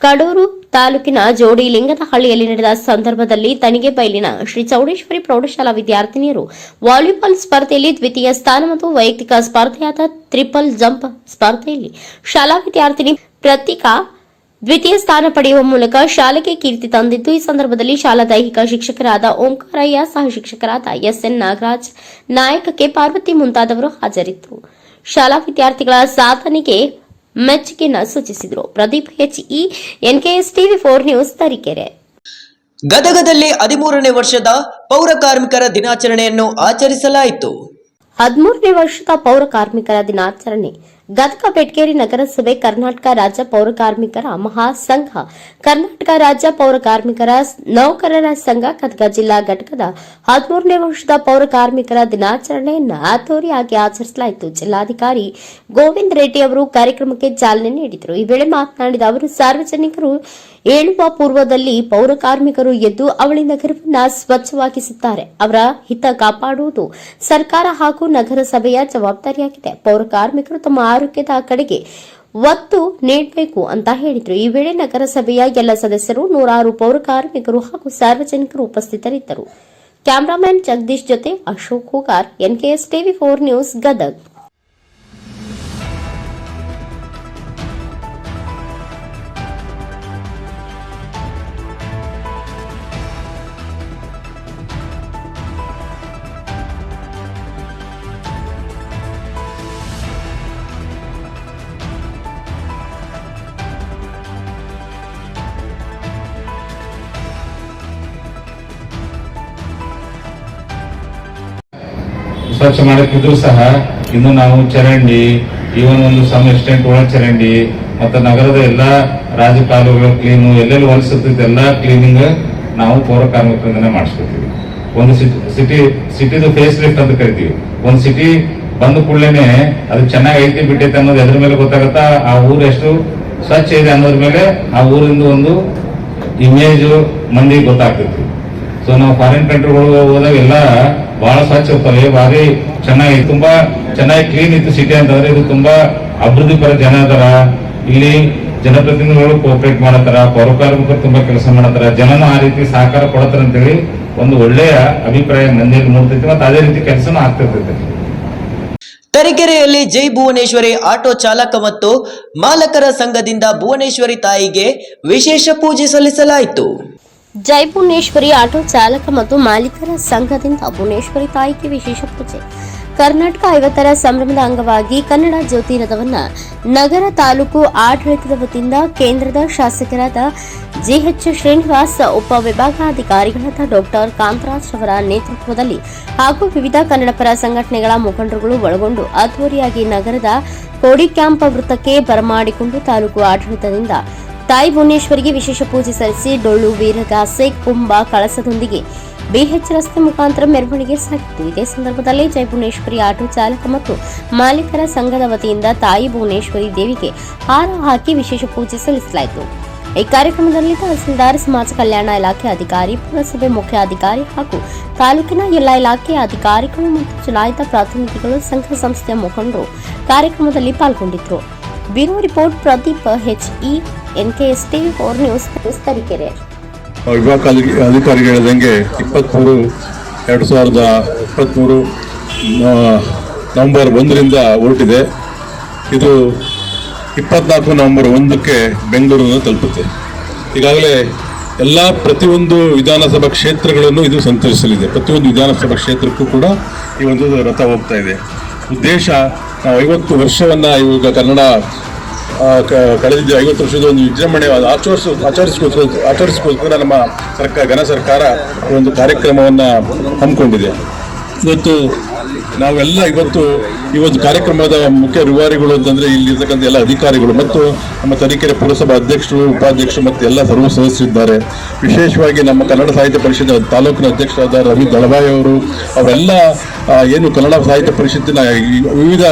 ಕಡೂರು ತಾಲೂಕಿನ ಜೋಡಿ ಲಿಂಗದಹಳ್ಳಿಯಲ್ಲಿ ನಡೆದ ಸಂದರ್ಭದಲ್ಲಿ ತಣಿಗೆಬೈಲಿನ ಶ್ರೀ ಚೌಡೇಶ್ವರಿ ಪ್ರೌಢಶಾಲಾ ವಿದ್ಯಾರ್ಥಿನಿಯರು ವಾಲಿಬಾಲ್ ಸ್ಪರ್ಧೆಯಲ್ಲಿ ದ್ವಿತೀಯ ಸ್ಥಾನ ಮತ್ತು ವೈಯಕ್ತಿಕ ಸ್ಪರ್ಧೆಯಾದ ಟ್ರಿಪಲ್ ಜಂಪ್ ಸ್ಪರ್ಧೆಯಲ್ಲಿ ಶಾಲಾ ವಿದ್ಯಾರ್ಥಿನಿ ಪ್ರತೀಕಾ ದ್ವಿತೀಯ ಸ್ಥಾನ ಪಡೆಯುವ ಮೂಲಕ ಶಾಲೆಗೆ ಕೀರ್ತಿ ತಂದಿದ್ದು, ಈ ಸಂದರ್ಭದಲ್ಲಿ ಶಾಲಾ ದೈಹಿಕ ಶಿಕ್ಷಕರಾದ ಓಂಕಾರಯ್ಯ, ಸಹ ಶಿಕ್ಷಕರಾದ ಎಸ್ಎನ್ ನಾಗರಾಜ್, ನಾಯಕ ಕೆ ಪಾರ್ವತಿ ಮುಂತಾದವರು ಹಾಜರಿದ್ದರು. ಶಾಲಾ ವಿದ್ಯಾರ್ಥಿಗಳ ಸಾಧನೆಗೆ ಮೆಚ್ಚುಗೆಯನ್ನು ಸೂಚಿಸಿದರು. Pradeep HE, NKS TV 4 news, Tarikere.
ಗದಗದಲ್ಲಿ 13ನೇ ವರ್ಷದ ಪೌರ ಕಾರ್ಮಿಕರ ದಿನಾಚರಣೆಯನ್ನು ಆಚರಿಸಲಾಯಿತು.
13ನೇ ವರ್ಷದ ಪೌರ ಕಾರ್ಮಿಕರ ದಿನಾಚರಣೆ ಗದಗ ಬೆಟಗೇರಿ ನಗರಸಭೆ, ಕರ್ನಾಟಕ ರಾಜ್ಯ ಪೌರ ಕಾರ್ಮಿಕರ ಮಹಾಸಂಘ, ಕರ್ನಾಟಕ ರಾಜ್ಯ ಪೌರ ಕಾರ್ಮಿಕರ ನೌಕರರ ಸಂಘ ಗದಗ ಜಿಲ್ಲಾ ಘಟಕದ 13ನೇ ವರ್ಷದ ಪೌರ ಕಾರ್ಮಿಕರ ದಿನಾಚರಣೆಯನ್ನು ಅದ್ದೂರಿಯಾಗಿ ಆಚರಿಸಲಾಯಿತು. ಜಿಲ್ಲಾಧಿಕಾರಿ ಗೋವಿಂದ ರೆಡ್ಡಿ ಅವರು ಕಾರ್ಯಕ್ರಮಕ್ಕೆ ಚಾಲನೆ ನೀಡಿದರು. ಈ ವೇಳೆ ಮಾತನಾಡಿದ ಅವರು, ಸಾರ್ವಜನಿಕರು ಏಳುವ ಪೂರ್ವದಲ್ಲಿ ಪೌರ ಕಾರ್ಮಿಕರು ಎದ್ದು ಅವಳಿ ನಗರವನ್ನು ಸ್ವಚ್ಛವಾಗಿಸುತ್ತಾರೆ. ಅವರ ಹಿತ ಕಾಪಾಡುವುದು ಸರ್ಕಾರ ಹಾಗೂ ನಗರಸಭೆಯ ಜವಾಬ್ದಾರಿಯಾಗಿದೆ. ಪೌರ ಕಾರ್ಮಿಕರು ತಮ್ಮ ಆರೋಗ್ಯದ ಕಡೆಗೆ ಒತ್ತು ನೀಡಬೇಕು ಅಂತ ಹೇಳಿದರು. ಈ ವೇಳೆ ನಗರಸಭೆಯ ಎಲ್ಲ ಸದಸ್ಯರು, ನೂರಾರು ಪೌರ ಕಾರ್ಮಿಕರು ಹಾಗೂ ಸಾರ್ವಜನಿಕರು ಉಪಸ್ಥಿತರಿದ್ದರು. ಕ್ಯಾಮರಾಮನ್ ಜಗದೀಶ್ ಜೊತೆ Ashok Hoogar, NKS TV 4 news, Gadag.
ಸ್ವಚ್ಛ ಮಾಡುತ್ತಿದ್ರು ಸಹ ಇನ್ನು ನಾವು ಚರಂಡಿ, ಈವನ್ ಒಂದು ಸಮ್ ಎಕ್ಸ್ಟೆಂಟ್ ಒಳ ಚರಂಡಿ ಮತ್ತು ನಗರದ ಎಲ್ಲಾ ರಾಜಕಾಲುವೆಗಳ ಕ್ಲೀನು, ಎಲ್ಲೆಲ್ಲಿ ಹೊಲಸುತ್ತಿದ್ದ ಎಲ್ಲಾ ಕ್ಲೀನಿಂಗ್ ನಾವು ಪೌರ ಕಾರ್ಮಿಕರಿಂದನೇ ಮಾಡಿಸ್ಕೊತೀವಿ. ಒಂದು ಸಿಟಿದು ಫೇಸ್ ಲಿಫ್ಟ್ ಅಂತ ಕರಿತೀವಿ. ಒಂದು ಸಿಟಿ ಬಂದ ಕೂಡಲೇ ಅದು ಚೆನ್ನಾಗಿ ಐತಿ ಬಿಟ್ಟೈತೆ ಅನ್ನೋದು ಎದ್ರ ಮೇಲೆ ಗೊತ್ತಾಗತ್ತಾ, ಆ ಊರು ಎಷ್ಟು ಸ್ವಚ್ಛ ಇದೆ ಅನ್ನೋದ್ರ ಮೇಲೆ ಆ ಊರಿಂದ ಒಂದು ಇಮೇಜ್ ಮಂದಿಗೆ ಗೊತ್ತಾಗ್ತೈತಿ. ಸೊ ನಾವು ಫಾರಿನ್ ಕಂಟ್ರಿಗಳು ಹೋದಾಗ ಎಲ್ಲ ಬಹಳ ಸ್ವಚ್ಛ ಇರ್ತವೆ, ಭಾರಿ ಚೆನ್ನಾಗಿ, ತುಂಬಾ ಚೆನ್ನಾಗಿ ಕ್ಲೀನ್ ಇತ್ತು ಸಿಟಿ ಅಂತಂದ್ರೆ. ಇದು ತುಂಬಾ ಅಭಿವೃದ್ಧಿ ಪರ ಜನ ಅದರ. ಇಲ್ಲಿ ಜನಪ್ರತಿನಿಧಿಗಳು ಕೋಆಪರೇಟ್ ಮಾಡತ್ತಾರ, ಪೌರ ಕಾರ್ಮಿಕರು ತುಂಬಾ ಕೆಲಸ ಮಾಡತ್ತಾರ, ಜನನು ಆ ರೀತಿ ಸಹಕಾರ ಕೊಡತ್ತಾರ ಅಂತೇಳಿ ಒಂದು ಒಳ್ಳೆಯ ಅಭಿಪ್ರಾಯ ಮಂದಿಯಲ್ಲಿ ಮೂಡ್ತೈತಿ. ಮತ್ತೆ ಅದೇ ರೀತಿ ಕೆಲಸನೂ ಆಗ್ತಿರ್ತೈತಿ.
ತರೀಕೆರೆಯಲ್ಲಿ ಜೈ ಭುವನೇಶ್ವರಿ ಆಟೋ ಚಾಲಕ ಮತ್ತು ಮಾಲಕರ ಸಂಘದಿಂದ ಭುವನೇಶ್ವರಿ ತಾಯಿಗೆ ವಿಶೇಷ ಪೂಜೆ ಸಲ್ಲಿಸಲಾಯಿತು.
ಜೈ ಭುವನೇಶ್ವರಿ ಆಟೋ ಚಾಲಕ ಮತ್ತು ಮಾಲೀಕರ ಸಂಘದಿಂದ ಭುವನೇಶ್ವರಿ ತಾಯಿಗೆ ವಿಶೇಷ ಪೂಜೆ. ಕರ್ನಾಟಕ 50ರ ಸಂಭ್ರಮದ ಅಂಗವಾಗಿ ಕನ್ನಡ ಜ್ಯೋತಿ ರಥವನ್ನು ನಗರ ತಾಲೂಕು ಆಡಳಿತದ ವತಿಯಿಂದ ಕೇಂದ್ರದ ಶಾಸಕರಾದ GH ಶ್ರೀನಿವಾಸ್, ಉಪವಿಭಾಗಾಧಿಕಾರಿಗಳಾದ ಡಾಕ್ಟರ್ ಕಾಂತರಾಜ್ ಅವರ ನೇತೃತ್ವದಲ್ಲಿ ಹಾಗೂ ವಿವಿಧ ಕನ್ನಡಪರ ಸಂಘಟನೆಗಳ ಮುಖಂಡರುಗಳು ಒಳಗೊಂಡು ಅದ್ದೂರಿಯಾಗಿ ನಗರದ ಕೋಡಿ ಕ್ಯಾಂಪ್ ವೃತ್ತಕ್ಕೆ ಬರಮಾಡಿಕೊಂಡು ತಾಲೂಕು ಆಡಳಿತದಿಂದ ತಾಯಿ ಭುವನೇಶ್ವರಿಗೆ ವಿಶೇಷ ಪೂಜೆ ಸಲ್ಲಿಸಿ ಡೊಳ್ಳು, ವೀರಗಾಸೆ, ಕುಂಭ, ಕಳಸದೊಂದಿಗೆ BH ರಸ್ತೆ ಮುಖಾಂತರ ಮೆರವಣಿಗೆ ಸಾಗಿತು. ಇದೇ ಸಂದರ್ಭದಲ್ಲಿ ಜೈ ಭುವನೇಶ್ವರಿ ಆಟೋ ಚಾಲಕ ಮತ್ತು ಮಾಲೀಕರ ಸಂಘದ ವತಿಯಿಂದ ತಾಯಿ ಭುವನೇಶ್ವರಿ ದೇವಿಗೆ ಹಾರ ಹಾಕಿ ವಿಶೇಷ ಪೂಜೆ ಸಲ್ಲಿಸಲಾಯಿತು. ಈ ಕಾರ್ಯಕ್ರಮದಲ್ಲಿ ತಹಸೀಲ್ದಾರ್, ಸಮಾಜ ಕಲ್ಯಾಣ ಇಲಾಖೆ ಅಧಿಕಾರಿ, ಪುರಸಭೆ ಮುಖ್ಯ ಅಧಿಕಾರಿ ಹಾಗೂ ತಾಲೂಕಿನ ಎಲ್ಲ ಇಲಾಖೆಯ ಅಧಿಕಾರಿಗಳು ಮತ್ತು ಚುನಾಯಿತ ಪ್ರತಿನಿಧಿಗಳು, ಸಂಘ ಸಂಸ್ಥೆಯ ಮುಖಂಡರು ಕಾರ್ಯಕ್ರಮದಲ್ಲಿ ಪಾಲ್ಗೊಂಡಿದ್ದರು. Bureau report Pradeep HE, NKS TV 4 news, Tarikere.
ವಿಭಾಗ ಅಧಿಕಾರಿಗಳು ಹೇಳಿದಂಗೆ 23/2023 ನವೆಂಬರ್ 1ರಿಂದ ಹೊರಟಿದೆ. ಇದು 24 ನವೆಂಬರ್ 1ಕ್ಕೆ ಬೆಂಗಳೂರನ್ನು ತಲುಪುತ್ತೆ. ಈಗಾಗಲೇ ಪ್ರತಿಯೊಂದು ವಿಧಾನಸಭಾ ಕ್ಷೇತ್ರಗಳನ್ನು ಇದು ಸಂಚರಿಸಲಿದೆ. ಪ್ರತಿಯೊಂದು ವಿಧಾನಸಭಾ ಕ್ಷೇತ್ರಕ್ಕೂ ಕೂಡ ಈ ಒಂದು ರಥ ಹೋಗ್ತಾ ಇದೆ. ಉದ್ದೇಶ, ನಾವು 50 ವರ್ಷವನ್ನು ಇವಾಗ ಕನ್ನಡ ಕಳೆದಿದ್ದ 50 ವರ್ಷದ ಒಂದು ವಿಜೃಂಭಣೆ ಆಚರಿಸ್ಕೋಸ್ಕರ ನಮ್ಮ ಘನ ಸರ್ಕಾರ ಒಂದು ಕಾರ್ಯಕ್ರಮವನ್ನು ಹಮ್ಮಿಕೊಂಡಿದೆ. ಇವತ್ತು ನಾವೆಲ್ಲ ಇವತ್ತು ಈ ಒಂದು ಕಾರ್ಯಕ್ರಮದ ಮುಖ್ಯ ರೂವಾರಿಗಳು ಅಂತಂದ್ರೆ ಇಲ್ಲಿರ್ತಕ್ಕಂಥ ಎಲ್ಲ ಅಧಿಕಾರಿಗಳು ಮತ್ತು ನಮ್ಮ ತರೀಕೆರೆ ಪುರಸಭಾ ಅಧ್ಯಕ್ಷರು, ಉಪಾಧ್ಯಕ್ಷರು ಮತ್ತು ಎಲ್ಲ ಸರ್ವ ಸದಸ್ಯರಿದ್ದಾರೆ. ವಿಶೇಷವಾಗಿ ನಮ್ಮ ಕನ್ನಡ ಸಾಹಿತ್ಯ ಪರಿಷತ್ ತಾಲೂಕಿನ ಅಧ್ಯಕ್ಷರಾದ ರವಿ ದಳವಾಯಿ ಅವರೆಲ್ಲ ಏನು ಕನ್ನಡ ಸಾಹಿತ್ಯ ಪರಿಷತ್ತಿನ ವಿವಿಧ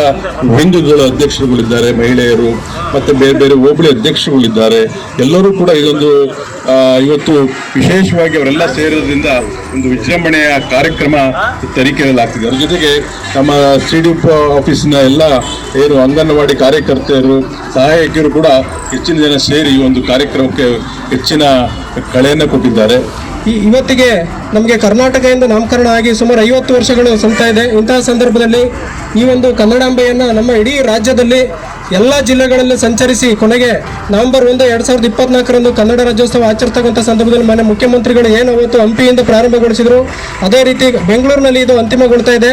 ವಿಂಗಗಳ ಅಧ್ಯಕ್ಷರುಗಳಿದ್ದಾರೆ, ಮಹಿಳೆಯರು ಮತ್ತು ಬೇರೆ ಬೇರೆ ಹೋಬಳಿ ಅಧ್ಯಕ್ಷರುಗಳಿದ್ದಾರೆ. ಎಲ್ಲರೂ ಕೂಡ ಇದೊಂದು ಇವತ್ತು ವಿಶೇಷವಾಗಿ ಅವರೆಲ್ಲ ಸೇರೋದ್ರಿಂದ ಒಂದು ವಿಜೃಂಭಣೆಯ ಕಾರ್ಯಕ್ರಮ ತರೀಕೆರೆಯಲ್ಲಿ ಆಗ್ತಿದೆ. ಅದ್ರ ಜೊತೆಗೆ ನಮ್ಮ CDP ಆಫೀಸಿನ ಎಲ್ಲ ಏನು ಅಂಗನವಾಡಿ ಕಾರ್ಯಕರ್ತೆಯರು, ಸಹಾಯಕಿಯರು ಕೂಡ ಹೆಚ್ಚಿನ ಜನ ಸೇರಿ ಈ ಒಂದು ಕಾರ್ಯಕ್ರಮಕ್ಕೆ ಹೆಚ್ಚಿನ ಕಳೆಯನ್ನು ಕೊಟ್ಟಿದ್ದಾರೆ.
ಇವತ್ತಿಗೆ ನಮಗೆ ಕರ್ನಾಟಕದಿಂದ ನಾಮಕರಣ ಆಗಿ ಸುಮಾರು 50 ವರ್ಷಗಳು ಸಂತಾ ಇದೆ. ಇಂತಹ ಸಂದರ್ಭದಲ್ಲಿ ಈ ಒಂದು ಕನ್ನಡಾಂಬೆಯನ್ನು ನಮ್ಮ ಇಡೀ ರಾಜ್ಯದಲ್ಲಿ ಎಲ್ಲ ಜಿಲ್ಲೆಗಳಲ್ಲಿ ಸಂಚರಿಸಿ ಕೊನೆಗೆ ನವೆಂಬರ್ 1, 2024 ಕನ್ನಡ ರಾಜ್ಯೋತ್ಸವ ಆಚರಿಸ್ತಕ್ಕಂಥ ಸಂದರ್ಭದಲ್ಲಿ ಮಾನ್ಯ ಮುಖ್ಯಮಂತ್ರಿಗಳು ಏನು ಅವತ್ತು ಹಂಪಿಯಿಂದ ಪ್ರಾರಂಭಗೊಳಿಸಿದರು, ಅದೇ ರೀತಿ ಬೆಂಗಳೂರಿನಲ್ಲಿ ಇದು ಅಂತಿಮಗೊಳ್ತಾ ಇದೆ.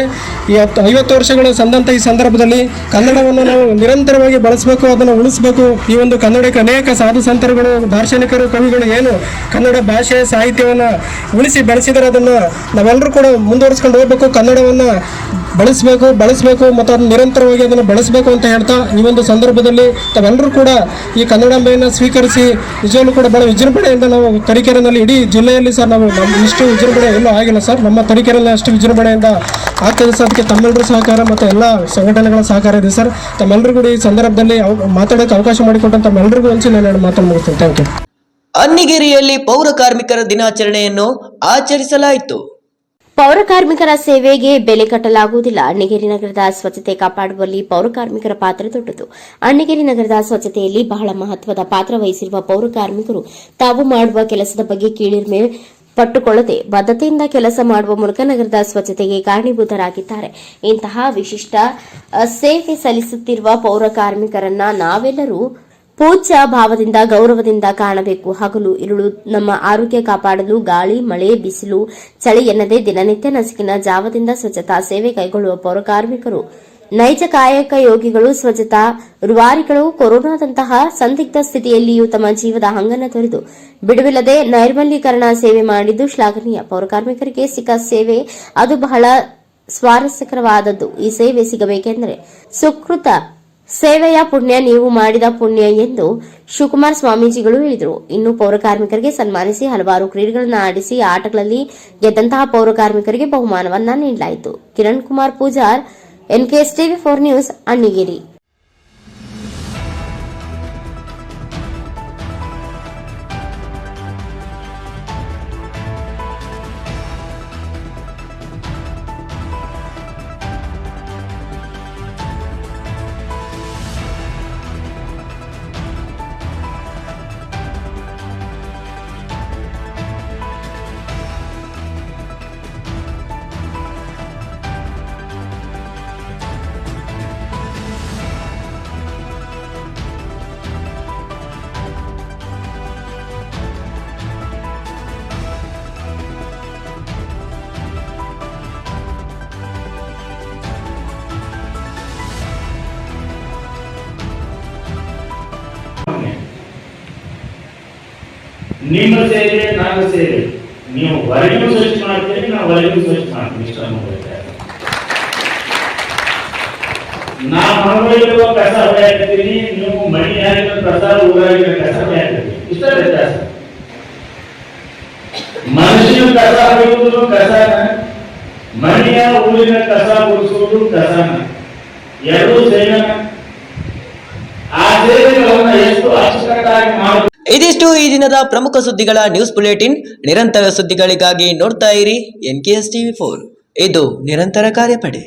ಈ 50 ವರ್ಷಗಳು ಸಂದಂತ ಈ ಸಂದರ್ಭದಲ್ಲಿ ಕನ್ನಡವನ್ನು ನಾವು ನಿರಂತರವಾಗಿ ಬಳಸಬೇಕು, ಅದನ್ನು ಉಳಿಸಬೇಕು. ಈ ಒಂದು ಕನ್ನಡಕ್ಕೆ ಅನೇಕ ಸಾಧು ಸಂತರುಗಳು, ದಾರ್ಶನಿಕರು, ಕವಿಗಳು ಏನು ಕನ್ನಡ ಭಾಷೆ ಸಾಹಿತ್ಯವನ್ನು ಉಳಿಸಿ ಬೆಳೆಸಿದರೆ ಅದನ್ನು ನಾವೆಲ್ಲರೂ ಕೂಡ ಮುಂದುವರಿಸ್ಕೊಂಡು ಹೋಗ್ಬೇಕು. ಕನ್ನಡವನ್ನು ಬಳಸಬೇಕು ಮತ್ತು ಅದನ್ನು ನಿರಂತರವಾಗಿ ಅದನ್ನು ಬಳಸಬೇಕು ಅಂತ ಹೇಳ್ತಾ ಈ ಒಂದು ಸಂದರ್ಭದಲ್ಲಿ ತಾವೆಲ್ಲರೂ ಕೂಡ ಈ ಕನ್ನಡಾಂಬೆಯನ್ನು ಸ್ವೀಕರಿಸಿ ನಿಜವಾಗ್ಲೂ ಕೂಡ ಬಹಳ ವಿಜೃಂಭಣೆಯಿಂದ ನಾವು ತರೀಕೆರೆಯಲ್ಲಿ ಇಡೀ ಜಿಲ್ಲೆಯಲ್ಲಿ ಸರ್ ನಾವು ಇಷ್ಟು ವಿಜೃಂಭಣೆ ಎಲ್ಲೂ ಆಗಿಲ್ಲ ಸರ್. ನಮ್ಮ ತರೀಕೆರೆಯಲ್ಲಿ ಅಷ್ಟು ವಿಜೃಂಭಣೆಯಿಂದ ಆಗ್ತದೆ ಸರ್. ಅದಕ್ಕೆ ತಮ್ಮೆಲ್ಲರ ಸಹಕಾರ ಮತ್ತು ಎಲ್ಲ ಸಂಘಟನೆಗಳ ಸಹಕಾರ ಇದೆ ಸರ್. ತಮ್ಮೆಲ್ಲರಿಗೂ ಈ ಸಂದರ್ಭದಲ್ಲಿ ಮಾತಾಡೋಕ್ಕೆ ಅವಕಾಶ ಮಾಡಿಕೊಟ್ಟಂತ ತಮ್ಮೆಲ್ಲರಿಗೂ ಹಂಚಿ ನಾನು ಮಾತನ್ನು ಮುಗಿಸ್ತೇನೆ. Thank you.
ಅನ್ನಿಗೇರಿಯಲ್ಲಿ ಪೌರ ಕಾರ್ಮಿಕರ ದಿನಾಚರಣೆಯನ್ನು ಆಚರಿಸಲಾಯಿತು.
ಪೌರ ಕಾರ್ಮಿಕರ ಸೇವೆಗೆ ಬೆಲೆ ಕಟ್ಟಲಾಗುವುದಿಲ್ಲ. ಅಣ್ಣಿಗೇರಿ ನಗರದ ಸ್ವಚ್ಛತೆ ಕಾಪಾಡುವಲ್ಲಿ ಪೌರ ಕಾರ್ಮಿಕರ ಪಾತ್ರ ದೊಡ್ಡದು. ಅಣ್ಣಿಗೇರಿ ನಗರದ ಸ್ವಚ್ಛತೆಯಲ್ಲಿ ಬಹಳ ಮಹತ್ವದ ಪಾತ್ರ ವಹಿಸಿರುವ ಪೌರ ಕಾರ್ಮಿಕರು ತಾವು ಮಾಡುವ ಕೆಲಸದ ಬಗ್ಗೆ ಕೀಳಿರಿಮೆ ಪಟ್ಟುಕೊಳ್ಳದೆ ಬದ್ಧತೆಯಿಂದ ಕೆಲಸ ಮಾಡುವ ಮೂಲಕ ನಗರದ ಸ್ವಚ್ಛತೆಗೆ ಕಾರಣೀಭೂತರಾಗಿದ್ದಾರೆ. ಇಂತಹ ವಿಶಿಷ್ಟ ಸೇವೆ ಸಲ್ಲಿಸುತ್ತಿರುವ ಪೌರ ಕಾರ್ಮಿಕರನ್ನ ನಾವೆಲ್ಲರೂ ಪೂಜ್ಯ ಭಾವದಿಂದ ಗೌರವದಿಂದ ಕಾಣಬೇಕು. ಹಗಲು ಇರುಳು ನಮ್ಮ ಆರೋಗ್ಯ ಕಾಪಾಡಲು ಗಾಳಿ, ಮಳೆ, ಬಿಸಿಲು, ಚಳಿ ಎನ್ನದೇ ದಿನನಿತ್ಯ ನಸುಕಿನ ಜಾವದಿಂದ ಸ್ವಚ್ಛತಾ ಸೇವೆ ಕೈಗೊಳ್ಳುವ ಪೌರ ಕಾರ್ಮಿಕರು ನೈಜ ಕಾಯಕ ಯೋಗಿಗಳು, ಸ್ವಚ್ಛತಾ ರೂವಾರಿಗಳು. ಕೊರೋನಾದಂತಹ ಸಂದಿಗ್ಧ ಸ್ಥಿತಿಯಲ್ಲಿಯೂ ತಮ್ಮ ಜೀವದ ಹಂಗನ್ನು ತೊರೆದು ಬಿಡುವಿಲ್ಲದೆ ನೈರ್ಮಲ್ಯೀಕರಣ ಸೇವೆ ಮಾಡಿದ್ದು ಶ್ಲಾಘನೀಯ. ಪೌರ ಕಾರ್ಮಿಕರಿಗೆ ಸಿಕ್ಕ ಸೇವೆ ಅದು ಬಹಳ ಸ್ವಾರಸ್ಯಕರವಾದದ್ದು. ಈ ಸೇವೆ ಸಿಗಬೇಕೆಂದರೆ ಸುಕೃತ ಸೇವೆಯ ಪುಣ್ಯ, ನೀವು ಮಾಡಿದ ಪುಣ್ಯ ಎಂದು ಶಿವಕುಮಾರ ಸ್ವಾಮೀಜಿಗಳು ಹೇಳಿದರು. ಇನ್ನು ಪೌರ ಕಾರ್ಮಿಕರಿಗೆ ಸನ್ಮಾನಿಸಿ ಹಲವಾರು ಕ್ರೀಡೆಗಳನ್ನು ಆಡಿಸಿ ಆಟಗಳಲ್ಲಿ ಗೆದ್ದಂತಹ ಪೌರ ಕಾರ್ಮಿಕರಿಗೆ ಬಹುಮಾನವನ್ನ ನೀಡಲಾಯಿತು. Kiran Kumar Pujar, NKS TV4 news, Annigeri.
ನಿಮ್ಮ ಸೇವೆ ನನ್ನ ಸೇವೆ, ನೀವು ಹೊರಗಿನ ಸ್ವಚ್ಛ ಮಾಡ್ತೀರಿ, ನಾವು ಹೊರಗಿನ ಸ್ವಚ್ಛ ಮಾಡ್ತೀವಿ. ಇಷ್ಟ ನಾ ಮನೆಯಲ್ಲಿರುವ ಕಸ ಹೊಡೆಯಾಕತ್ತೀನಿ, ನೀವು ಮನೆಯಾಗಿನ ಕಸ ಊರಾಗಿನ ಕಸ ಹೊಡೆಯಾಕತ್ತೀವಿ. ಇಷ್ಟ ವ್ಯತ್ಯಾಸ. ಮನುಷ್ಯನ ಕಸ ಹೊಡೆಯುವುದು ಕಸನ, ಮನೆಯ ಊರಿನ ಕಸ ಗುಡಿಸುವುದು ಕಸನ, ಎರಡೂ ಸೇವೆ. ಆ ಸೇವೆಗಳನ್ನು ಎಷ್ಟು ಅಚ್ಚುಕಟ್ಟಾಗಿ ಮಾಡಿ.
ಇದಿಷ್ಟು ಈ ದಿನದ ಪ್ರಮುಖ ಸುದ್ದಿಗಳ ನ್ಯೂಸ್ ಬುಲೆಟಿನ್. ನಿರಂತರ ಸುದ್ದಿಗಳಿಗಾಗಿ ನೋಡ್ತಾ ಇರಿ NKS TV4. ಇದು ನಿರಂತರ ಕಾರ್ಯಪಡೆ.